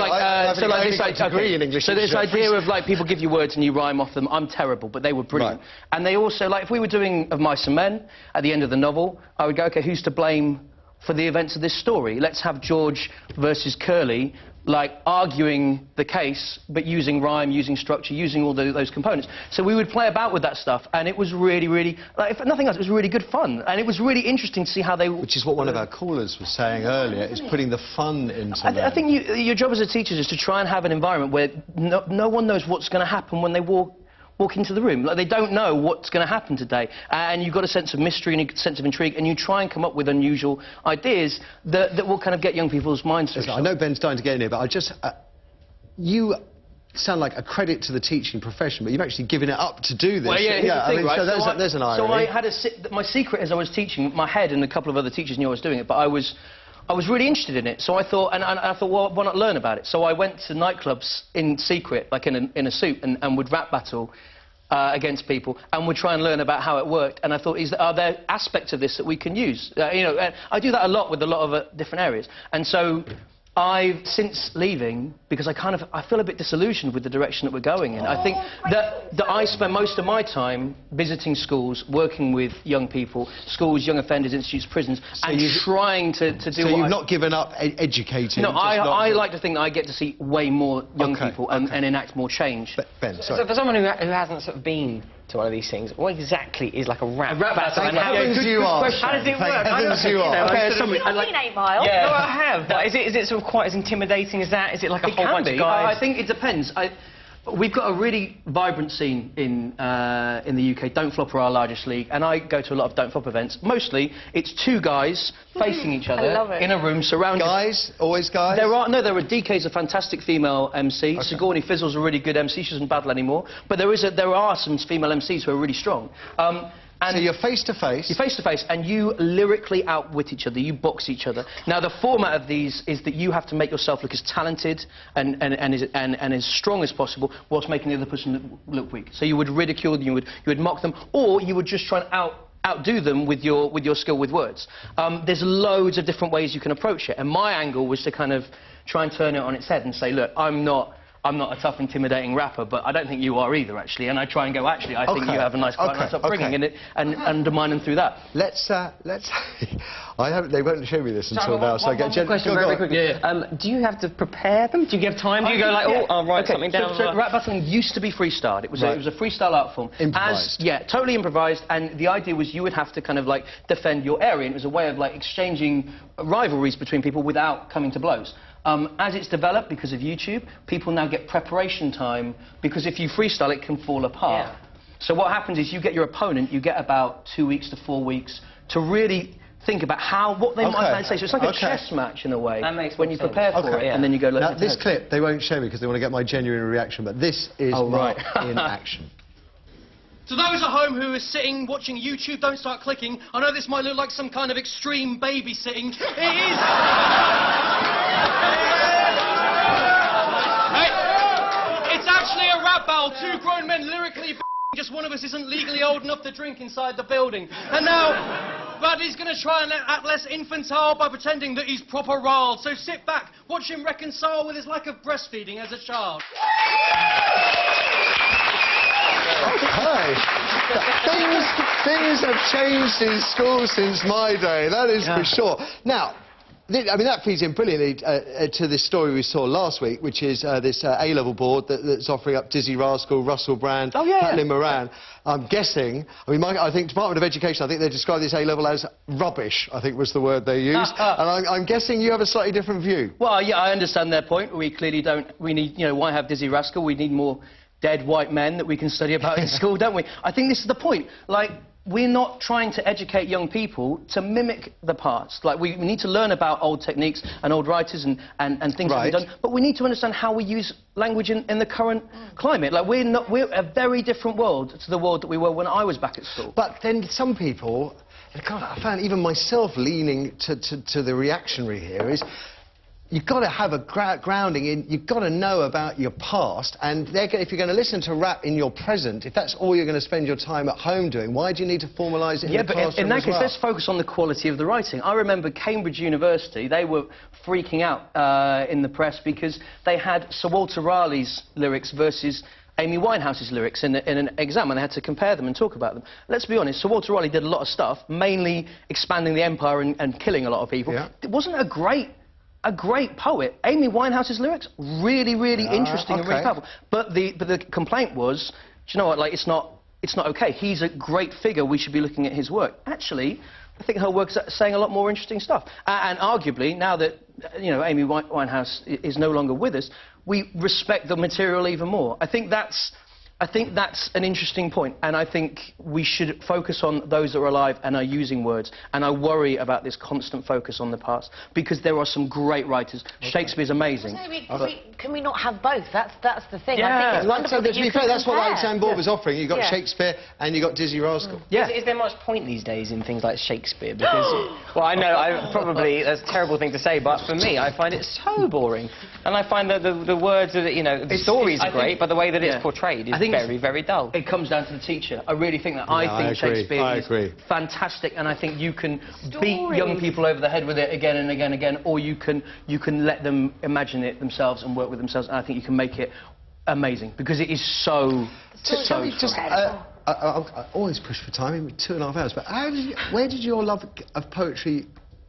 this idea of like people give you words and you rhyme off them, I'm terrible, but they were brilliant. Right. And they also, like, if we were doing Of Mice and Men at the end of the novel, I would go, okay, who's to blame for the events of this story? Let's have George versus Curly, like, arguing the case, but using rhyme, using structure, using all those components. So we would play about with that stuff, and it was really, really, like, if nothing else, it was really good fun. And it was really interesting to see how they... Which is what one of our callers was saying earlier, is putting the fun into I think your job as a teacher is to try and have an environment where no one knows what's going to happen when they walk into the room. Like, they don't know what's going to happen today, and you've got a sense of mystery and a sense of intrigue, and you try and come up with unusual ideas that will kind of get young people's minds switched on. I know Ben's dying to get in here, but I just... you sound like a credit to the teaching profession, but you've actually given it up to do this. Well, yeah, I mean, right? So there's an irony. So I had my secret as I was teaching, my head and a couple of other teachers knew I was doing it, but I was really interested in it, so I thought, and I thought, well, why not learn about it? So I went to nightclubs in secret, like in a suit, and would rap battle against people, and would try and learn about how it worked. And I thought, are there aspects of this that we can use? You know, I do that a lot with a lot of different areas. And so I've since leaving, because I feel a bit disillusioned with the direction that we're going in. I think that I spend most of my time visiting schools, working with young people, schools, young offenders, institutes, prisons, and trying to do so you've not given up educating? No, I like to think that I get to see way more young people and enact more change. Ben, sorry. So for someone who hasn't sort of been to one of these things, what exactly is like a rap battle? Thank heavens you are. How does it work? Heavens you are. You've seen 8 Mile. Yeah. No, I have. But is it sort of quite as intimidating as that? Is it like a whole bunch of guys? I think it depends. We've got a really vibrant scene in the UK. Don't Flop are our largest league, and I go to a lot of Don't Flop events. Mostly, it's 2 guys facing each other in a room surrounded. Guys, always guys. There are DK's a fantastic female MC. Sigourney Fizzle's a really good MC. She doesn't battle anymore, but there are some female MCs who are really strong. And so you're face to face? You're face to face, and you lyrically outwit each other, you box each other. Now, the format of these is that you have to make yourself look as talented and as strong as possible, whilst making the other person look weak. So you would ridicule them, you would mock them, or you would just try and outdo them with your skill with words. There's loads of different ways you can approach it, and my angle was to kind of try and turn it on its head and say, look, I'm not a tough, intimidating rapper, but I don't think you are either, actually. And I try and go, actually, I think you have a nice upbringing, and undermine them through that. Let's. They won't show me this until now, so I get one question very quickly. Yeah. Do you have to prepare them? Do you have time? Do you go like, oh, I'll write something down? So rap battling used to be freestyled. It was a freestyle art form. Improvised. Totally improvised. And the idea was you would have to kind of like defend your area, and it was a way of like exchanging rivalries between people without coming to blows. As it's developed, because of YouTube, people now get preparation time, because if you freestyle, it can fall apart. Yeah. So what happens is you get your opponent, you get about 2 weeks to 4 weeks to really think about what they might say. So it's like a chess match, in a way, when you prepare for it, and then you go... Now, this clip, they won't show me because they want to get my genuine reaction, but this is Mark in action. To those at home who are sitting, watching YouTube, don't start clicking. I know this might look like some kind of extreme babysitting. It is... Hey, it's actually a rap battle. 2 grown men lyrically just one of us isn't legally old enough to drink inside the building. And now, Buddy's going to try and act less infantile by pretending that he's proper riled. So sit back, watch him reconcile with his lack of breastfeeding as a child. Okay. Things have changed in school since my day, that is for sure. Now, I mean, that feeds in brilliantly to this story we saw last week, which is this A-level board that's offering up Dizzy Rascal, Russell Brand, Caitlin Moran. I'm guessing, I think Department of Education, I think they described this A-level as rubbish, I think was the word they used. And I'm guessing you have a slightly different view. Well, yeah, I understand their point. We clearly don't, we need, why have Dizzy Rascal? We need more dead white men that we can study about in school, don't we? I think this is the point. Like, we're not trying to educate young people to mimic the past. Like, we need to learn about old techniques and old writers and things that we've done, but we need to understand how we use language in the current climate. Like, we're a very different world to the world that we were when I was back at school. But then some people, God, I found even myself leaning to the reactionary here, is you've got to have a grounding in, you've got to know about your past, and if you're going to listen to rap in your present, if that's all you're going to spend your time at home doing, why do you need to formalise it in the classroom? Yeah, but in that case, let's focus on the quality of the writing. I remember Cambridge University, they were freaking out in the press because they had Sir Walter Raleigh's lyrics versus Amy Winehouse's lyrics in an exam, and they had to compare them and talk about them. Let's be honest, Sir Walter Raleigh did a lot of stuff, mainly expanding the empire and killing a lot of people. Yeah. It wasn't a great poet. Amy Winehouse's lyrics, really, really interesting and really powerful. But the complaint was, do you know what, like, it's not okay. He's a great figure, we should be looking at his work. Actually, I think her work's saying a lot more interesting stuff. And arguably, now that, Amy Winehouse is no longer with us, we respect the material even more. I think that's an interesting point, and I think we should focus on those that are alive and are using words, and I worry about this constant focus on the past, because there are some great writers. Shakespeare's amazing. Can we not have both? That's the thing. Yeah. I think it's wonderful that you can that's what Alexander Board was offering. You've got Shakespeare and you've got Dizzy Rascal. Yeah. Is there much point these days in things like Shakespeare? Because, well, I know, that's a terrible thing to say, but for me, I find it so boring. And I find that the words, the stories are great, but the way that it's portrayed is think very, very dull. It comes down to the teacher. I really think that. Yeah, I think Shakespeare is fantastic, and I think you can beat young people over the head with it again and again and again, or you can let them imagine it themselves and work with themselves, and I think you can make it amazing because it is so. I always push for time, in 2.5 hours. But where did your love of poetry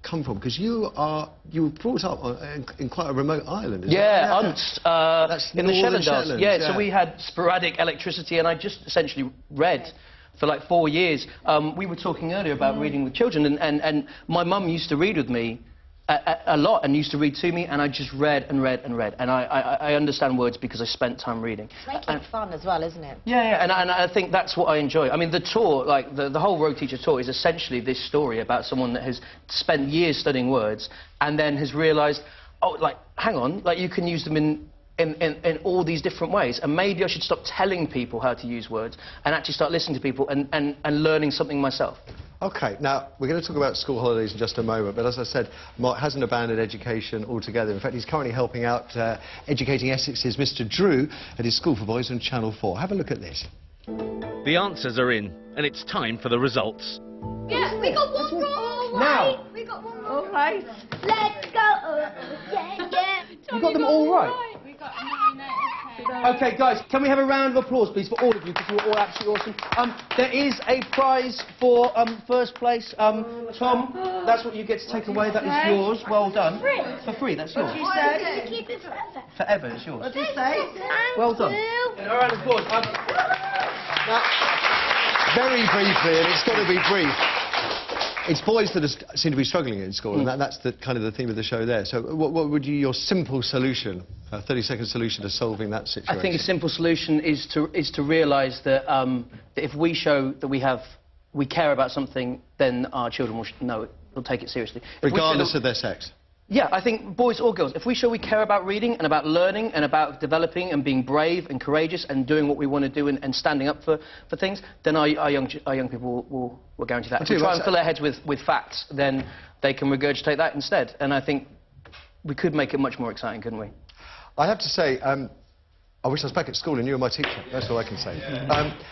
come from? Because you were brought up in quite a remote island. Unst, that's in the Shetlands. Yeah, so we had sporadic electricity, and I just essentially read for like 4 years. We were talking earlier about reading with children, and my mum used to read with me a lot and used to read to me, and I just read and read and read, and I understand words because I spent time reading. It's making fun as well, isn't it? Yeah, and I think that's what I enjoy. I mean, the tour, like the whole Rogue Teacher tour, is essentially this story about someone that has spent years studying words and then has realised, oh, like, hang on, like you can use them in all these different ways, and maybe I should stop telling people how to use words and actually start listening to people and learning something myself. OK, now, we're going to talk about school holidays in just a moment, but as I said, Mark hasn't abandoned education altogether. In fact, he's currently helping out Educating Essex's Mr Drew at his School for Boys on Channel 4. Have a look at this. The answers are in, and it's time for the results. Yeah, we got one wrong. Now. We got one wrong. All right. Let's go. Yeah. You got them all right? We got OK, guys, can we have a round of applause, please, for all of you, because you were all absolutely awesome. There is a prize for first place. Tom, that's what you get to take away. That is yours. Well done. For free, that's yours. What did you say? To keep it forever. Forever, it's yours. What did you say? Well done. And a round of applause. Very briefly, and it's got to be brief. It's boys that seem to be struggling in school, and that's the kind of the theme of the show there. So what would be your simple solution, a 30-second solution to solving that situation? I think a simple solution is to realise that, that if we show that we care about something, then our children will know it, will take it seriously. Regardless of their sex? Yeah, I think boys or girls, if we show we care about reading and about learning and about developing and being brave and courageous and doing what we want to do and standing up for things, then our young people will guarantee that. If we try and fill their heads with facts, then they can regurgitate that instead. And I think we could make it much more exciting, couldn't we? I have to say, I wish I was back at school and you were my teacher. That's all I can say.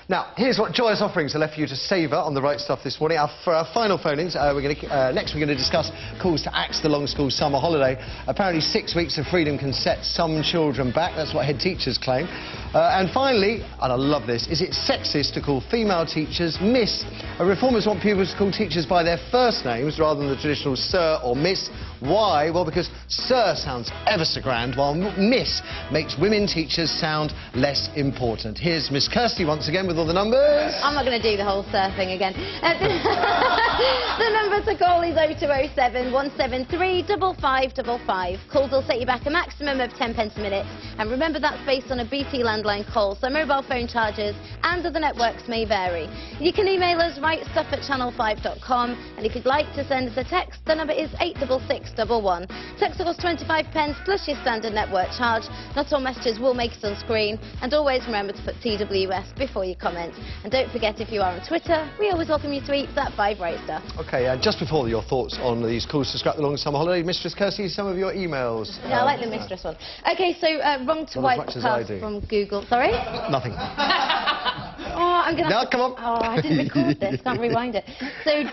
Now, here's what joyous offerings are left for you to savour on the right stuff this morning. For our final phone-ins, next we're going to discuss calls to axe the long school summer holiday. Apparently 6 weeks of freedom can set some children back. That's what head teachers claim. And finally, and I love this, is it sexist to call female teachers Miss? Reformers want pupils to call teachers by their first names rather than the traditional Sir or Miss. Why? Well, because Sir sounds ever so grand, while Miss makes women teachers sound less important. Here's Miss Kirsty once again with all the numbers. I'm not going to do the whole Sir thing again. The number to call is 0207 173 5555. Calls will set you back a maximum of 10 pence a minute. And remember, that's based on a BT landline call, so mobile phone charges and other networks may vary. You can email us wrightstuff@channel5.com, and if you'd like to send us a text, the number is 86611. Text costs 25 pence plus your standard network charge. Not all messages will make it on screen, and always remember to put TWS before you comment. And don't forget, if you are on Twitter, we always welcome you tweets at 5Wrightstuff. OK, just before your thoughts on these calls to scrap the long summer holiday, Mistress Kirsty, some of your emails. Yeah, I like the mistress one. OK, so wrong to white pass from Google. Sorry? Nothing. Oh, I'm gonna. No, come on. Oh, I didn't record this. Can't rewind it. So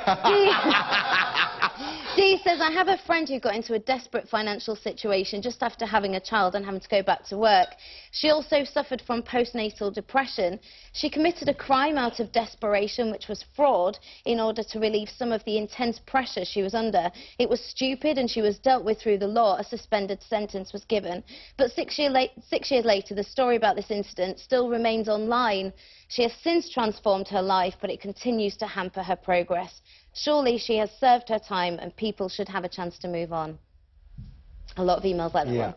D says, I have a friend who got into a desperate financial situation just after having a child and having to go back to work. She also suffered from postnatal depression. She committed a crime out of desperation, which was fraud, in order to relieve some of the intense pressure she was under. It was stupid, and she was dealt with through the law. A suspended sentence was given. But 6 years later, the story about this incident still remains online. She has since transformed her life, but it continues to hamper her progress. Surely she has served her time, and people should have a chance to move on. A lot of emails like that one.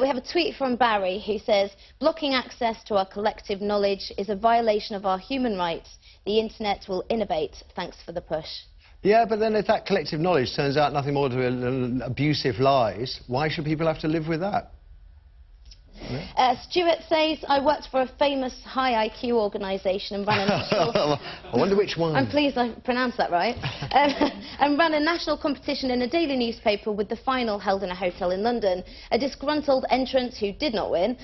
We have a tweet from Barry who says, blocking access to our collective knowledge is a violation of our human rights. The internet will innovate. Thanks for the push. Yeah, but then if that collective knowledge turns out nothing more than abusive lies, why should people have to live with that? Stuart says, I worked for a famous high IQ organisation and ran a national... I wonder which one. I'm pleased I pronounced that right. And ran a national competition in a daily newspaper with the final held in a hotel in London. A disgruntled entrant who did not win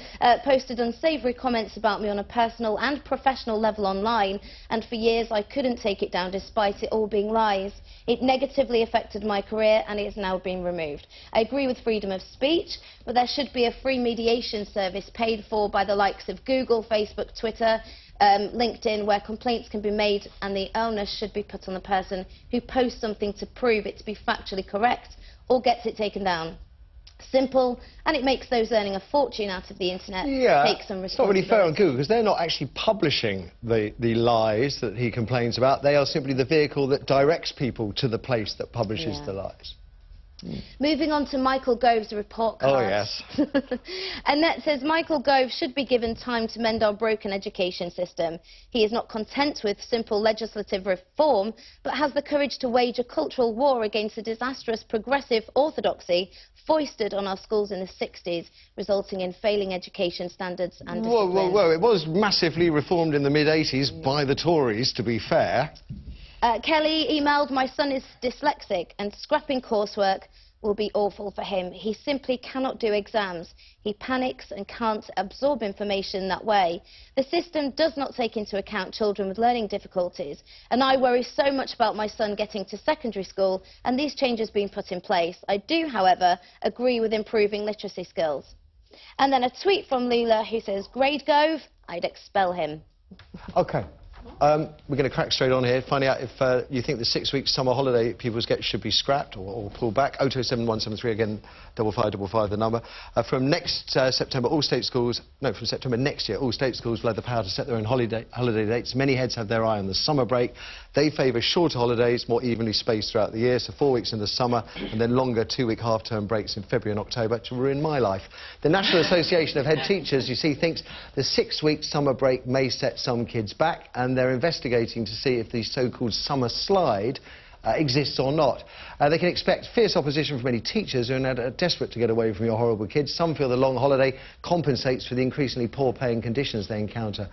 posted unsavoury comments about me on a personal and professional level online, and for years I couldn't take it down despite it all being lies. It negatively affected my career and it has now been removed. I agree with freedom of speech, but there should be a free mediation service paid for by the likes of Google, Facebook, Twitter, LinkedIn, where complaints can be made and the onus should be put on the person who posts something to prove it to be factually correct or gets it taken down. Simple, and it makes those earning a fortune out of the internet take some responsibility. It's not really fair on Google, because they're not actually publishing the lies that he complains about. They are simply the vehicle that directs people to the place that publishes the lies. Moving on to Michael Gove's report card. Oh, yes. Annette says, Michael Gove should be given time to mend our broken education system. He is not content with simple legislative reform, but has the courage to wage a cultural war against the disastrous progressive orthodoxy foisted on our schools in the 60s, resulting in failing education standards and discipline. Whoa, it was massively reformed in the mid-80s by the Tories, to be fair. Kelly emailed, my son is dyslexic and scrapping coursework will be awful for him. He simply cannot do exams. He panics and can't absorb information that way. The system does not take into account children with learning difficulties, and I worry so much about my son getting to secondary school and these changes being put in place. I do, however, agree with improving literacy skills. And then a tweet from Lula who says, grade Gove, I'd expel him. OK. We're going to crack straight on here, finding out if you think the 6-week summer holiday people's get should be scrapped or pulled back. 027173, again, 5555 the number. From next September, all state schools, no, from September next year, all state schools will have the power to set their own holiday dates. Many heads have their eye on the summer break. They favour shorter holidays, more evenly spaced throughout the year, so 4 weeks in the summer and then longer 2-week half-term breaks in February and October to ruin my life. The National Association of Head Teachers, you see, thinks the 6-week summer break may set some kids back, and they're investigating to see if the so-called summer slide exists or not. They can expect fierce opposition from many teachers who are desperate to get away from your horrible kids. Some feel the long holiday compensates for the increasingly poor-paying conditions they encounter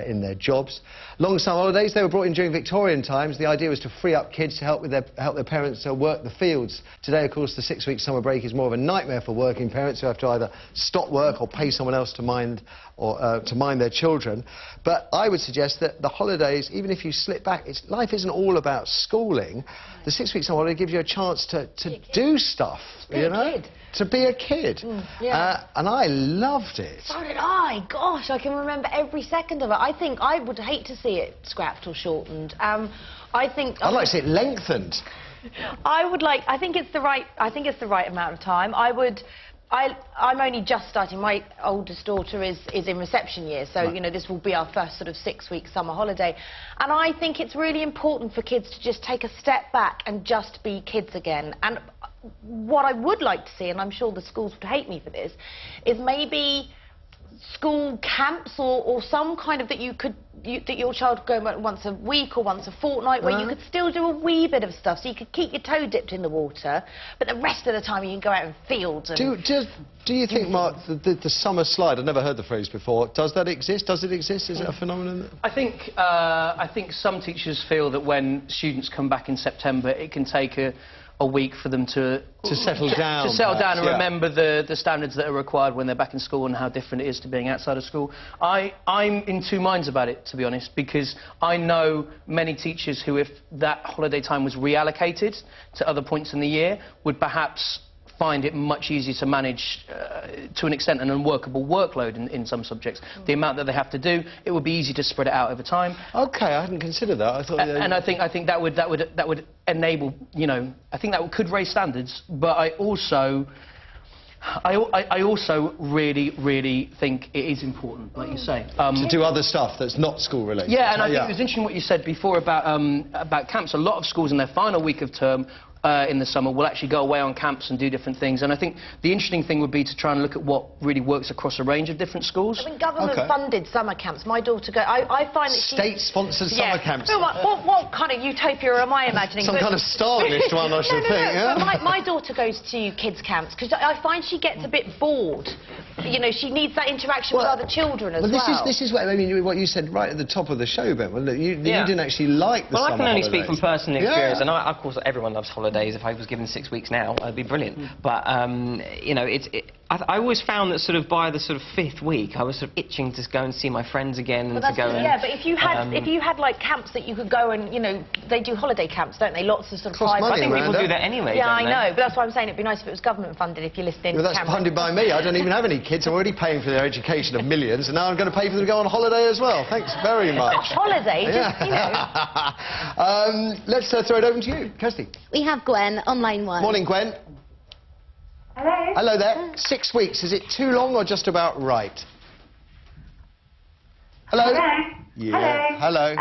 in their jobs. Long summer holidays, they were brought in during Victorian times. The idea was to free up kids to help their parents work the fields. Today, of course, the 6-week summer break is more of a nightmare for working parents who have to either stop work or pay someone else to mind their children. But I would suggest that the holidays, even if you slip back, life isn't all about schooling. The 6-week summer holiday gives you a chance to do stuff, you know? To be a kid. And I loved it. So did I. Gosh, I can remember every second of it. I think I would hate to see it scrapped or shortened. I'd like to see it lengthened. I think it's the right amount of time. I'm only just starting. My oldest daughter is in reception year, so you know, this will be our first sort of 6-week summer holiday, and I think it's really important for kids to just take a step back and just be kids again. And what I would like to see, and I'm sure the schools would hate me for this, is maybe school camps or some kind of that your child go once a week or once a fortnight, where you could still do a wee bit of stuff, so you could keep your toe dipped in the water, but the rest of the time you can go out in fields. And do you think, Mark, the summer slide, I've never heard the phrase before, does that exist? Does it exist? Is it a phenomenon? I think some teachers feel that when students come back in September, it can take a week for them to settle down. To settle down and remember the standards that are required when they're back in school and how different it is to being outside of school. I'm in two minds about it, to be honest, because I know many teachers who, if that holiday time was reallocated to other points in the year, would perhaps find it much easier to manage, to an extent, an unworkable workload in some subjects. The amount that they have to do, it would be easy to spread it out over time. OK, I hadn't considered that. I thought, and I think that would enable, you know, I think that could raise standards, but I also really think it is important, like you say. To do other stuff that's not school-related. Yeah, and I think it was interesting what you said before about camps. A lot of schools in their final week of term in the summer will actually go away on camps and do different things. And I think the interesting thing would be to try and look at what really works across a range of different schools. I mean, government-funded summer camps. My daughter goes... I find that she... State-sponsored summer camps. Well, what kind of utopia am I imagining? Some kind of Stalinist one, I should think, yeah? But my daughter goes to kids' camps because I find she gets a bit bored. You know, she needs that interaction with other children as well. This is what, I mean, what you said right at the top of the show, Ben. Well, you didn't actually like the summer I can only holidays. speak from personal experience, and of course everyone loves holidays. If I was given 6 weeks now, it'd be brilliant. But you know, I always found that sort of by the sort of 5th week, I was sort of itching to go and see my friends again and to go and... Yeah, but if you had like camps that you could go and, you know, they do holiday camps, don't they? Lots of sort of private... I think people do that anyway. Yeah, I know, but that's why I'm saying it'd be nice if it was government funded. If you're listening, well, that's funded by me. I don't even have any kids. I'm already paying for their education of millions, and now I'm going to pay for them to go on holiday as well. Thanks very much. Holiday, yeah. just, you know. Let's throw it over to you, Kirsty. We have Gwen on line 1. Morning, Gwen. Hello. Hello there. 6 weeks. Is it too long or just about right? Hello. Hello. Yeah. Hello.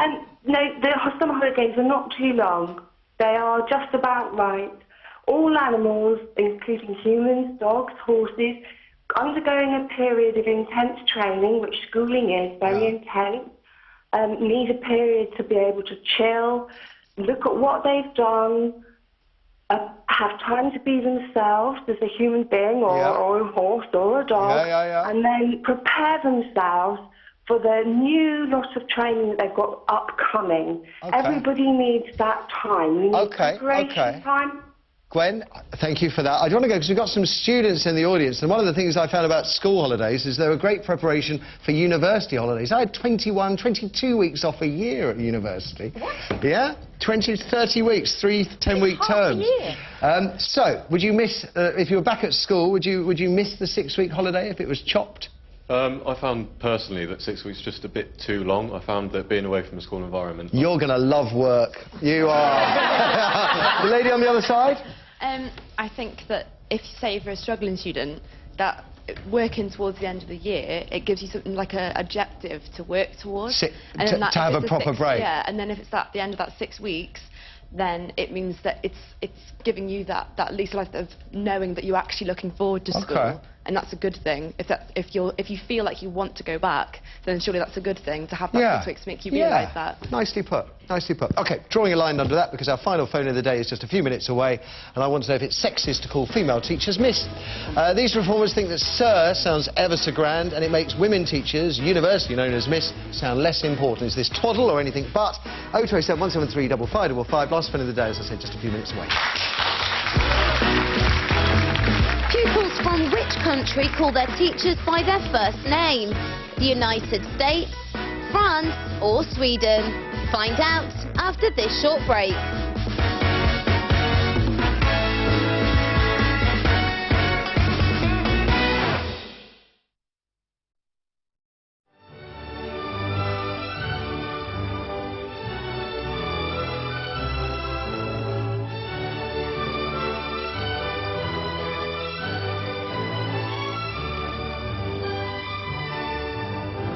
No, the summer holidays are not too long. They are just about right. All animals, including humans, dogs, horses, undergoing a period of intense training, which schooling is, very intense, need a period to be able to chill, look at what they've done, have time to be themselves as a human being or a horse or a dog, and then prepare themselves for the new lot of training that they've got upcoming. Everybody needs that time. We need preparation time. Gwen, thank you for that. I want to go because we've got some students in the audience, and one of the things I found about school holidays is they're a great preparation for university holidays. I had 21, 22 weeks off a year at university. What? Yeah, 20 to 30 weeks, 3 10-week terms. So, would you miss, if you were back at school, would you miss the 6-week holiday if it was chopped? I found personally that 6 weeks just a bit too long. I found that being away from the school environment... You're going to love work. You are. The lady on the other side? I think that if, say, if you're a struggling student, that working towards the end of the year, it gives you something like an objective to work towards. To have a proper break. Yeah, and then if it's at the end of that 6 weeks, then it means that it's giving you that lease life of knowing that you're actually looking forward to school, and that's a good thing. If you feel like you want to go back, then surely that's a good thing to have that 6 weeks to make you realise that. Nicely put. Nicely put. OK, drawing a line under that because our final phone of the day is just a few minutes away, and I want to know if it's sexist to call female teachers Miss. These reformers think that Sir sounds ever so grand, and it makes women teachers, university known as Miss, sound less important. Is this twaddle or anything but? 0207 173 5555. Last phone of the day, as I said, just a few minutes away. Pupils from which country call their teachers by their first name? The United States, France or Sweden? Find out after this short break.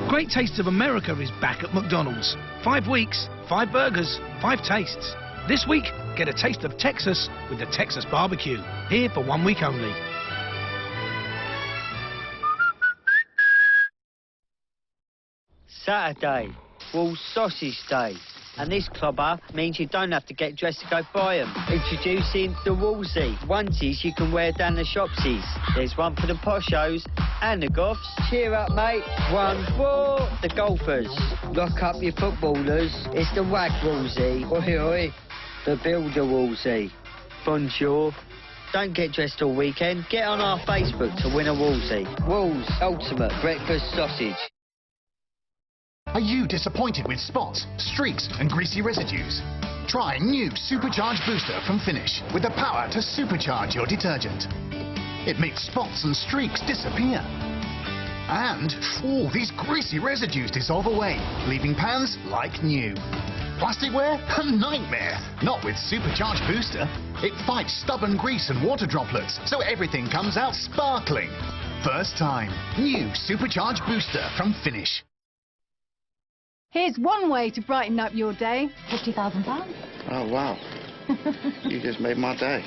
Great Taste of America is back at McDonald's. 5 weeks, 5 burgers, 5 tastes. This week, get a taste of Texas with the Texas barbecue. Here for 1 week only. Saturday, Wolves Sausage Day. And this clobber means you don't have to get dressed to go buy them. Introducing the Woolsey. Onesies you can wear down the shopsies. There's one for the poshos and the goths. Cheer up, mate. One for the golfers. Lock up your footballers. It's the Wag Woolsey. Oi, oi. The Builder Woolsey. Bonjour. Don't get dressed all weekend. Get on our Facebook to win a Woolsey. Wolves Ultimate Breakfast Sausage. Are you disappointed with spots, streaks and greasy residues? Try new Supercharged Booster from Finish with the power to supercharge your detergent. It makes spots and streaks disappear. And these greasy residues dissolve away, leaving pans like new. Plasticware? A nightmare! Not with Supercharged Booster. It fights stubborn grease and water droplets, so everything comes out sparkling. First time. New Supercharged Booster from Finish. Here's one way to brighten up your day. £50,000. Oh, wow. You just made my day.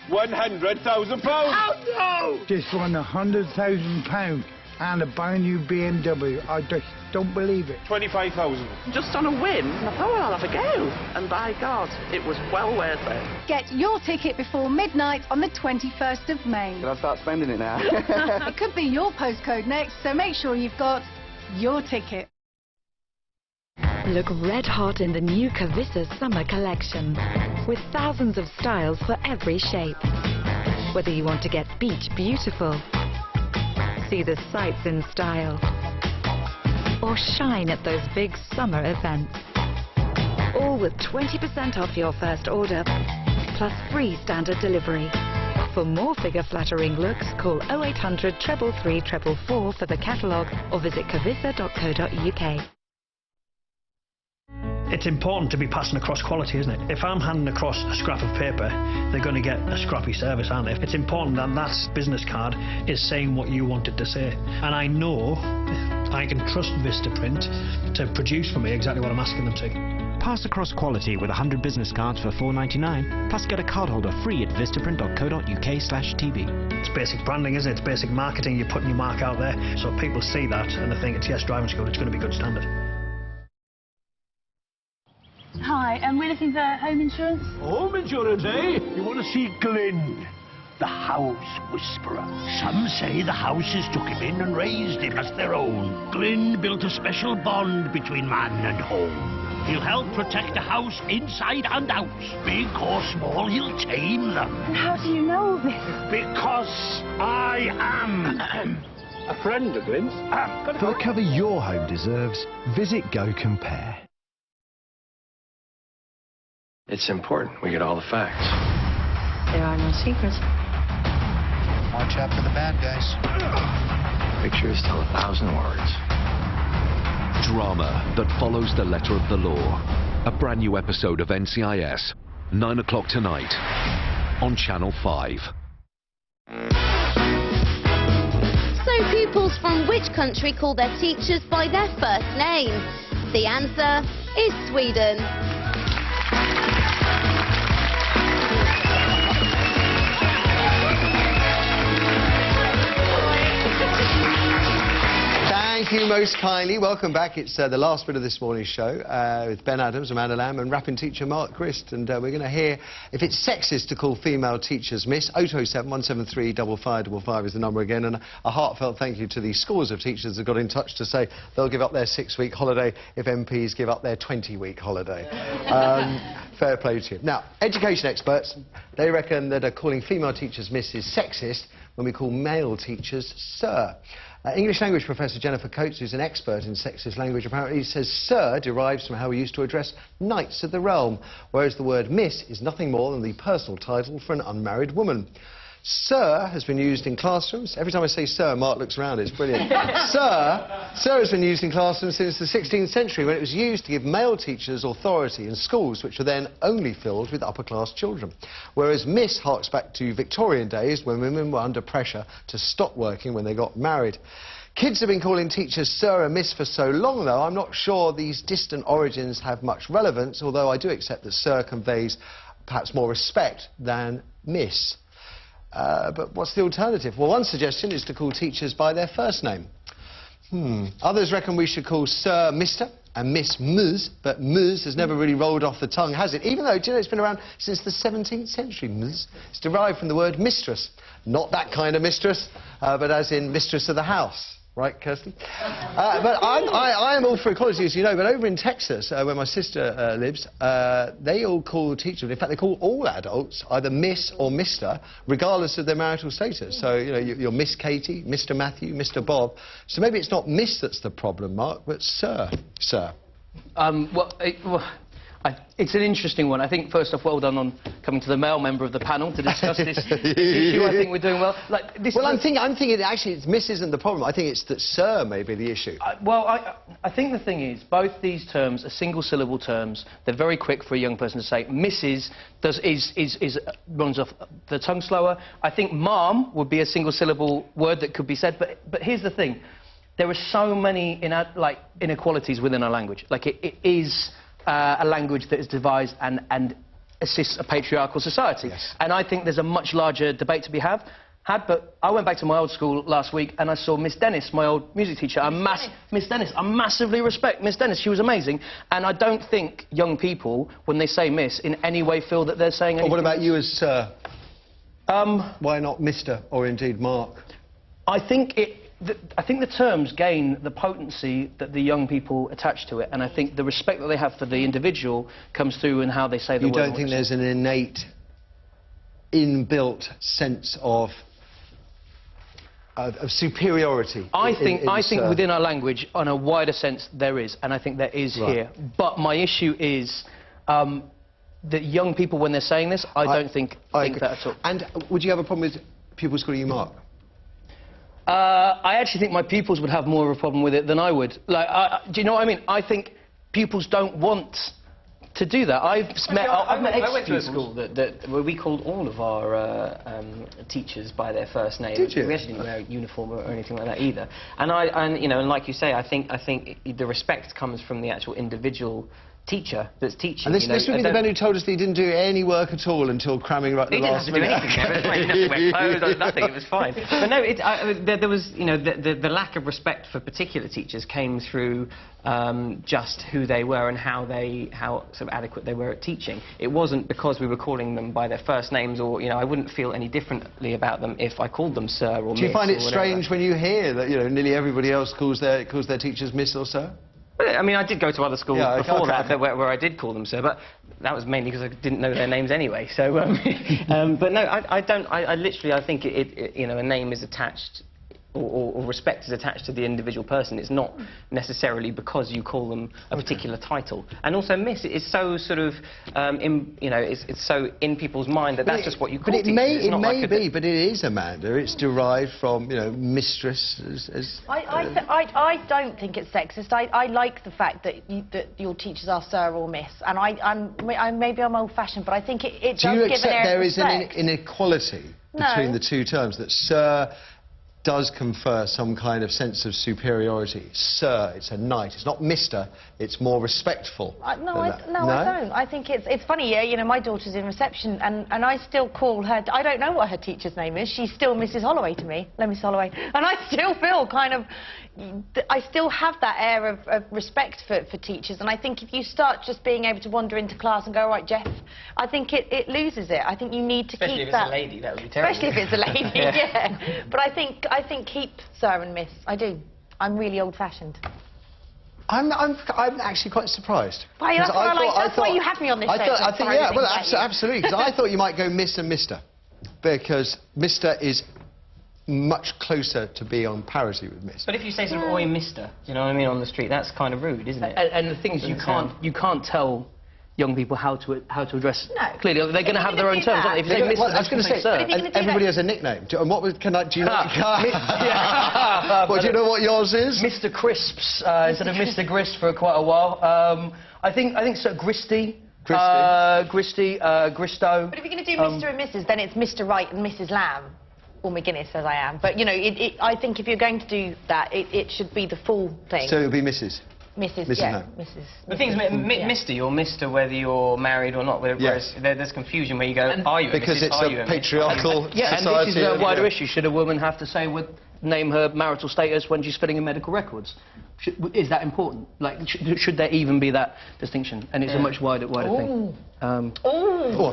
£100,000! Oh, no! Just won £100,000 and a brand new BMW. I just don't believe it. 25,000. Just on a whim, I thought, well, I'll have a go. And by God, it was well worth it. Get your ticket before midnight on the 21st of May. Can I start spending it now? It could be your postcode next, so make sure you've got your ticket. Look red hot in the new Carissa summer collection, with thousands of styles for every shape. Whether you want to get beach beautiful, see the sights in style, or shine at those big summer events. All with 20% off your first order, plus free standard delivery. For more figure-flattering looks, call 0800 333 444 for the catalogue or visit carissa.co.uk. It's important to be passing across quality, isn't it? If I'm handing across a scrap of paper, they're going to get a scrappy service, aren't they? It's important that that business card is saying what you wanted to say. And I know I can trust Vistaprint to produce for me exactly what I'm asking them to. Pass across quality with 100 business cards for £4.99. Plus get a cardholder free at vistaprint.co.uk/TV. It's basic branding, isn't it? It's basic marketing. You're putting your mark out there. So people see that and they think it's yes driving school, it's going to be good standard. Hi, we're looking for home insurance. Home insurance, eh? You want to see Glyn, the house whisperer. Some say the houses took him in and raised him as their own. Glyn built a special bond between man and home. He'll help protect the house inside and out. Big or small, he'll tame them. And how do you know this? Because I am a friend of Glyn's. For the cover your home deserves, visit Go Compare. It's important we get all the facts. There are no secrets. Watch out for the bad guys. Pictures tell 1,000 words. Drama that follows the letter of the law. A brand new episode of NCIS, 9 o'clock tonight, on Channel 5. So pupils from which country call their teachers by their first name? The answer is Sweden. Thank you most kindly. Welcome back. It's the last bit of this morning's show with Ben Adams, Amanda Lamb and rapping teacher Mark Grist. And we're going to hear if it's sexist to call female teachers miss. 0207 173 5555 is the number again. And a heartfelt thank you to the scores of teachers that got in touch to say they'll give up their 6-week holiday if MPs give up their 20-week holiday. Fair play to you. Now, education experts, they reckon that calling female teachers miss is sexist when we call male teachers sir. English language professor Jennifer Coates, who's an expert in sexist language, apparently says sir derives from how we used to address knights of the realm, whereas the word miss is nothing more than the personal title for an unmarried woman. Sir has been used in classrooms. Every time I say sir, Mark looks around. It's brilliant. Sir has been used in classrooms since the 16th century, when it was used to give male teachers authority in schools, which were then only filled with upper-class children. Whereas miss harks back to Victorian days, when women were under pressure to stop working when they got married. Kids have been calling teachers sir and miss for so long, though, I'm not sure these distant origins have much relevance, although I do accept that sir conveys perhaps more respect than miss. But what's the alternative? Well, one suggestion is to call teachers by their first name. Others reckon we should call Sir Mr. and Miss Ms, but Ms has never really rolled off the tongue, has it? Even though, do you know, it's been around since the 17th century, Ms. It's derived from the word mistress. Not that kind of mistress, but as in mistress of the house. Right, Kirsty? But I am all for equality, as you know, but over in Texas, where my sister lives, they all call teachers, in fact, they call all adults either Miss or Mr, regardless of their marital status. So, you know, you're Miss Katie, Mr Matthew, Mr Bob. So maybe it's not Miss that's the problem, Mark, but Sir. Sir. It's an interesting one. I think, first off, well done on coming to the male member of the panel to discuss this issue. I think we're doing well. I'm thinking actually it's Miss isn't the problem. I think it's that Sir may be the issue. I think the thing is, both these terms are single-syllable terms. They're very quick for a young person to say. Mrs. runs off the tongue slower. I think Mom would be a single-syllable word that could be said. But here's the thing. There are so many inequalities within our language. It is a language that is devised and assists a patriarchal society. And I think there's a much larger debate to be had, but I went back to my old school last week and I saw Miss Dennis, my old music teacher. Miss Dennis, I massively respect Miss Dennis. She was amazing. And I don't think young people, when they say Miss, in any way feel that they're saying anything. What about you as Sir? Why not Mr. or indeed Mark? I think the terms gain the potency that the young people attach to it, and I think the respect that they have for the individual comes through in how they say the word. You don't think there's an innate, inbuilt sense of superiority? I think within our language, on a wider sense, there is, and I think there is here. But my issue is that young people, when they're saying this, I don't think that at all. And would you have a problem with pupils calling you Mark? I actually think my pupils would have more of a problem with it than I would. Like, do you know what I mean? I think pupils don't want to do that. I went to a school where we called all of our teachers by their first name. Did you? We actually didn't wear a uniform or anything like that either. And you know, and like you say, I think the respect comes from the actual individual teacher that's teaching. And this would be the man who told us that he didn't do any work at all until cramming right at the last minute. He didn't have to do anything. He didn't have to wear clothes or nothing. It was fine. But no, there was, you know, the lack of respect for particular teachers came through just who they were and how sort of adequate they were at teaching. It wasn't because we were calling them by their first names, or, you know, I wouldn't feel any differently about them if I called them Sir or Miss. Do you find it strange when you hear that, you know, nearly everybody else calls their teachers Miss or Sir? I mean, I did go to other schools before that where I did call them Sir, but that was mainly because I didn't know their names anyway. So, but no, I literally think you know, a name is attached, or respect is attached to the individual person. It's not necessarily because you call them a particular title. And also, Miss is so sort of, you know, it's so in people's mind that that's just what you call teachers. It may be, but it is, Amanda. It's derived from, you know, mistress. I don't think it's sexist. I like the fact that your teachers are Sir or Miss, and maybe I'm old-fashioned, but I think it does give an air of respect. Do you accept there is an inequality between the two terms, that Sir does confer some kind of sense of superiority? Sir, it's a knight. It's not Mr. It's more respectful. No, I don't. I think it's funny. Yeah, you know, my daughter's in reception, and I still call her. I don't know what her teacher's name is. She's still Mrs. Holloway to me. Miss Holloway, and I still feel kind of. I still have that air of respect for teachers, and I think if you start just being able to wander into class and go, right, Jeff, I think it loses it. I think you need to keep that. Especially if it's a lady, that would be terrible. Especially if it's a lady, yeah. But I think keep Sir and Miss. I do. I'm really old-fashioned. I'm actually quite surprised. Why, that's why you had me on this show. I think, yeah, well, absolutely, because I thought you might go Miss and Mr. Because Mr. is much closer to be on parity with Miss. But if you say sort of, oi, Mister, you know what I mean, on the street, that's kind of rude, isn't it? And the thing is, you can't tell young people how to address. No. Clearly, they're going to have their own terms, aren't they? If you say Mister, I was going to say, everybody has a nickname. And what do you know? Do you know what yours is? Mr. Crisps instead of Mr. Grist for quite a while. I think so. Gristy. Gristy, Gristo. But if you're going to do Mr. and Mrs., then it's Mr. Wright and Mrs. Lamb. Or McGuinness, as I am. But, you know, I think if you're going to do that, it should be the full thing. So it would be Mrs.? Mrs. Yeah, Mrs. The thing is, Mr. You're Mr. whether you're married or not. Whereas there's confusion where you go, are you a Because Mrs. it's a patriarchal society. Yeah, and this is a wider issue. Should a woman have to say name her marital status when she's filling in medical records? Is that important? Like, should there even be that distinction? And it's a much wider thing. I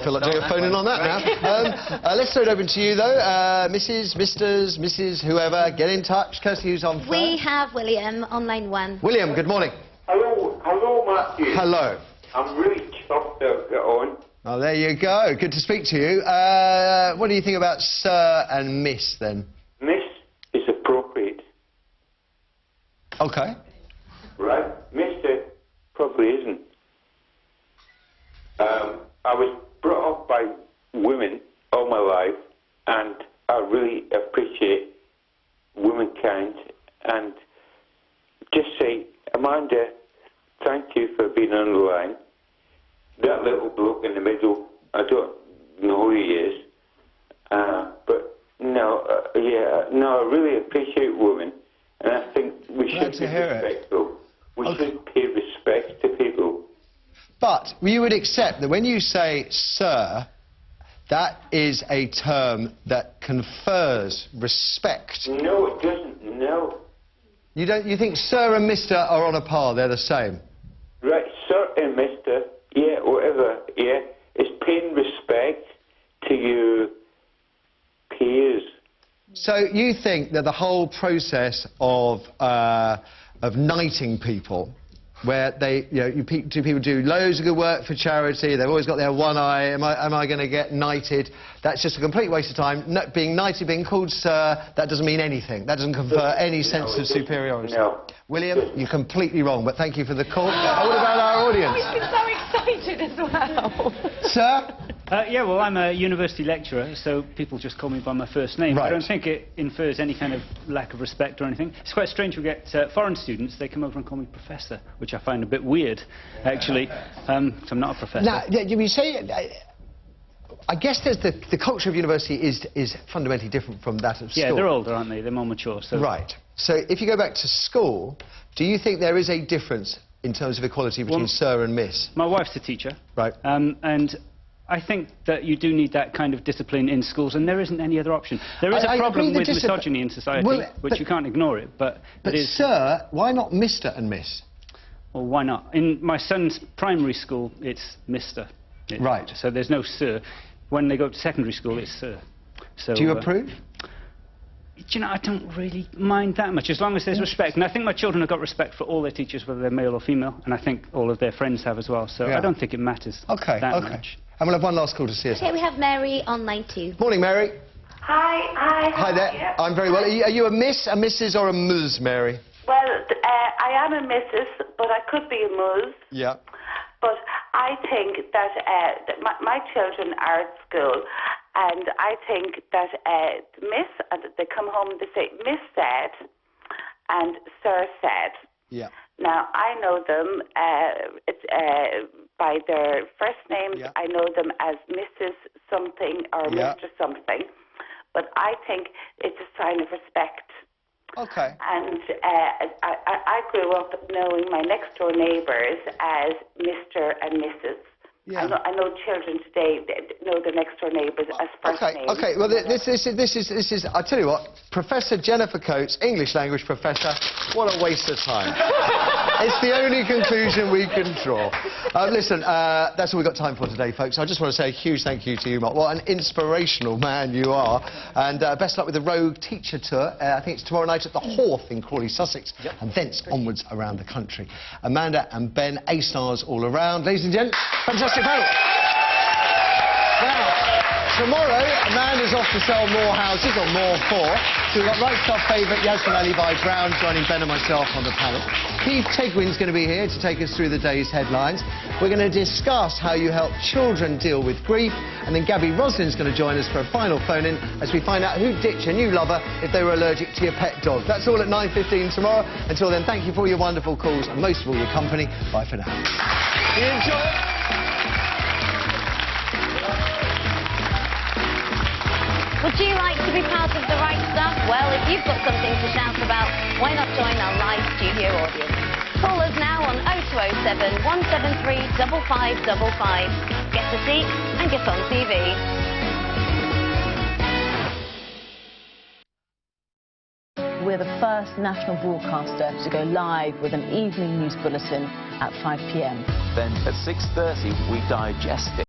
feel like doing a phone in on that now. Let's throw it open to you, though. Mrs., Mrs., Mrs., whoever, get in touch. Kirsty, who's on first? We have William on line 1. William, good morning. Hello, Matthew. Hello. I'm really chuffed to get on. Oh, there you go. Good to speak to you. What do you think about Sir and Miss, then? Miss is appropriate. OK. Right. Mr. probably isn't. I was brought up by women all my life, and I really appreciate womankind. And just say, Amanda, thank you for being on the line. That little bloke in the middle, I don't know who he is, but no, I really appreciate women, and I think we should be respectful. We should pay respect to people. But you would accept that when you say sir, that is a term that confers respect. No, it doesn't, no. You don't. You think sir and mister are on a par, they're the same? Right, sir and mister, yeah, whatever, yeah. It's paying respect to your peers. So you think that the whole process of knighting people, where two people do loads of good work for charity, they've always got their one eye, am I going to get knighted? That's just a complete waste of time. Being knighted, being called sir, that doesn't mean anything. That doesn't confer any sense of superiority. No. William, you're completely wrong, but thank you for the call. What about our audience? Oh, he's been so excited as well. Sir? Yeah, well, I'm a university lecturer, so people just call me by my first name. Right. I don't think it infers any kind of lack of respect or anything. It's quite strange we get foreign students, they come over and call me professor, which I find a bit weird, actually. So I'm not a professor. Now, you say... I guess there's the culture of university is fundamentally different from that of school. Yeah, they're older, aren't they? They're more mature. So. Right. So if you go back to school, do you think there is a difference in terms of equality between sir and miss? My wife's a teacher. Right. And I think that you do need that kind of discipline in schools, and there isn't any other option. There is a problem with misogyny in society, which you can't ignore it, but it is... sir, why not Mr. and Miss? Well, why not? In my son's primary school, it's Mr. Right. So there's no sir. When they go to secondary school, it's sir. So, do you approve? Do you know, I don't really mind that much, as long as there's respect. And I think my children have got respect for all their teachers, whether they're male or female, and I think all of their friends have as well. So I don't think it matters that much. And we'll have one last call to see us. Okay, we have Mary on line 2. Morning, Mary. Hi. Hi there. Yeah. I'm very well. Are you a miss, a Mrs. or a ms, Mary? Well, I am a Mrs., but I could be a ms. Yeah. But I think that my children are at school, and I think that Miss, they come home and they say, Miss said, and Sir said. Yeah. Now, I know them by their first names. Yeah. I know them as Mrs. something or Mr. something. But I think it's a sign of respect. Okay. And I grew up knowing my next-door neighbours as Mr. and Mrs. Yeah. I know children today know their next-door neighbours as first names. Okay, well, this is... I'll tell you what, Professor Jennifer Coates, English language professor, what a waste of time. It's the only conclusion we can draw. Listen, that's all we've got time for today, folks. I just want to say a huge thank you to you, Mark. What an inspirational man you are. And best luck with the Rogue Teacher Tour. I think it's tomorrow night at the Horth in Crawley, Sussex, and thence onwards around the country. Amanda and Ben, A-stars all around. Ladies and gents, fantastic panel. Now, tomorrow, Amanda's off to sell more houses, or more for. So we've got Right Stuff favourite Yasmin Ali by Brown joining Ben and myself on the panel. Keith Tegwin's going to be here to take us through the day's headlines. We're going to discuss how you help children deal with grief. And then Gabby Roslin's going to join us for a final phone-in as we find out who'd ditch a new lover if they were allergic to your pet dog. That's all at 9:15 tomorrow. Until then, thank you for all your wonderful calls and most of all your company. Bye for now. Enjoy. Would you like to be part of the Right Stuff? Well, if you've got something to shout about, why not join our live studio audience? Call us now on 0207 173 5555. Get a seat and get on TV. We're the first national broadcaster to go live with an evening news bulletin at 5 p.m. Then at 6:30 we digest it.